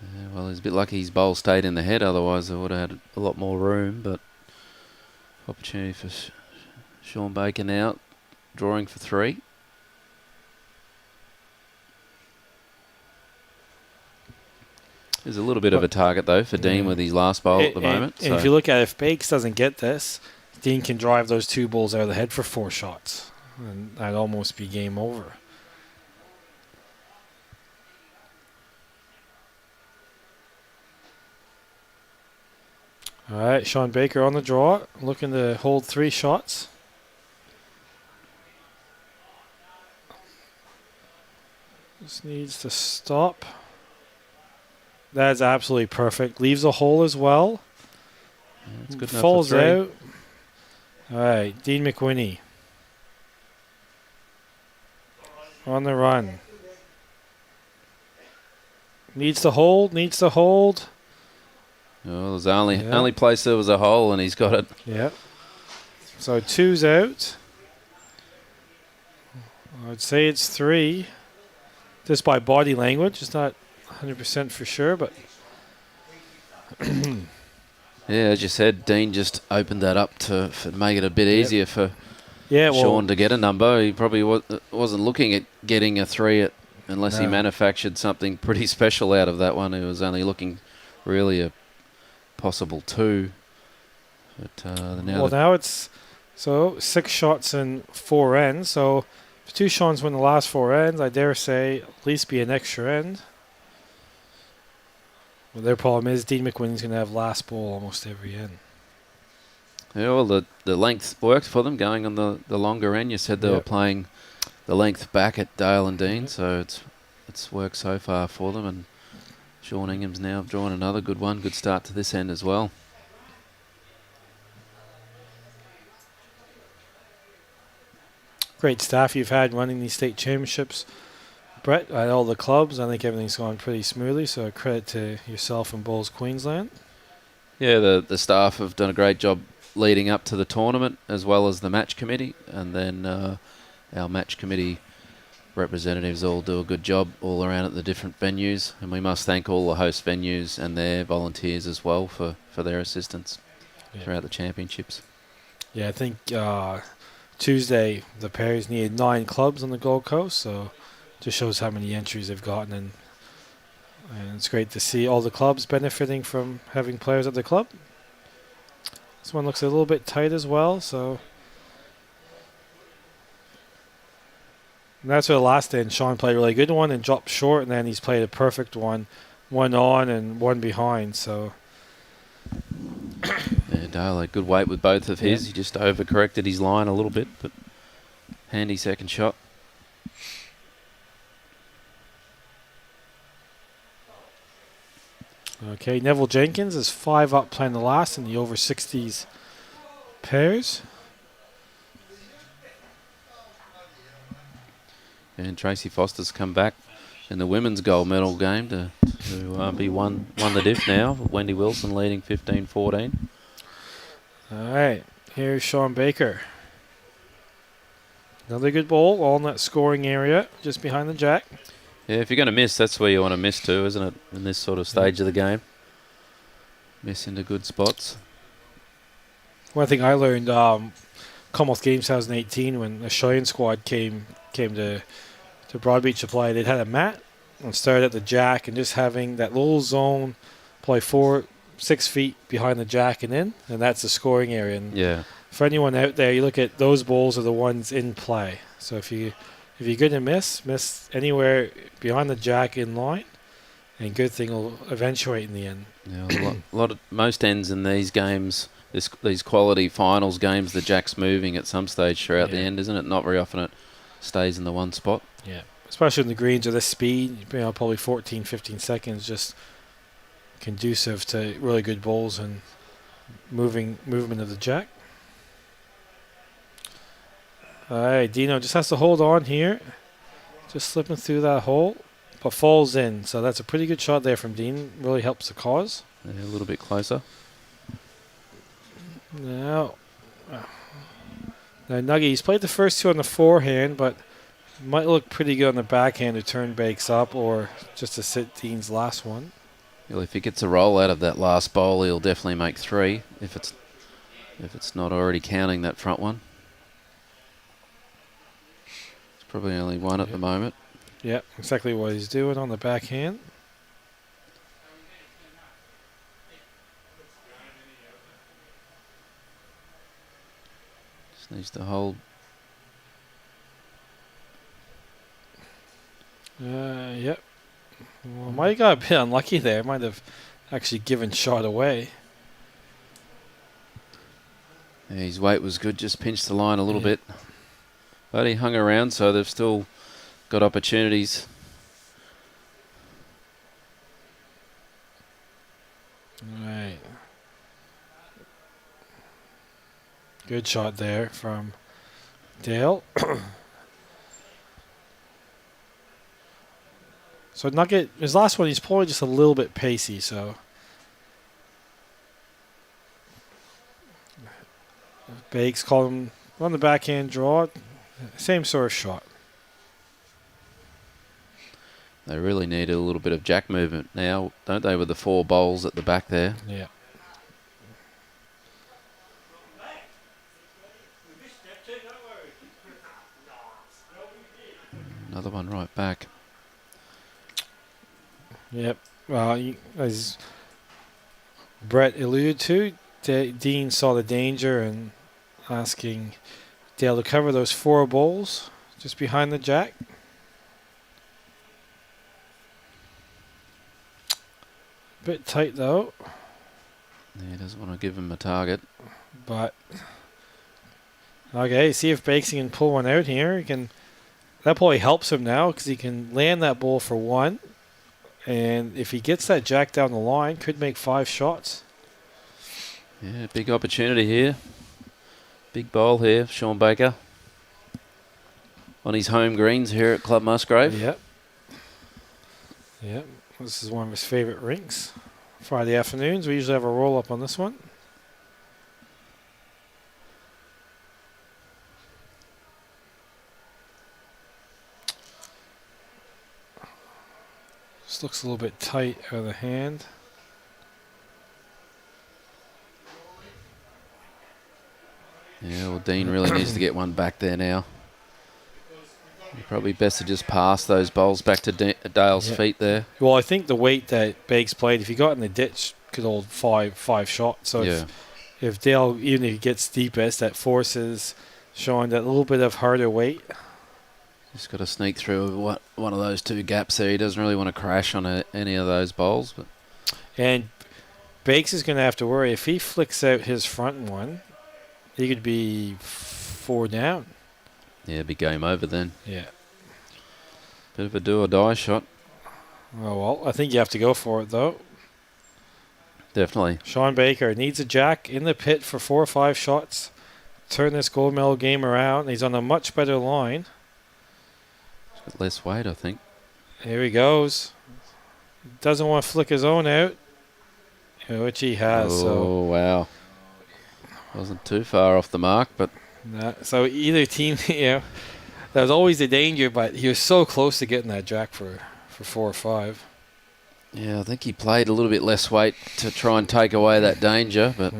Yeah, well, he's a bit lucky his bowl stayed in the head, otherwise they would have had a lot more room, but opportunity for Sean Baker now, drawing for 3. There's a little bit of a target, though, for Dean with his last bowl at the moment. And if you look at it, if Bakes doesn't get this, Dean can drive those 2 balls out of the head for 4 shots. And that'd almost be game over. All right, Sean Baker on the draw, looking to hold 3 shots. Just needs to stop. That's absolutely perfect. Leaves a hole as well. Yeah, it's good enough Falls for 3. out. All right, Dean McWhinney. On the run. Needs to hold. Oh, there's only place there was a hole, and he's got it. Yep. So 2's out. I'd say it's 3. Just by body language. It's not 100% for sure, but... Yeah, as you said, Dean just opened that up to make it a bit easier for Sean to get a number. He probably wasn't looking at getting a 3 unless he manufactured something pretty special out of that one. He was only looking really a possible 2. But now it's 6 shots and 4 ends. So if 2 Seans win the last 4 ends, I dare say at least be an extra end. Well, their problem is Dean McWhinney's going to have last ball almost every end. Yeah, well, the length worked for them going on the longer end. You said they were playing the length back at Dale and Dean, so it's worked so far for them. And Sean Ingham's now drawn another good one. Good start to this end as well. Great staff you've had running these state championships, Brett, at all the clubs. I think everything's gone pretty smoothly, so credit to yourself and Bulls Queensland. Yeah, the staff have done a great job leading up to the tournament, as well as the match committee, and then our match committee representatives all do a good job all around at the different venues, and we must thank all the host venues and their volunteers as well for their assistance throughout the championships. Yeah, I think Tuesday the pairs needed 9 clubs on the Gold Coast, so just shows how many entries they've gotten, and it's great to see all the clubs benefiting from having players at the club. This one looks a little bit tight as well, so... And that's where the last end, Sean played a really good one and dropped short, and then he's played a perfect one on and one behind, so... Yeah, Dale, a good weight with both of his. He just overcorrected his line a little bit, but handy second shot. Okay, Neville Jenkins is 5 up playing the last in the over 60s pairs. And Tracy Foster's come back in the women's gold medal game to be won the diff now. Wendy Wilson leading 15-14. All right, here's Sean Baker. Another good ball, all in that scoring area, just behind the jack. Yeah, if you're going to miss, that's where you want to miss to, isn't it, in this sort of stage of the game? Miss into good spots. One thing I learned, Commonwealth Games 2018, when the Cheyenne squad came to Broadbeach to play, they'd had a mat and started at the jack and just having that little zone, play 4-6 feet behind the jack and in, and that's the scoring area. And yeah. For anyone out there, you look at those balls are the ones in play. So if you're going to miss anywhere behind the jack in line, and good thing will eventuate in the end. Yeah, most ends in these games, these quality finals games, the jack's moving at some stage throughout the end, isn't it? Not very often it stays in the one spot. Yeah, especially in the greens with this speed, probably 14, 15 seconds, just conducive to really good balls and movement of the jack. All right, Dino just has to hold on here. Just slipping through that hole, but falls in. So that's a pretty good shot there from Dean. Really helps the cause. Yeah, a little bit closer. Now Nuggie, he's played the first two on the forehand, but might look pretty good on the backhand to turn Bakes up or just to sit Dean's last one. Well, if he gets a roll out of that last bowl, he'll definitely make 3 if it's not already counting that front one. Probably only 1 at the moment. Yep, exactly what he's doing on the backhand. Just needs to hold. Yep. Well, might have got a bit unlucky there. Might have actually given shot away. Yeah, his weight was good, just pinched the line a little bit. But he hung around, so they've still got opportunities. Right. Good shot there from Dale. So Nugget, his last one, he's probably just a little bit pacey, so. Bakes called him on the backhand draw. Same sort of shot. They really need a little bit of jack movement now, don't they, with the 4 bowls at the back there? Yeah. Another one right back. Yep. Well, as Brett alluded to, Dean saw the danger and asking Dale to cover those 4 bowls just behind the jack. Bit tight though. Yeah, he doesn't want to give him a target. But okay, see if Bakes can pull one out here. That probably helps him now because he can land that ball for 1. And if he gets that jack down the line, could make 5 shots. Yeah, big opportunity here. Big bowl here, Sean Baker. On his home greens here at Club Musgrave. Yep. Yep. This is one of his favorite rinks. Friday afternoons, we usually have a roll-up on this one. This looks a little bit tight out of the hand. Yeah, well, Dean really needs to get one back there now. Probably best to just pass those bowls back to Dale's feet there. Well, I think the weight that Bakes played, if he got in the ditch, could hold five shots. So if Dale, even if he gets deepest, that forces Sean that little bit of harder weight. Just got to sneak through one of those 2 gaps there. He doesn't really want to crash on any of those bowls. And Bakes is going to have to worry. If he flicks out his front one, he could be 4 down. Yeah, be game over then. Yeah. Bit of a do or die shot. Oh, well, I think you have to go for it, though. Definitely. Sean Baker needs a jack in the pit for 4 or 5 shots. Turn this gold medal game around. He's on a much better line. Bit less weight, I think. Here he goes. Doesn't want to flick his own out, which he has. Oh, wow. Wasn't too far off the mark, but... So either team, there's always the danger, but he was so close to getting that jack for 4 or 5. Yeah, I think he played a little bit less weight to try and take away that danger, but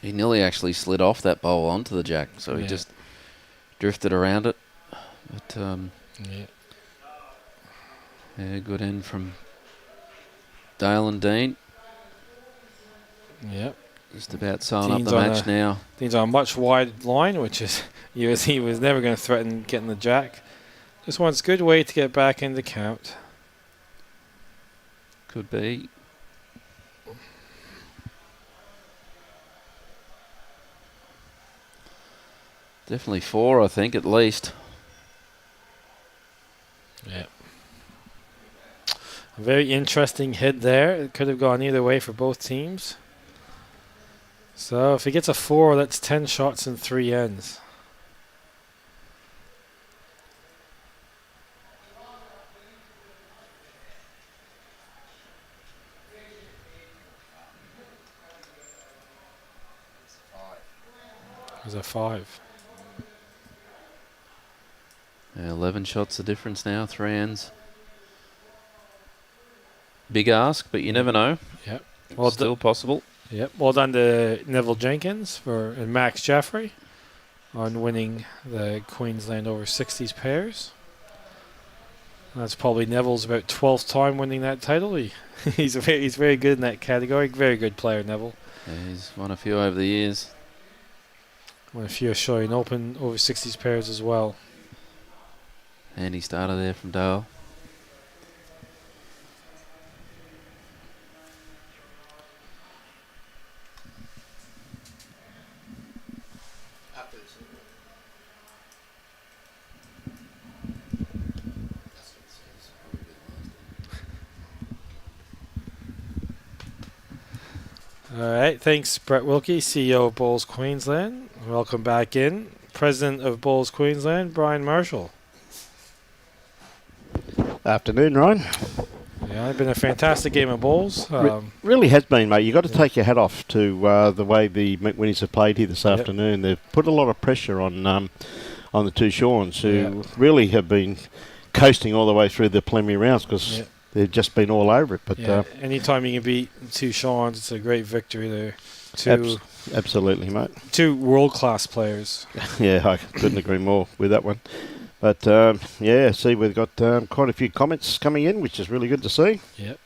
he nearly actually slid off that bowl onto the jack, so he just drifted around it. But, good end from Dale and Dean. Yep. Just about sewing up the match now. Dean's on a much wide line, which is he was never going to threaten getting the jack. Just wants a good way to get back in the count. Could be. Definitely 4, I think, at least. Yeah. A very interesting hit there. It could have gone either way for both teams. So if he gets a 4, that's 10 shots and 3 ends. There's a 5. 11 shots the difference now, 3 ends. Big ask, but you never know. Yep. Well, still possible. Yep. Well done to Neville Jenkins and Max Jaffrey on winning the Queensland over 60s pairs. That's probably Neville's about 12th time winning that title. He's very good in that category. Very good player, Neville. Yeah, he's won a few over the years. Won a few Australian Open over 60s pairs as well. Handy starter there from Dale. All right, thanks Brett Wilkie, CEO of Bowls Queensland. Welcome back in. President of Bowls Queensland, Brian Marshall. Afternoon, Ryan. Yeah, it's been a fantastic game of bowls. Really has been, mate. You've got to take your hat off to the way the McWhinneys have played here this afternoon. They've put a lot of pressure on the two Shawns, who really have been coasting all the way through the preliminary rounds because they've just been all over it. But anytime you can beat 2 Shawns, it's a great victory there. Absolutely, mate. 2 world-class players. Yeah, I couldn't agree more with that one. But, see, we've got quite a few comments coming in, which is really good to see. Yep.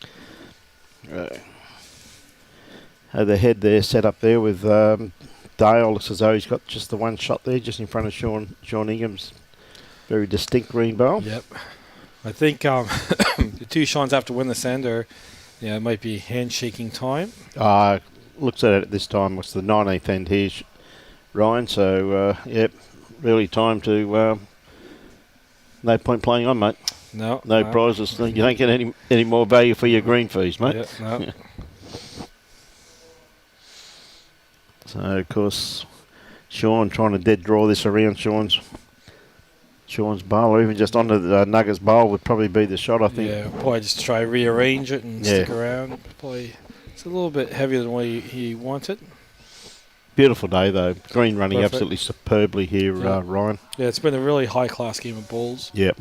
The head there set up there with Dale. Looks as though he's got just the one shot there, just in front of Sean Ingham's very distinct green bowl. Yep. I think the 2 Shawns have to win the sender. Yeah, it might be handshaking time. Looks at it at this time. What's the 19th end here, Ryan? So, really time to... no point playing on, mate. No prizes. You don't get any more value for your green fees, mate. No. So, of course, Sean trying to dead draw this around Sean's bowl, or even just onto the Nuggets bowl would probably be the shot, I think. Yeah, probably just try to rearrange it and stick around. Probably it's a little bit heavier than what he wanted. Beautiful day, though. Green running absolutely superbly here, Ryan. Yeah, it's been a really high-class game of bowls. Yep.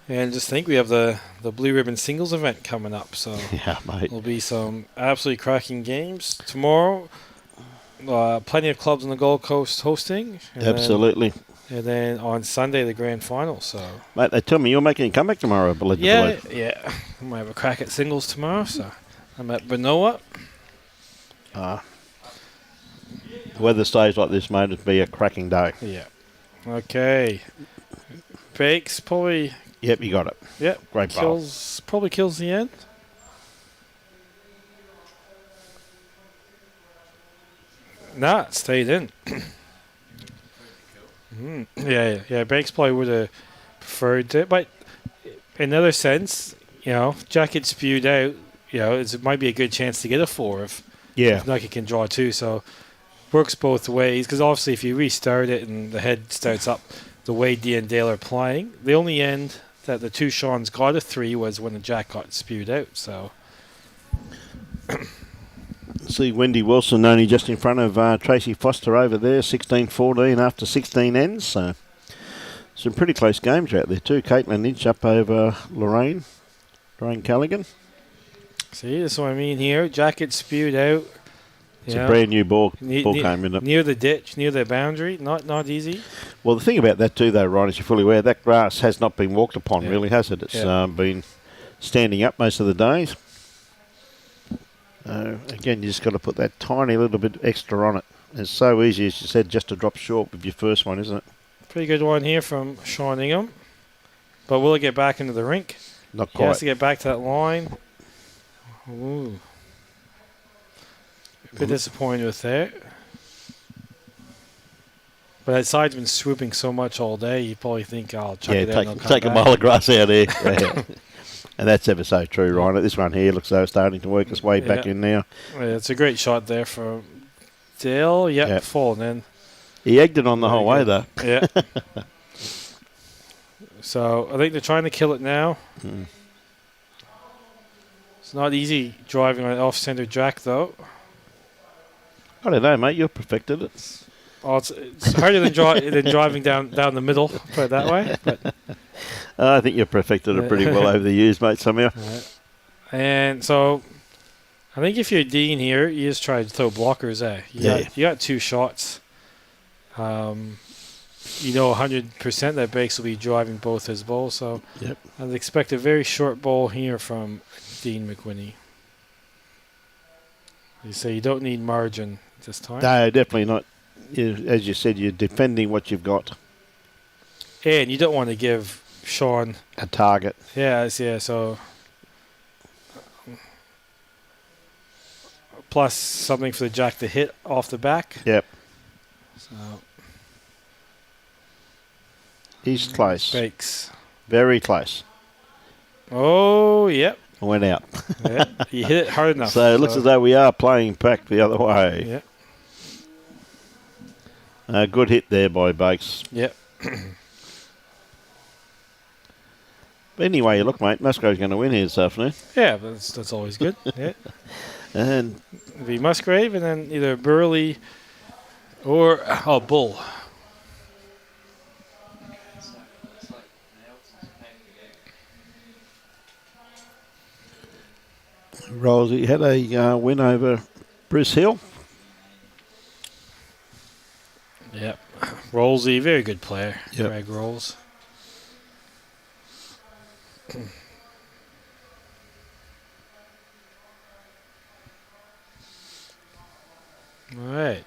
And just think we have the Blue Ribbon Singles event coming up. So yeah, mate. There'll be some absolutely cracking games. Tomorrow, plenty of clubs on the Gold Coast hosting. Absolutely. And then on Sunday, the grand final. So, mate, they tell me you're making a comeback tomorrow, I believe. Yeah. I might have a crack at singles tomorrow. So I'm at Benoa. The weather stays like this, mate, it'd be a cracking day. Yeah. Okay. Bakes probably... Yep, you got it. Yep. Great bowl. Probably kills the end. Nah, it stayed in. Yeah. Bakes probably would have preferred it. But in another sense, Jack gets spewed out, it might be a good chance to get a 4 if Nucky can draw 2. So works both ways, because obviously if you restart it and the head starts up, the way Dean and Dale are playing. The only end that the two Seans got a 3 was when the Jack got spewed out. So See Wendy Wilson only just in front of Tracy Foster over there, 16-14 after 16 ends. So some pretty close games out there too. Caitlin Lynch up over Lorraine Callaghan. see, that's what I mean here. Jack gets spewed out. It's a brand new ball game, isn't it? Near the ditch, near the boundary. Not easy. Well, the thing about that too, though, Ryan, as you're fully aware, that grass has not been walked upon, really, has it? It's been standing up most of the days. Again, you just got to put that tiny little bit extra on it. It's so easy, as you said, just to drop short with your first one, isn't it? Pretty good one here from Sean Ingham. But will it get back into the rink? Not He has quite. to get back to that line. Ooh. A bit disappointed with that. But that side's been swooping so much all day, you probably think, I'll chuck it in. Take a mile of grass out there. Yeah. And that's ever so true, Ryan. This one here looks like it's starting to work its way back in now. Yeah, it's a great shot there from Dale. Yep, falling in. He egged it on the whole way, though. Yeah. So I think they're trying to kill it now. It's not easy driving on an off-center Jack, though. I don't know, mate. You've perfected it. Oh, it's harder than driving down the middle, put it that way. But I think you've perfected it pretty well over the years, mate, somehow. right. And so I think if you're Dean here, you just try to throw blockers, You got 2 shots. You know 100% that Bakes will be driving both his bowls, so I'd expect a very short bowl here from Dean McWhinney. You say you don't need margin this time. No, definitely not. As you said, you're defending what you've got. And you don't want to give Sean a target. Yeah, so plus something for the Jack to hit off the back. Yep. So he's close. Bakes. Very close. Oh, yep. Went out. Yeah, he hit it hard enough. So it looks as though we are playing back the other way. Yeah. Good hit there by Bakes. Yep. But anyway, you look, mate, Musgrave's going to win here this afternoon. Yeah, that's always good. Yeah. And it'll be Musgrave and then either Burley or Bull. Rosie had a win over Bruce Hill. Yep. Rollsy, very good player. Yep. Greg Rolls. All right.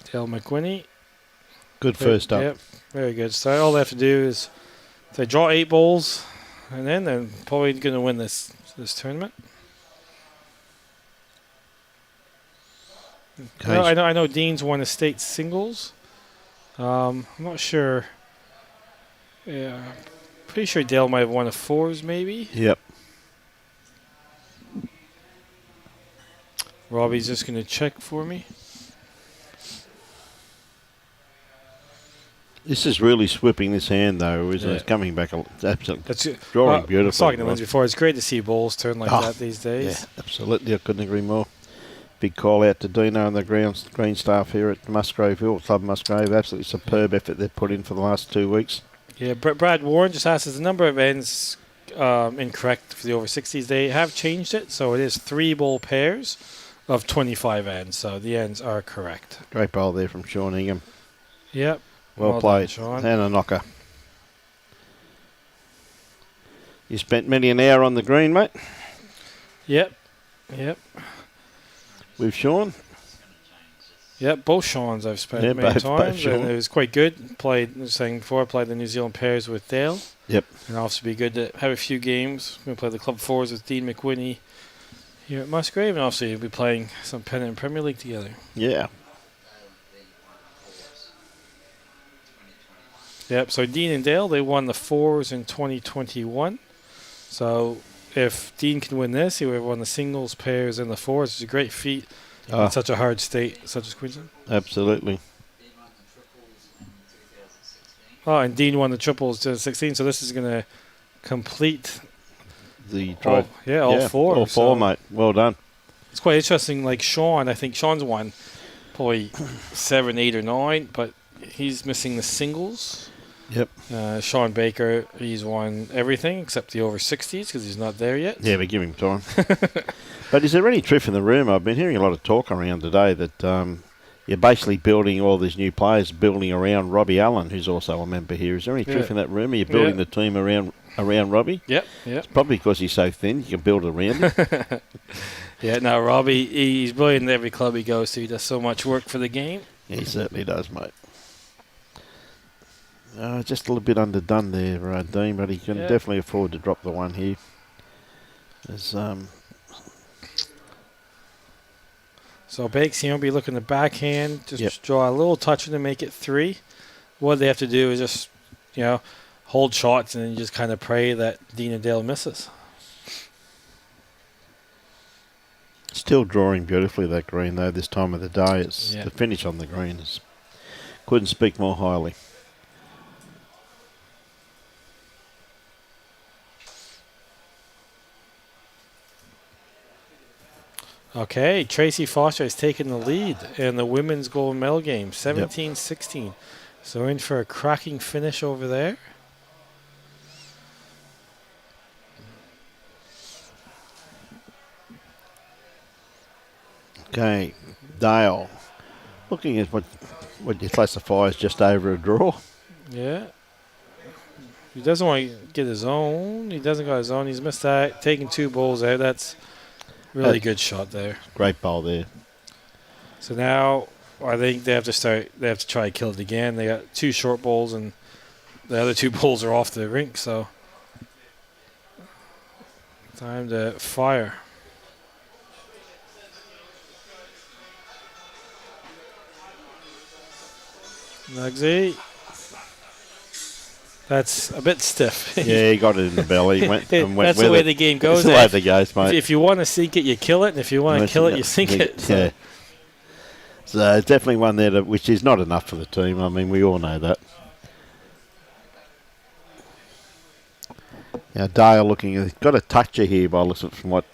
Dale McWhinney. Good first up. Yep, very good. So all they have to do is they draw 8 bowls, and then they're probably going to win this tournament. Okay. No, I know Dean's won the state singles. I'm not sure. Yeah, pretty sure Dale might have won the 4s, maybe. Yep. Robbie's just going to check for me. This is really sweeping this hand, though, isn't it? It's coming back. Absolutely. That's drawing beautifully. I was talking to Lindsay before. It's great to see bowls turn like that these days. Yeah, absolutely. I couldn't agree more. Big call out to Dino and the green staff here at Musgrave Hill, Club Musgrave. Absolutely superb effort they've put in for the last 2 weeks. Yeah, Brad Warren just asked, is the number of ends incorrect for the over 60s? They have changed it, so it is 3 bowl pairs of 25 ends, so the ends are correct. Great bowl there from Sean Ingham. Yep. Well played. Done, Sean. And a knocker. You spent many an hour on the green, mate? Yep. With Sean? Yep, both Seans I've spent many both times, Sean. and it was quite good. Played, as saying before, I played the New Zealand pairs with Dale. Yep. And also be good to have a few games. We're going to play the Club 4s with Dean McWhinney here at Musgrave, and obviously we'll be playing some Pennant and Premier League together. Yeah. Yep, so Dean and Dale, they won the 4s in 2021. So if Dean can win this, he would have won the singles, pairs, and the 4s. It's a great feat in such a hard state such as Queensland. Absolutely. Oh, and Dean won the triples to 16, so this is going to complete The drive. all four. All four, mate. Well done. It's quite interesting. Like Sean, I think Sean's won probably 7, 8, or 9, but he's missing the singles. Yep. Sean Baker, he's won everything except the over 60s because he's not there yet. Yeah, but give him time. But is there any truth in the rumour? I've been hearing a lot of talk around today that you're basically building all these new players, building around Robbie Allen, who's also a member here. Is there any truth in that rumour? You're building the team around Robbie? Yep. It's probably because he's so thin, you can build around him. Yeah, no, Robbie, he's brilliant in every club he goes to. He does so much work for the game. He certainly does, mate. Just a little bit underdone there, Dean, but he can definitely afford to drop the one here. So Bakes, he'll be looking to backhand, just draw a little touch to make it 3. What they have to do is just, hold shots and then just kind of pray that Dean and Dale misses. Still drawing beautifully, that green, though, this time of the day. It's the finish on the green. Couldn't speak more highly. Okay, Tracy Foster has taken the lead in the women's gold medal game, 17-16. So we're in for a cracking finish over there. Okay, Dale, looking at what you classify as just over a draw. Yeah. He doesn't want to get his own. He doesn't got his own. He's missed that. Taking 2 balls out. That's really good shot there. Great ball there. So now I think they have to try to kill it again. They got 2 short balls and the other 2 balls are off the rink, so time to fire. Nugsy. That's a bit stiff. Yeah, he got it in the belly. Went That's the way the game goes. That's the way it goes, mate. If you want to sink it, you kill it, and if you want to kill it, you sink it. So. Yeah. So it's definitely one there which is not enough for the team. I mean, we all know that. Now Dale looking, he's got a toucher here by listening from what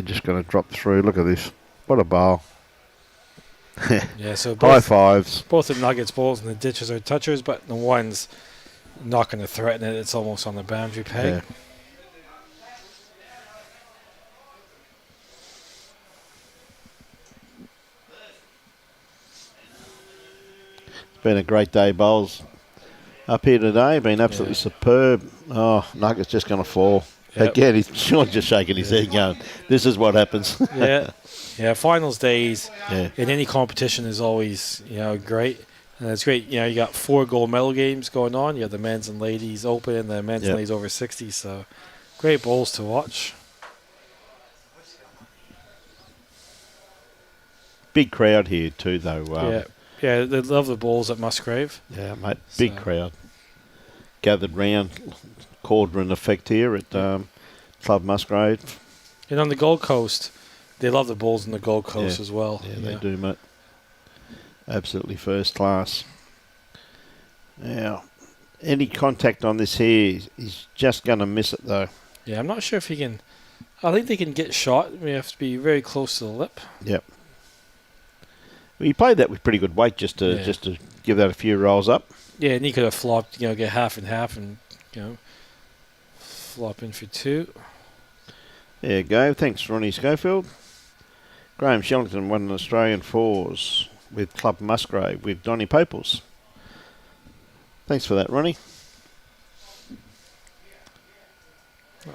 just going to drop through. Look at this. What a bowl. Yeah, so high fives. Both the Nuggets balls and the ditches are touchers, but the one's not going to threaten it. It's almost on the boundary peg. Yeah. It's been a great day, bowls up here today. Been absolutely superb. Oh, Nuggets just going to fall. Yep. Again, Sean's just shaking his head going, this is what happens. Yeah, finals days in any competition is always, great. And it's great, you got 4 gold medal games going on. You have the men's and ladies open and the men's and ladies over 60. So great bowls to watch. Big crowd here too, though. Yeah, they love the bowls at Musgrave. Yeah, mate, big crowd. Gathered round, cauldron effect here at Club Musgrave. And on the Gold Coast, they love the balls in the Gold Coast as well. Yeah, they do, mate. Absolutely first class. Now, any contact on this here, he's just going to miss it, though. Yeah, I'm not sure if he can. I think they can get shot. We have to be very close to the lip. Yep. Well, he played that with pretty good weight just to give that a few rolls up. Yeah, and he could have flopped, get half and half and, flop in for 2. There you go. Thanks, Ronnie Schofield. Graham Shillington won an Australian fours with Club Musgrave with Donny Poples. Thanks for that, Ronnie.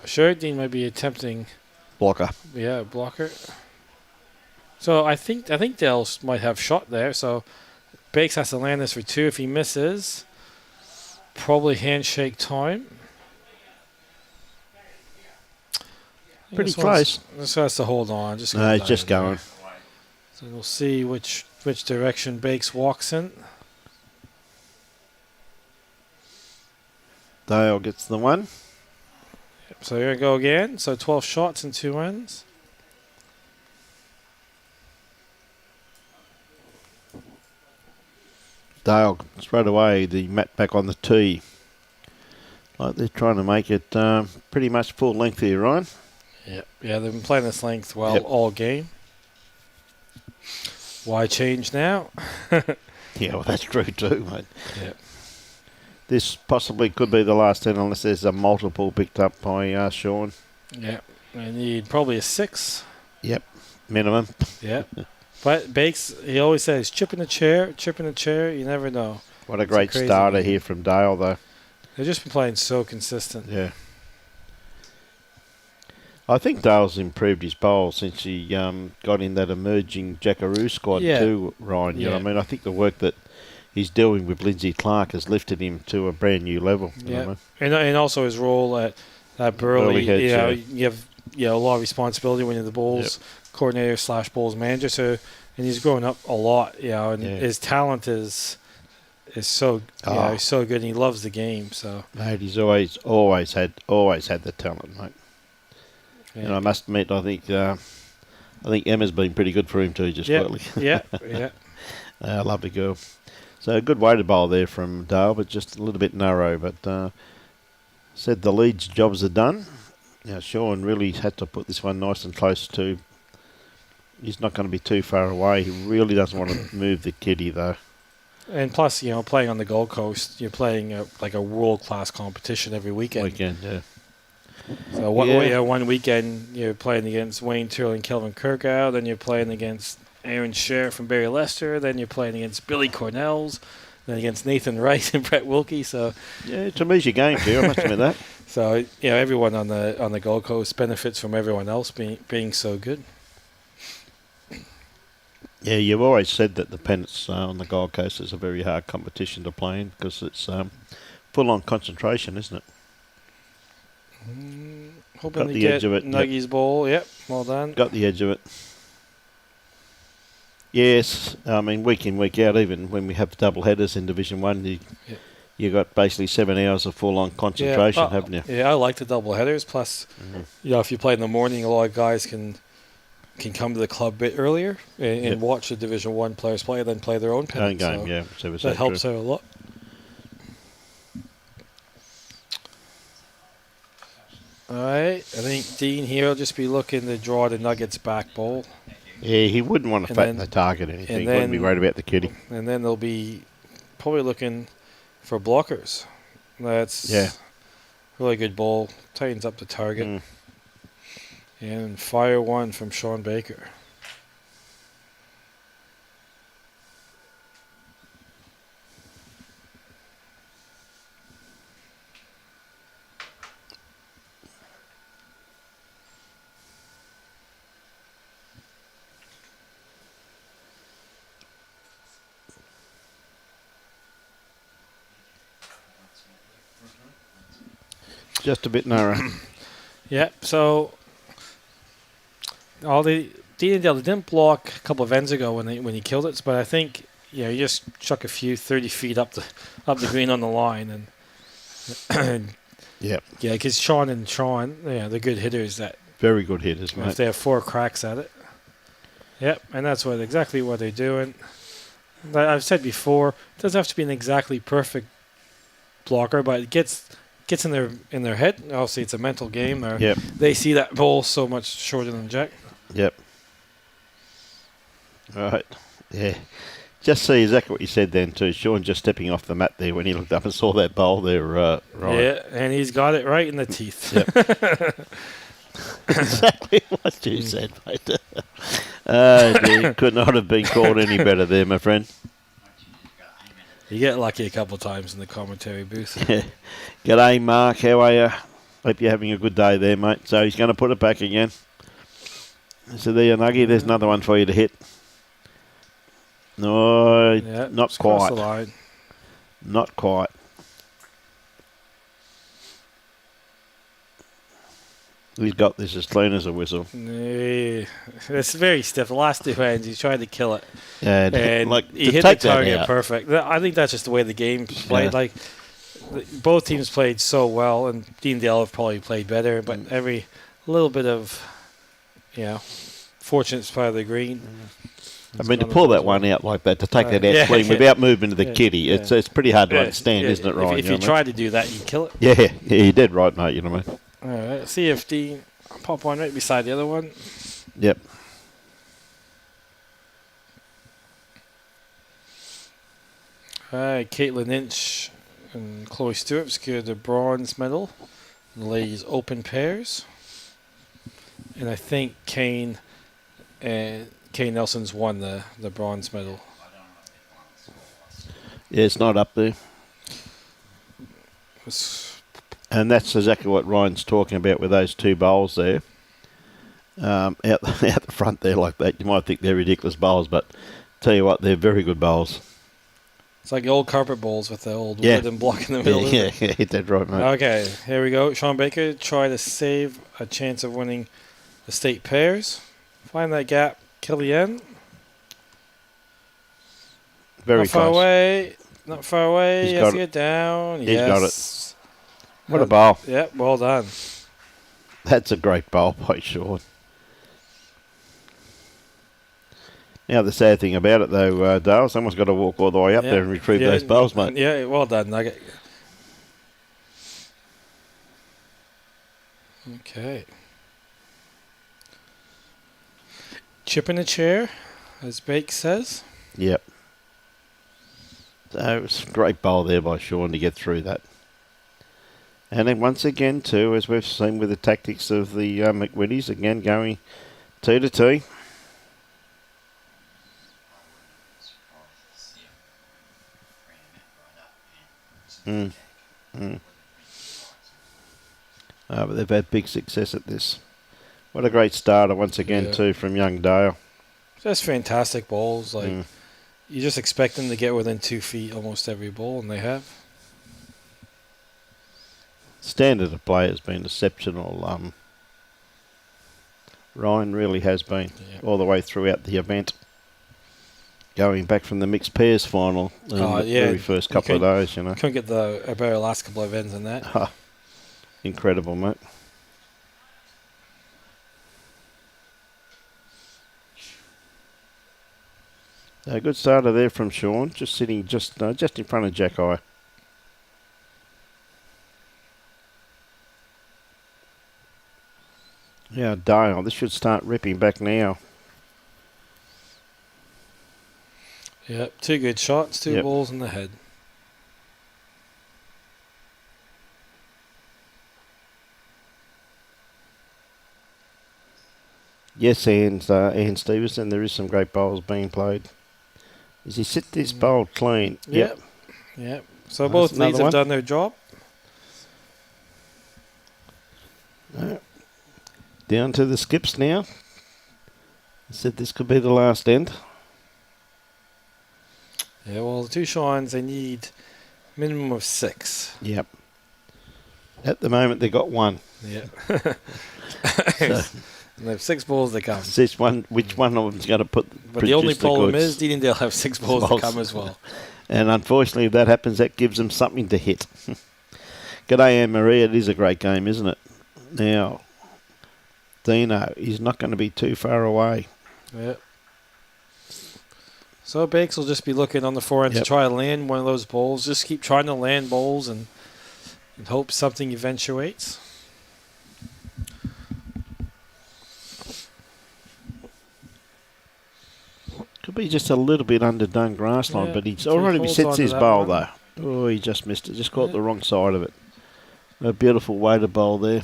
Sure, Dean might be attempting blocker. Yeah, blocker. So I think Dale might have shot there. So Bakes has to land this for 2. If he misses, probably handshake time. Pretty close. This has to hold on. No, it's just going. So we'll see which direction Bakes walks in. Dale gets the 1. Yep, so you're going to go again. So 12 shots and 2 ends. Dale straight away, the mat back on the tee. Like they're trying to make it pretty much full length here, Ryan. Yeah, they've been playing this length well all game. Why change now? Yeah, well, that's true too, mate. Yeah. This possibly could be the last 10 unless there's a multiple picked up by Sean. Yeah, I need probably a 6. Yep, minimum. Yeah. But Bakes, he always says, chip in the chair, you never know. What a great starter here from Dale, though. They've just been playing so consistent. Yeah. I think Dale's improved his bowl since he got in that emerging Jackaroo squad too, Ryan. You know what I mean? I think the work that he's doing with Lindsay Clark has lifted him to a brand new level. You know what I mean? And also his role at Burley, you have a lot of responsibility when you're the bowls coordinator / bowls manager. So, and he's grown up a lot, and his talent is so he's so good, and he loves the game. So, mate, he's always had the talent, mate. Yeah. And I must admit, I think Emma's been pretty good for him too, just quietly. Yeah. Lovely girl. So a good weighted bowl there from Dale, but just a little bit narrow. But said the Leeds jobs are done. Now Sean really had to put this one nice and close to. He's not going to be too far away. He really doesn't want to move the kiddie though. And plus, playing on the Gold Coast, you're playing like a world-class competition every weekend. So one weekend you're playing against Wayne Turley and Kelvin Kirkow, then you're playing against Aaron Sher from Barry Leicester, then you're playing against Billy Cornells, then against Nathan Wright and Brett Wilkie. So it's a measure game here, I must admit that. So everyone on the Gold Coast benefits from everyone else being so good. Yeah, you've always said that the pennants on the Gold Coast is a very hard competition to play in because it's full on concentration, isn't it? Hoping Got to the get edge of it. Nuggy's ball. Yep, well done. Got the edge of it. Yes, I mean week in, week out, even when we have double headers in Division 1, you got basically 7 hours of full on concentration, haven't you? Yeah, I like the double headers. Plus, if you play in the morning, a lot of guys can come to the club a bit earlier and watch the Division 1 players play, then play their own pennant. Game, so that helps out a lot. All right, I think Dean here will just be looking to draw the Nuggets back ball. Yeah, he wouldn't want to fatten the target or anything. He wouldn't be worried about the kiddie. And then they'll be probably looking for blockers. That's really good ball. Tightens up the target. And fire one from Sean Baker. Just a bit narrow. So Dean and Dale didn't block a couple of ends ago when he killed it, but I think you just chuck a few 30 feet up the green on the line, and because Sean, they're good hitters. That very good hitters, mate. If they have 4 cracks at it, and that's exactly what they're doing. I've said before, it doesn't have to be an exactly perfect blocker, but it gets in their head. Obviously, it's a mental game. They see that ball so much shorter than Jack. Yep. Right. Yeah. Just see exactly what you said then too. Sean just stepping off the mat there when he looked up and saw that bowl there. Right. Yeah, and he's got it right in the teeth. Yep. Exactly what you said, mate. Dear, could not have been called any better there, my friend. You get lucky a couple of times in the commentary booth. G'day, Mark. How are you? Hope you're having a good day there, mate. So he's going to put it back again. So there you Nuggy. There's another one for you to hit. No, not quite. The line. Not quite. He's got this as clean as a whistle. Yeah, it's very stiff. The last 2 hands, he's trying to kill it. And he hit the target perfect. I think that's just the way the game's played. Yeah. Both teams played so well, and Dean Dale have probably played better, but every little bit of, fortunate part of the green. I mean, to pull that one out like that, to take that out clean without moving to the kitty, it's pretty hard to understand, isn't it, Ryan? If you tried to do that, you'd kill it. Yeah, you did right, mate, you know what I mean? All right, see if Dean pop one right beside the other one. Yep. All right, Caitlin Inch and Chloe Stewart secured the bronze medal in the ladies' open pairs. And I think Kane Nelson's won the bronze medal. Yeah, it's not up there. And that's exactly what Ryan's talking about with those two bowls there. Out the front there like that. You might think they're ridiculous bowls, but tell you what, they're very good bowls. It's like old carpet bowls with the old wooden block in the middle. Yeah, hit that right, mate. Okay, here we go. Sean Baker try to save a chance of winning the state pairs. Find that gap, kill the end. Very Not far close. away. Not far away. He's He has got to get down. He's got it. What a bowl. Yep, well done. That's a great bowl by Sean. Now, the sad thing about it, though, Dale, someone's got to walk all the way up there and retrieve those bowls, mate. Yeah, well done, Nugget. Okay. Chip in a chair, as Bake says. Yep. So it was a great bowl there by Sean to get through that. And then once again, too, as we've seen with the tactics of the McWhinneys, again going 2-2. But they've had big success at this. What a great starter once again, too, from young Dale. Just fantastic balls. Like you just expect them to get within 2 feet almost every ball, and they have. Standard of play has been exceptional. Ryan really has been all the way throughout the event. Going back from the mixed pairs final in the very first couple of days, you know. Couldn't get a better last couple of ends than that. Incredible, mate. A good starter there from Sean, just sitting just in front of Jack Eye. Yeah, Dale, this should start ripping back now. Yep, 2 good shots, 2 balls in the head. Yes, Ian Stevenson, there is some great bowls being played. Does he sit this bowl clean? Yep. So both leads have done their job. Down to the skips now. I said this could be the last end. Yeah, well, the 2 Seans, they need minimum of 6. Yep. At the moment, they got 1. Yep. So, and they have 6 balls to come. Which one of them's going to put? But the only problem is Deedendale have 6 balls to come as well. And unfortunately, if that happens, that gives them something to hit. G'day, Anne-Marie. It is a great game, isn't it? Now, Dino, he's not going to be too far away. Yep. So Bakes will just be looking on the forehand to try to land one of those bowls. Just keep trying to land bowls and hope something eventuates. Could be just a little bit underdone grass line, but he's already sets his bowl though. Oh, he just missed it. Just caught the wrong side of it. A beautiful way to bowl there.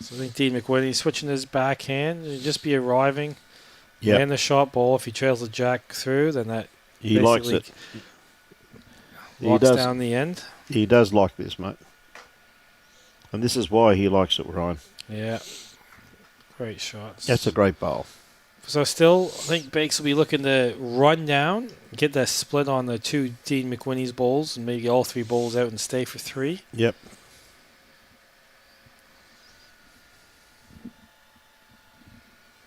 So I think Dean McWhinney switching his backhand. He'll just be arriving. And the short ball, if he trails the jack through, then that he likes it. Locks down the end. He does like this, mate. And this is why he likes it, Ryan. Yeah. Great shots. That's a great bowl. So still, I think Bakes will be looking to run down, get that split on the 2 Dean McWhinney's bowls, and maybe all 3 bowls out and stay for 3. Yep.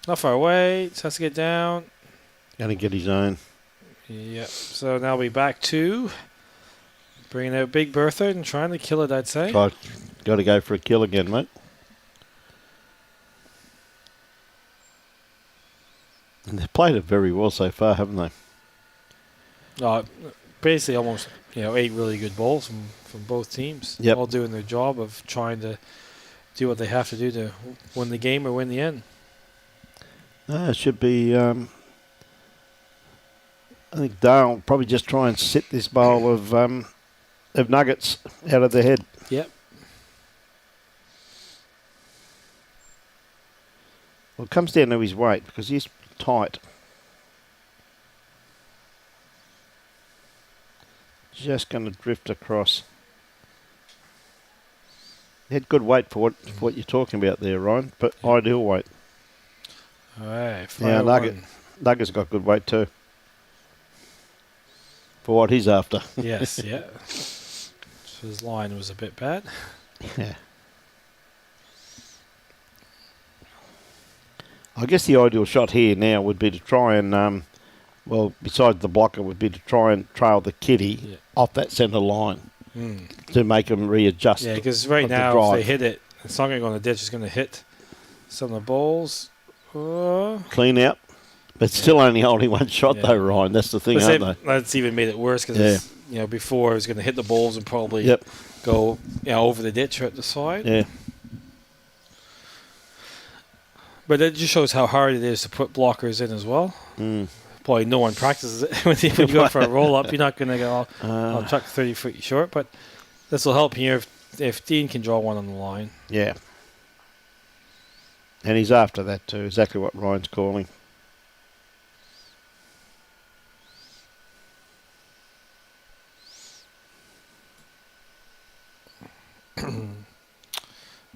Not far away. Just has to get down. Going to get his own. Yep. So now we're back to bringing out Big Bertha and trying to kill it, I'd say. Got to go for a kill again, mate. And they've played it very well so far, haven't they? Basically, almost 8 really good balls from both teams. Yep. All doing their job of trying to do what they have to do to win the game or win the end. It should be. I think Dale will probably just try and sit this bowl of nuggets out of their head. Yep. Well, it comes down to his weight because he's tight. Just going to drift across. He had good weight for what you're talking about there, Ryan, but ideal weight. All right. Yeah, Nugget's got good weight too. For what he's after. Yes, yeah. So his line was a bit bad. Yeah. I guess the ideal shot here now would be to try and, besides the blocker, would be to try and trail the kitty off that centre line to make him readjust. Yeah, because right now, if they hit it, it's not going to go on the ditch. It's going to hit some of the balls. Clean out. But still only holding one shot though, Ryan. That's the thing, aren't they? That's even made it worse because before it was going to hit the balls and probably go over the ditch or at the side. Yeah. But it just shows how hard it is to put blockers in as well. Probably no one practices it. When you go for a roll-up, you're not going to go, I'll chuck 30 foot short. But this will help here if Dean can draw one on the line. Yeah. And he's after that too, exactly what Ryan's calling.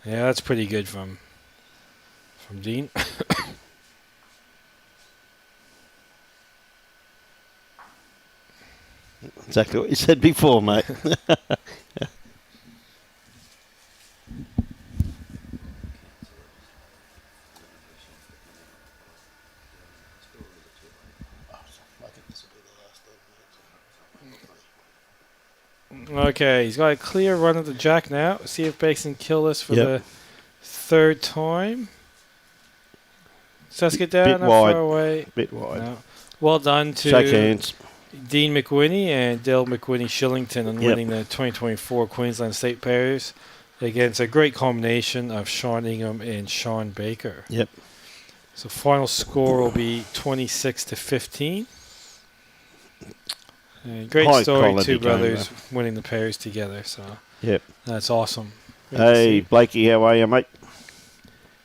Yeah, that's pretty good from Dean. Exactly what you said before, mate. Okay, he's got a clear run at the jack now. See if Bakes can kill this for the third time. Let's get down, not far away. Bit wide. No. Well done to Shake hands. Dean McWhinney and Dale McWhinney-Shillington on winning the 2024 Queensland State Pairs against a great combination of Sean Ingham and Sean Baker. Yep. So final score will be 26-15. And great High story, quality two brothers game, winning the pairs together. So that's awesome. Great Hey, Blakey, how are you, mate?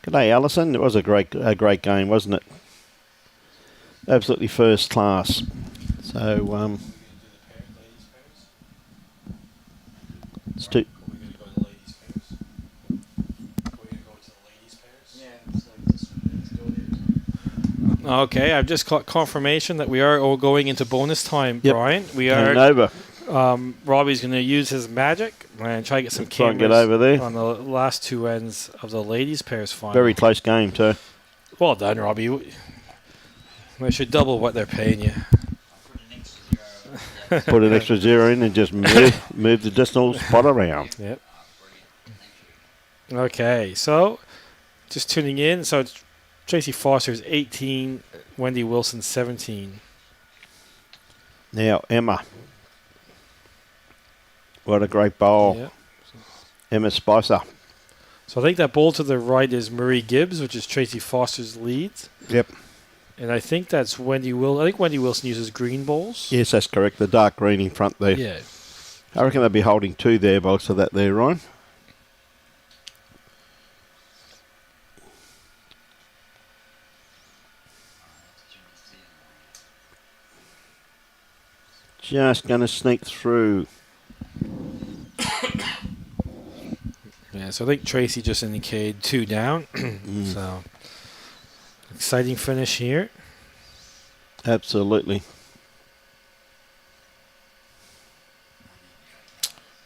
G'day, Alison. It was a great game, wasn't it? Absolutely first class. So, it's too. Okay, I've just got confirmation that we are all going into bonus time, Brian. We are over. Robbie's going to use his magic and try to get some Try and cameras get over there. on the last two ends of the ladies' pairs final. Very close game, too. Well done, Robbie. We should double what they're paying you. Put an extra zero in and just move the decimal spot around. Yep. Okay, so just tuning in. So it's Tracy Foster's 18, Wendy Wilson 17. Now, Emma. What a great bowl. Yep. Emma Spicer. So I think that bowl to the right is Marie Gibbs, which is Tracy Foster's lead. Yep. And I think that's Wendy Wilson. I think Wendy Wilson uses green bowls. Yes, that's correct. The dark green in front there. Yeah. I reckon they'll be holding two there, box of that there, Ryan. Just going to sneak through. Yeah, so I think Tracy just indicated 2 down. So, exciting finish here. Absolutely.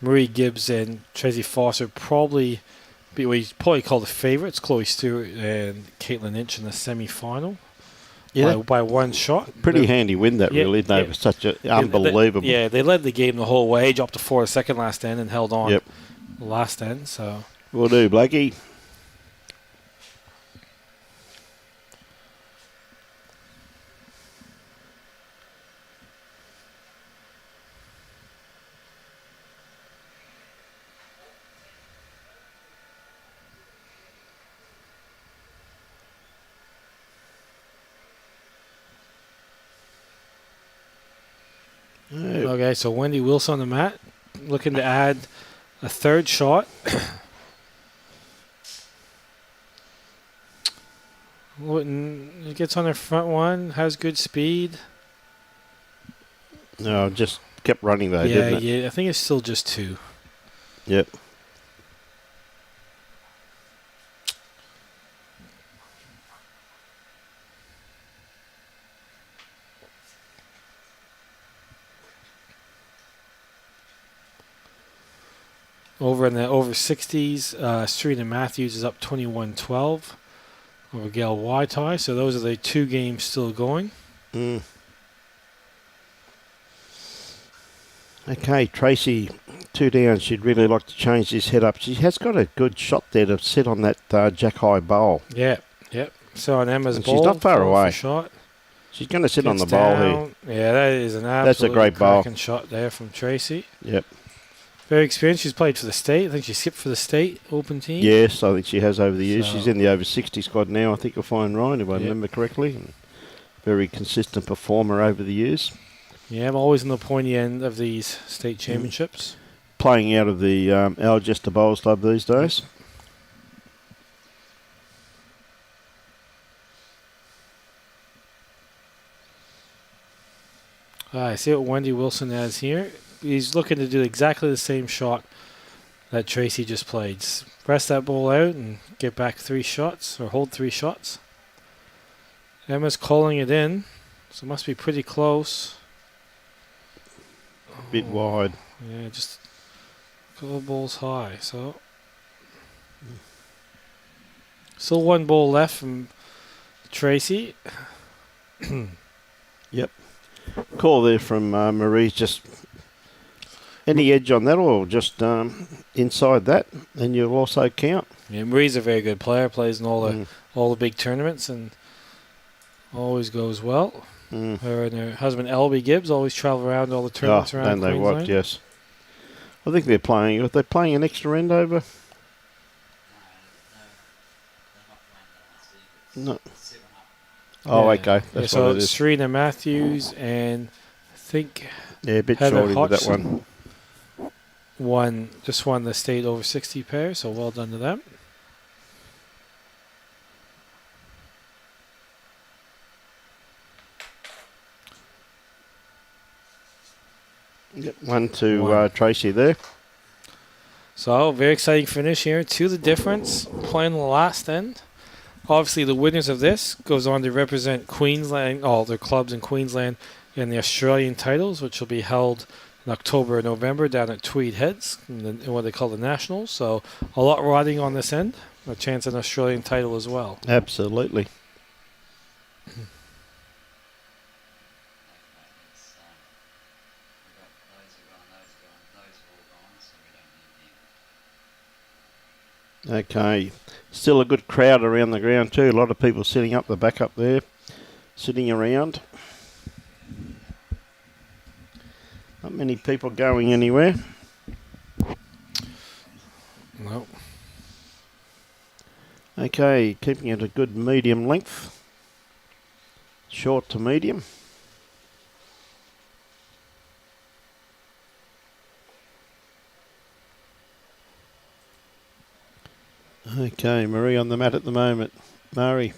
Marie Gibbs and Tracy Foster probably be what you probably call the favourites. Chloe Stewart and Caitlin Inch in the semi-final. Yeah, by one shot. Pretty handy win that, really. They were such a unbelievable. They led the game the whole way, dropped to 4 the second last end, and held on the last end. So will do, Blakey. Okay, so Wendy Wilson on the mat, looking to add a third shot. Wooten gets on her front one, has good speed. No, just kept running though, didn't it? Yeah, I think it's still just 2. Yep. Over in the over 60s, Serena Matthews is up 21-12 over Gail Waitai. So those are the 2 games still going. Mm. Okay, Tracy, 2 down. She'd really like to change this head up. She has got a good shot there to sit on that jack high bowl. Yeah, yep. So on Emma's And ball. she's not far away. Shot. She's going to sit on the Gets bowl down. here. Yeah, that is an absolute That's a great bowl. cracking shot there from Tracy. Yep. Very experienced. She's played for the state. I think she skipped for the state open team. Yes, I think she has over the years. So- She's in the over 60 squad now, I think you'll find, Ryan, if I Yep. remember correctly. Very consistent performer over the years. Yeah, I'm always on the pointy end of these state championships. Playing out of the Algester Bowls Club these days. I see what Wendy Wilson has here. He's looking to do exactly the same shot that Tracy just played. Just press that ball out and get back 3 shots, or hold 3 shots. Emma's calling it in, so it must be pretty close. Bit wide. Yeah, just a couple balls high. So still 1 ball left from Tracy. Yep. Call there from Marie. Just any edge on that, or just inside that, and you'll also count. Yeah, Marie's a very good player. Plays in all the big tournaments and always goes well. Her and her husband Elby Gibbs always travel around all the tournaments around don't they Queensland. what? Yes. I think they're playing. Are they playing an extra end over? No. Oh, Yeah. okay. That's so what it is. Serena Matthews and I think Yeah, a bit Heather shorty with that Hodgson one. just won the state over 60 pair, so well done to them. Yep, one to Tracy there. So very exciting finish here. 2 the difference, playing the last end. Obviously, the winners of this goes on to represent Queensland, all their clubs in Queensland, in the Australian titles, which will be held in October and November down at Tweed Heads, in what they call the Nationals. So a lot riding on this end. A chance at an Australian title as well. Absolutely. Okay. Still a good crowd around the ground too. A lot of people sitting up the back up there, sitting around. Not many people going anywhere. Nope. Okay, keeping it a good medium length. Short to medium. Okay, Marie on the mat at the moment. Murray.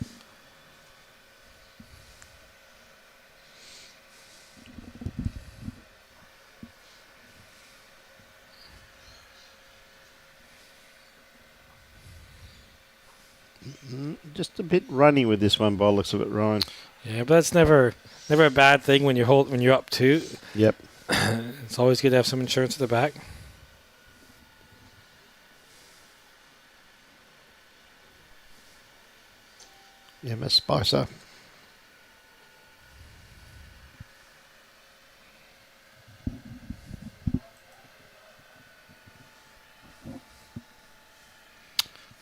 Just a bit runny with this one by the looks of it, Ryan. Yeah, but that's never a bad thing when you're up 2. Yep. It's always good to have some insurance at the back. Yeah, Miss Spicer.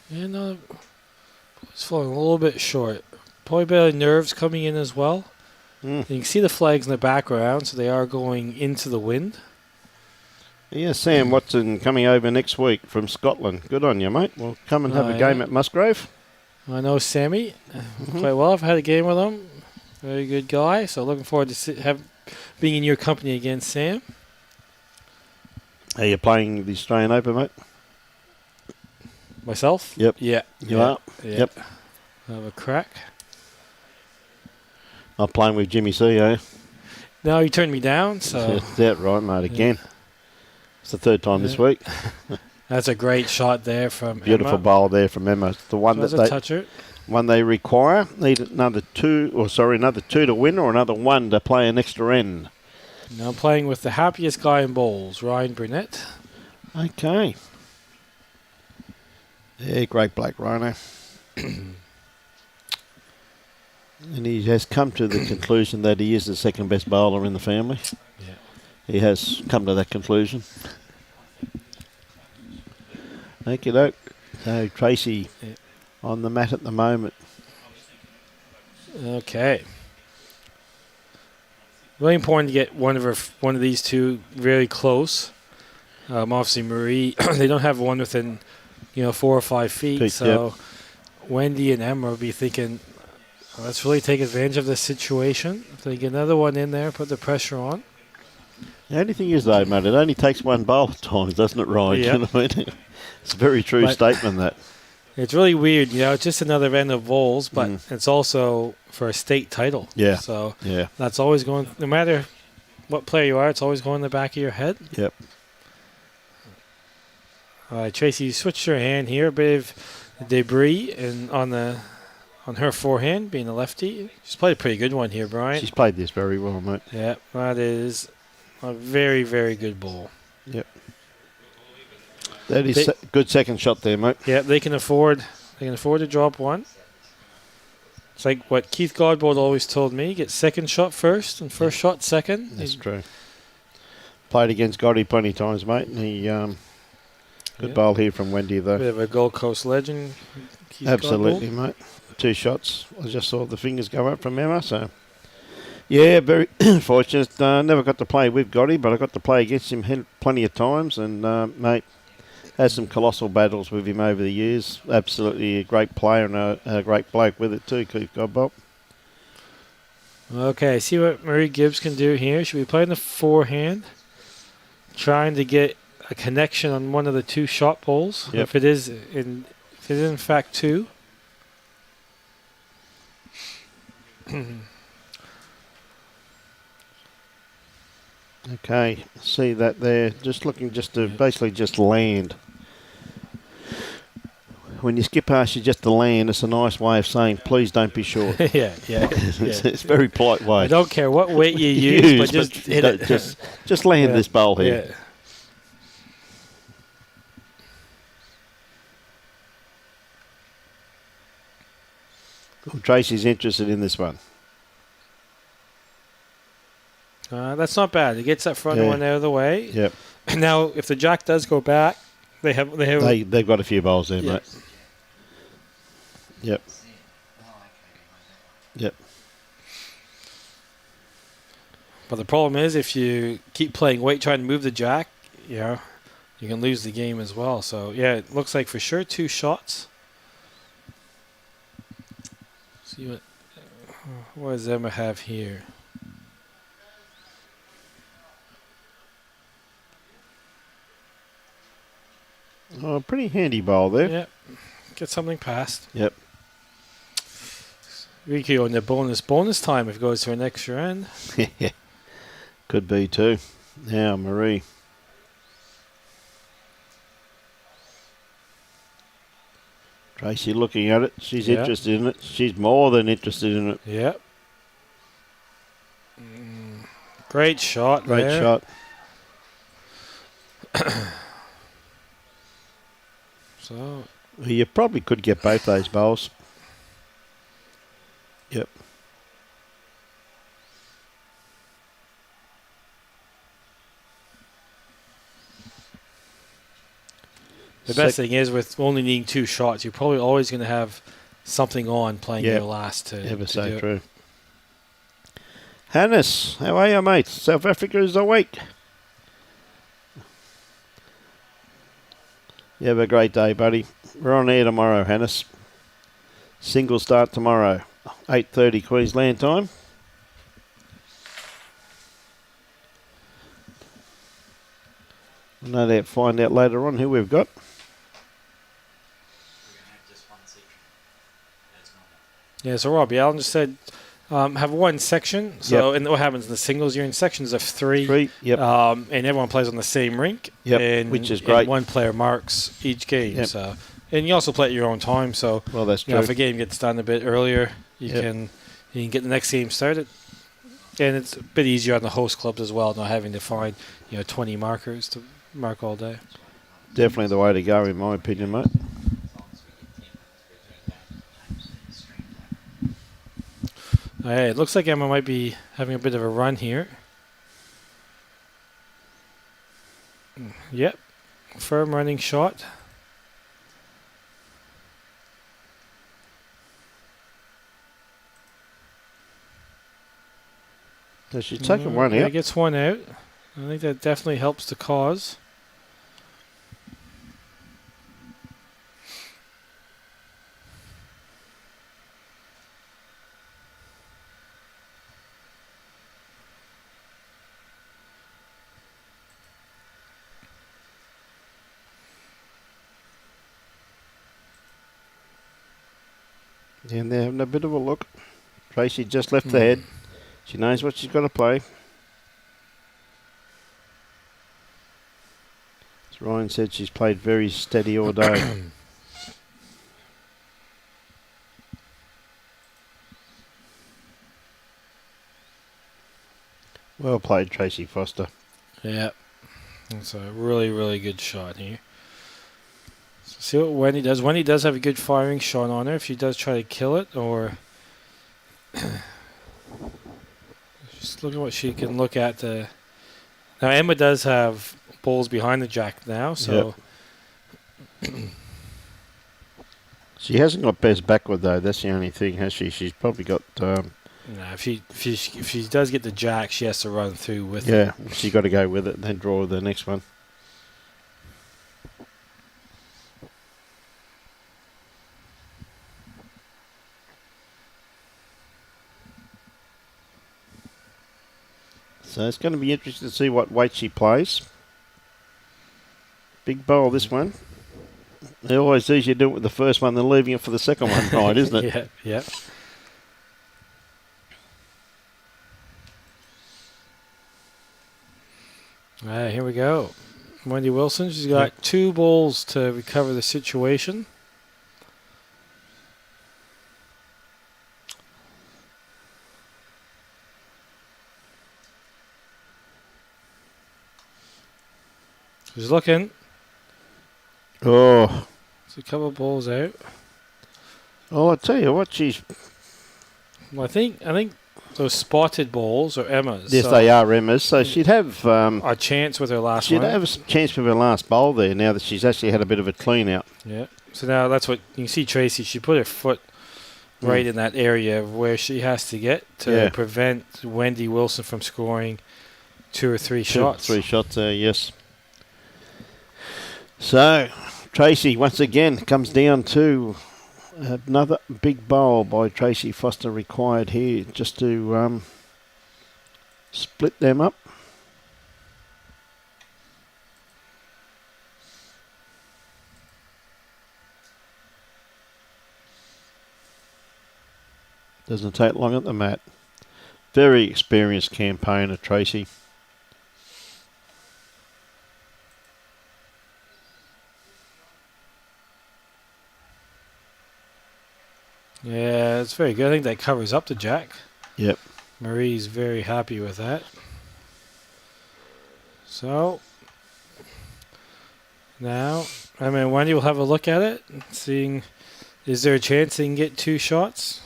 Yeah, no, it's falling a little bit short. Probably a bit of nerves coming in as well. You can see the flags in the background, so they are going into the wind. Yeah, Sam Watson coming over next week from Scotland. Good on you, mate. We'll come and have a game at Musgrave. I know Sammy quite well. I've had a game with him. Very good guy. So looking forward to being in your company again, Sam. Are you playing the Australian Open, mate? Myself? Yep. Yeah. You are? Yeah. Yep. Have a crack. Not playing with Jimmy C, eh? No, he turned me down, so... That's that right, mate, again. It's the third time this week. That's a great shot there from Beautiful Emma. bowl there from Emma. It's the one So that toucher. one they require. Need another two to win, or another one to play an extra end. Now I'm playing with the happiest guy in bowls, Ryan Burnett. Okay. Yeah, great bloke, Rhino. And he has come to the conclusion that he is the second best bowler in the family. Yeah. He has come to that conclusion. Thank you, doke. So Tracy on the mat at the moment. Okay. Really important to get one of these two very close. Obviously, Marie, they don't have one within 4 or 5 feet. So Wendy and Emma will be thinking, let's really take advantage of this situation. If they get another one in there, put the pressure on. The only thing is, though, mate, it only takes one bowl at times, doesn't it, Ryan? Yeah. You know what I mean? It's a very true statement, that. It's really weird, it's just another end of bowls, but it's also for a state title. Yeah. So Yeah. that's always going, no matter what player you are, it's always going in the back of your head. Yep. All right, Tracy, you switched her hand here, a bit of debris on her forehand, being a lefty. She's played a pretty good one here, Brian. She's played this very well, mate. Yeah, that is a very, very good bowl. Yep. That is a good second shot there, mate. Yeah, they can afford to drop one. It's like what Keith Godbold always told me: get second shot first and first shot second. That's true. Played against Gotti plenty of times, mate. And he good bowl here from Wendy, though. Bit of a Gold Coast legend. Keith Absolutely, Godbold. mate. 2 shots. I just saw the fingers go up from Emma, so yeah, very fortunate. Never got to play with Gotti, but I got to play against him plenty of times, and mate, had some colossal battles with him over the years. Absolutely a great player and a great bloke with it too, Keith Godbold. Okay, see what Marie Gibbs can do here. She'll be playing the forehand, trying to get a connection on one of the 2 shot bowls. Yep. If it is in fact 2. Okay, see that there. Just looking just to basically just land. When you skip past you just to land, it's a nice way of saying, please don't be short. yeah. It's a very polite way. I don't care what weight you use, but just hit it. Just land this bowl here. Yeah. Well, Tracy's interested in this one. That's not bad. It gets that front one out of the way. Yep. Now, if the jack does go back, They've got a few bowls there, mate. Yep. Yep. But the problem is, if you keep playing weight trying to move the jack, you can lose the game as well. So, yeah, it looks like for sure 2 shots. See what does Emma have here? Oh, pretty handy bowl there. Yep. Get something past. Yep. We could go into bonus time if it goes to an extra end. Could be too. Now, Marie. Tracy looking at it. She's interested in it. She's more than interested in it. Yep. Great shot. Great there. shot. So You probably could get both those bowls. Yep. the best thing is, with only needing 2 shots, you're probably always going to have something on playing your last to Ever to so do it. true. Hannes, how are you, mate? South Africa is awake. You have a great day, buddy. We're on air tomorrow, Hannes. Single start tomorrow, 8:30 Queensland time. We'll no doubt find out later on who we've got. We're going to have just one section. That's normal. Yeah, so Robbie Allen just said have one section. So and what happens in the singles? You're in sections of three. And everyone plays on the same rink. And, which is great. And one player marks each game. So, and you also play at your own time. So that's true. If a game gets done a bit earlier, you can get the next game started. And it's a bit easier on the host clubs as well, not having to find 20 markers to mark all day. Definitely the way to go, in my opinion, mate. As long as we get 10 minutes between games and stream time. It looks like Emma might be having a bit of a run here. Yep. Firm running shot. So she's taken one Yeah, out. gets one out. I think that definitely helps the cause. And they're having a bit of a look. Tracy just left the head. She knows what she's got to play. As Ryan said, she's played very steady all day. Well played, Tracy Foster. Yeah. That's a really, really good shot here. So see what Wendy does. Wendy does have a good firing shot on her if she does try to kill it, or just look at what she can look at. Now Emma does have balls behind the jack now, so she hasn't got best backward though. That's the only thing, has she? She's probably got. if she does get the jack, she has to run through with it. Yeah, she got to go with it and then draw the next one. So it's going to be interesting to see what weight she plays. Big bowl, this one. They always easier to do it with the first one than leaving it for the second one, right, isn't it? Yeah. All right, here we go. Wendy Wilson, she's got 2 balls to recover the situation. She's looking. Oh. There's a couple of balls out. Oh, I tell you what, she's... Well, I think those spotted balls are Emma's. Yes, so they are Emma's. So she'd have... a chance with her last one. She'd have a chance with her last bowl there now that she's actually had a bit of a clean out. Yeah. So now that's what... You can see Tracy, she put her foot right in that area where she has to get to prevent Wendy Wilson from scoring 2 or 3 shots. 3 shots there, yes. So, Tracy, once again, comes down to another big bowl by Tracy Foster required here just to split them up. Doesn't take long at the mat. Very experienced campaigner, Tracy. Yeah, it's very good. I think that covers up the jack. Yep. Marie's very happy with that. So, now, Wendy will have a look at it, seeing is there a chance they can get 2 shots?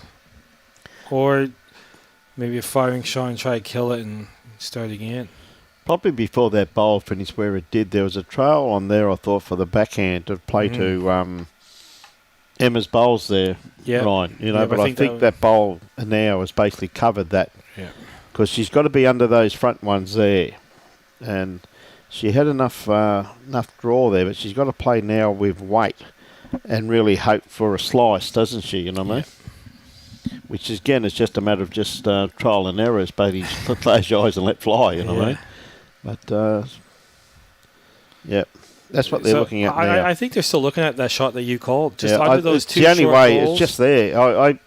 Or maybe a firing shot and try to kill it and start again. Probably before that bowl finished where it did, there was a trail on there, I thought, for the backhand to play to Emma's bowls there, Ryan. But I think that bowl now has basically covered that. Yeah. Because she's got to be under those front ones there. And she had enough draw there, but she's got to play now with weight and really hope for a slice, doesn't she? You know what I mean? Which, again, is just a matter of just trial and error. But close your eyes and let fly, you know what I mean? But Yep. That's what they're looking at now. I think they're still looking at that shot that you called. Just under those two the only short way, balls. it's just there.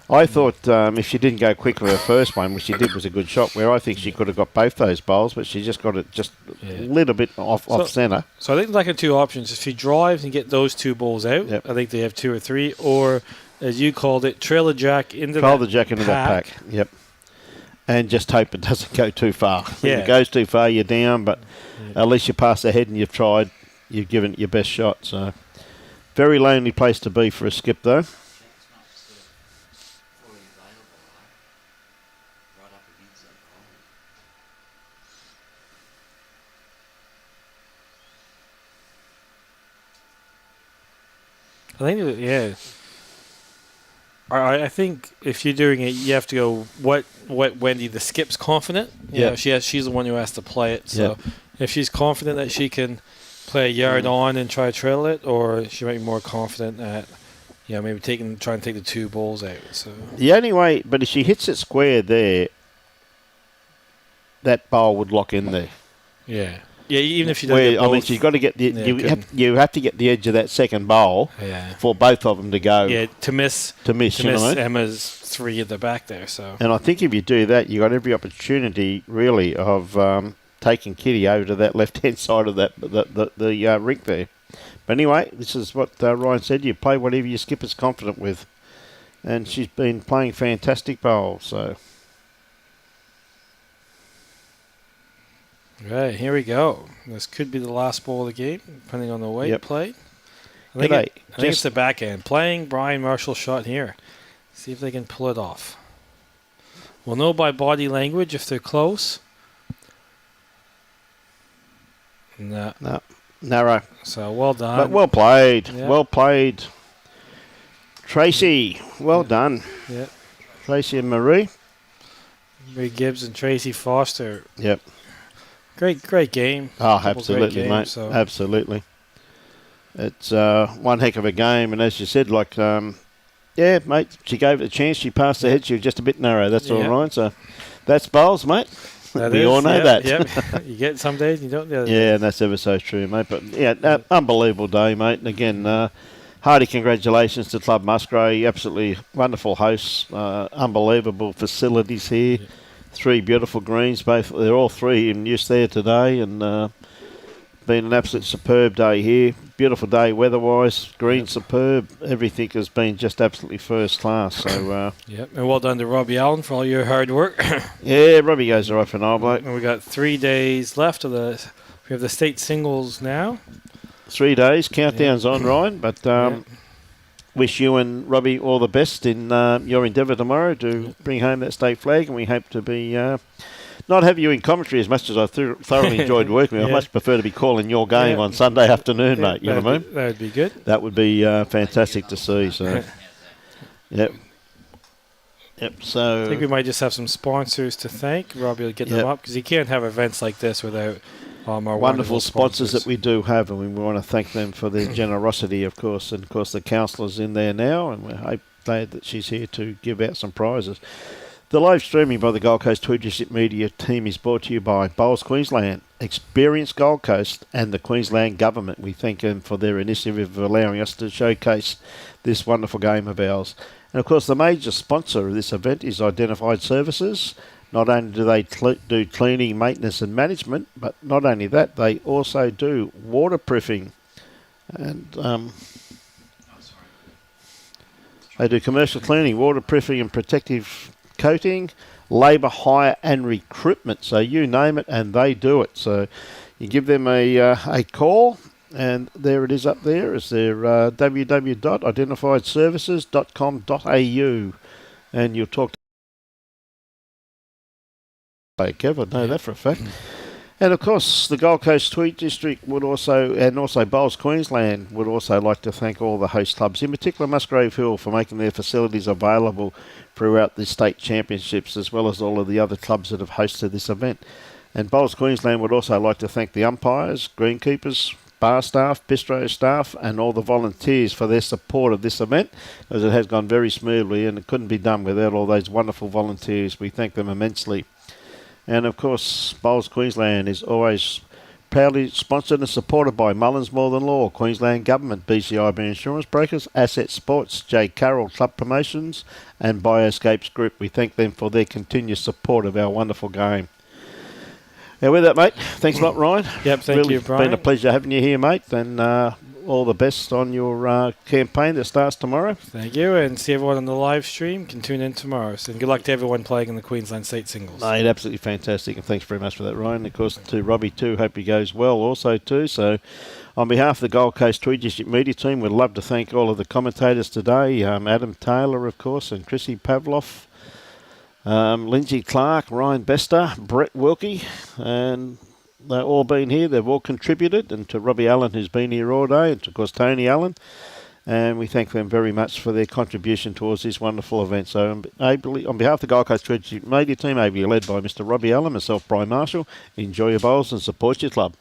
I thought if she didn't go quick with her first one, which she did, was a good shot, where I think she could have got both those bowls, but she just got it just a little bit off centre. So I think like two options. If she drives and get those two balls out, I think they have 2 or 3, or as you called it, trail the jack into that pack. Yep. And just hope it doesn't go too far. If Yeah. it goes too far, you're down, but at least you pass ahead and you've tried. You've given it your best shot. So, very lonely place to be for a skip, though. It's not sort of fully available, right up against that I think if you're doing it, you have to go. What Wendy, the skip's confident. You know, she's the one who has to play it. So if she's confident that she can play a yard on and try to trail it, or she might be more confident at, maybe try and take the 2 balls out. So the only way, but if she hits it square there, that bowl would lock in there. Yeah, even if she doesn't. I mean, she's got to get the you have to get the edge of that second bowl for both of them to go. Yeah, to miss you know what I mean? Emma's 3 at the back there. So, and I think if you do that, you got every opportunity really of taking Kitty over to that left hand side of the rink there. But anyway, this is what Ryan said. You play whatever your skipper's confident with, and she's been playing fantastic bowls. So. Right, here we go. This could be the last ball of the game, depending on the way it played. I think it's the back end. Playing Brian Marshall's shot here. See if they can pull it off. We'll know by body language if they're close. No. Narrow. So well done. But well played. Yep. Well played. Tracy, well done. Yep. Tracy and Marie. Marie Gibbs and Tracy Foster. Yep. Great game. Oh, absolutely, game, mate. so. Absolutely. It's one heck of a game, and as you said, mate, she gave it a chance. She passed ahead. She was just a bit narrow. That's all right. So that's bowls, mate. We all know that. Yep. You get some days, you don't the other Yeah, days. and that's ever so true, mate. But, unbelievable day, mate. And again, hearty congratulations to Club Musgrave. Absolutely wonderful hosts. Unbelievable facilities here. 3 beautiful greens. They're all 3 in use there today, and been an absolute superb day here. Beautiful day weather-wise. Green superb. Everything has been just absolutely first class. So and well done to Robbie Allen for all your hard work. Yeah, Robbie goes all right for an old bloke. And we got 3 days left of we have the state singles now. 3 days. Countdown's on, Ryan. But wish you and Robbie all the best in your endeavour tomorrow to bring home that state flag, and we hope to be not have you in commentary as much as I thoroughly enjoyed working with. I much prefer to be calling your game on Sunday afternoon, mate. You know what I mean? That would be good. That would be fantastic to see. So, Yep. So I think we might just have some sponsors to thank. Robbie will get them up, because you can't have events like this without our wonderful sponsors that we do have, and we want to thank them for their generosity, of course. And of course, the counsellor's in there now, and we're glad that she's here to give out some prizes. The live streaming by the Gold Coast Tweed District Media team is brought to you by Bowls Queensland, Experience Gold Coast, and the Queensland Government. We thank them for their initiative of allowing us to showcase this wonderful game of ours. And of course, the major sponsor of this event is Identified Services. Not only do they do cleaning, maintenance and management, but not only that, they also do waterproofing. And they do commercial cleaning, waterproofing and protective coating, labour hire and recruitment. So you name it and they do it. So you give them a call, and there it is up there. It's their www.identifiedservices.com.au, and you'll talk to Kev, I know that for a fact. And of course, the Gold Coast Tweed District would also Bowls Queensland would also like to thank all the host clubs, in particular Musgrave Hill, for making their facilities available throughout the state championships, as well as all of the other clubs that have hosted this event. And Bowls Queensland would also like to thank the umpires, greenkeepers, bar staff, bistro staff, and all the volunteers for their support of this event, as it has gone very smoothly, and it couldn't be done without all those wonderful volunteers. We thank them immensely. And of course, Bowls Queensland is always proudly sponsored and supported by Mullins More Than Law, Queensland Government, BCIB Insurance Brokers, Asset Sports, J. Carroll Club Promotions and Bioscapes Group. We thank them for their continued support of our wonderful game. Now with that, mate, thanks a lot, Ryan. Yep, thank you, Brian. It's been a pleasure having you here, mate, and all the best on your campaign that starts tomorrow. Thank you, and see everyone on the live stream. Can tune in tomorrow. So good luck to everyone playing in the Queensland State Singles. Mate, absolutely fantastic, and thanks very much for that, Ryan. And of course, to Robbie too, hope he goes well also too. So on behalf of the Gold Coast Tweed District Media Team, we'd love to thank all of the commentators today, Adam Taylor, of course, and Chrissy Pavlov, Lindsay Clark, Ryan Bester, Brett Wilkie, and they've all been here. They've all contributed. And to Robbie Allen, who's been here all day, and to, of course, Tony Allen. And we thank them very much for their contribution towards this wonderful event. So on behalf of the Gold Coast Media Team, ably led by Mr. Robbie Allen, myself, Brian Marshall, enjoy your bowls and support your club.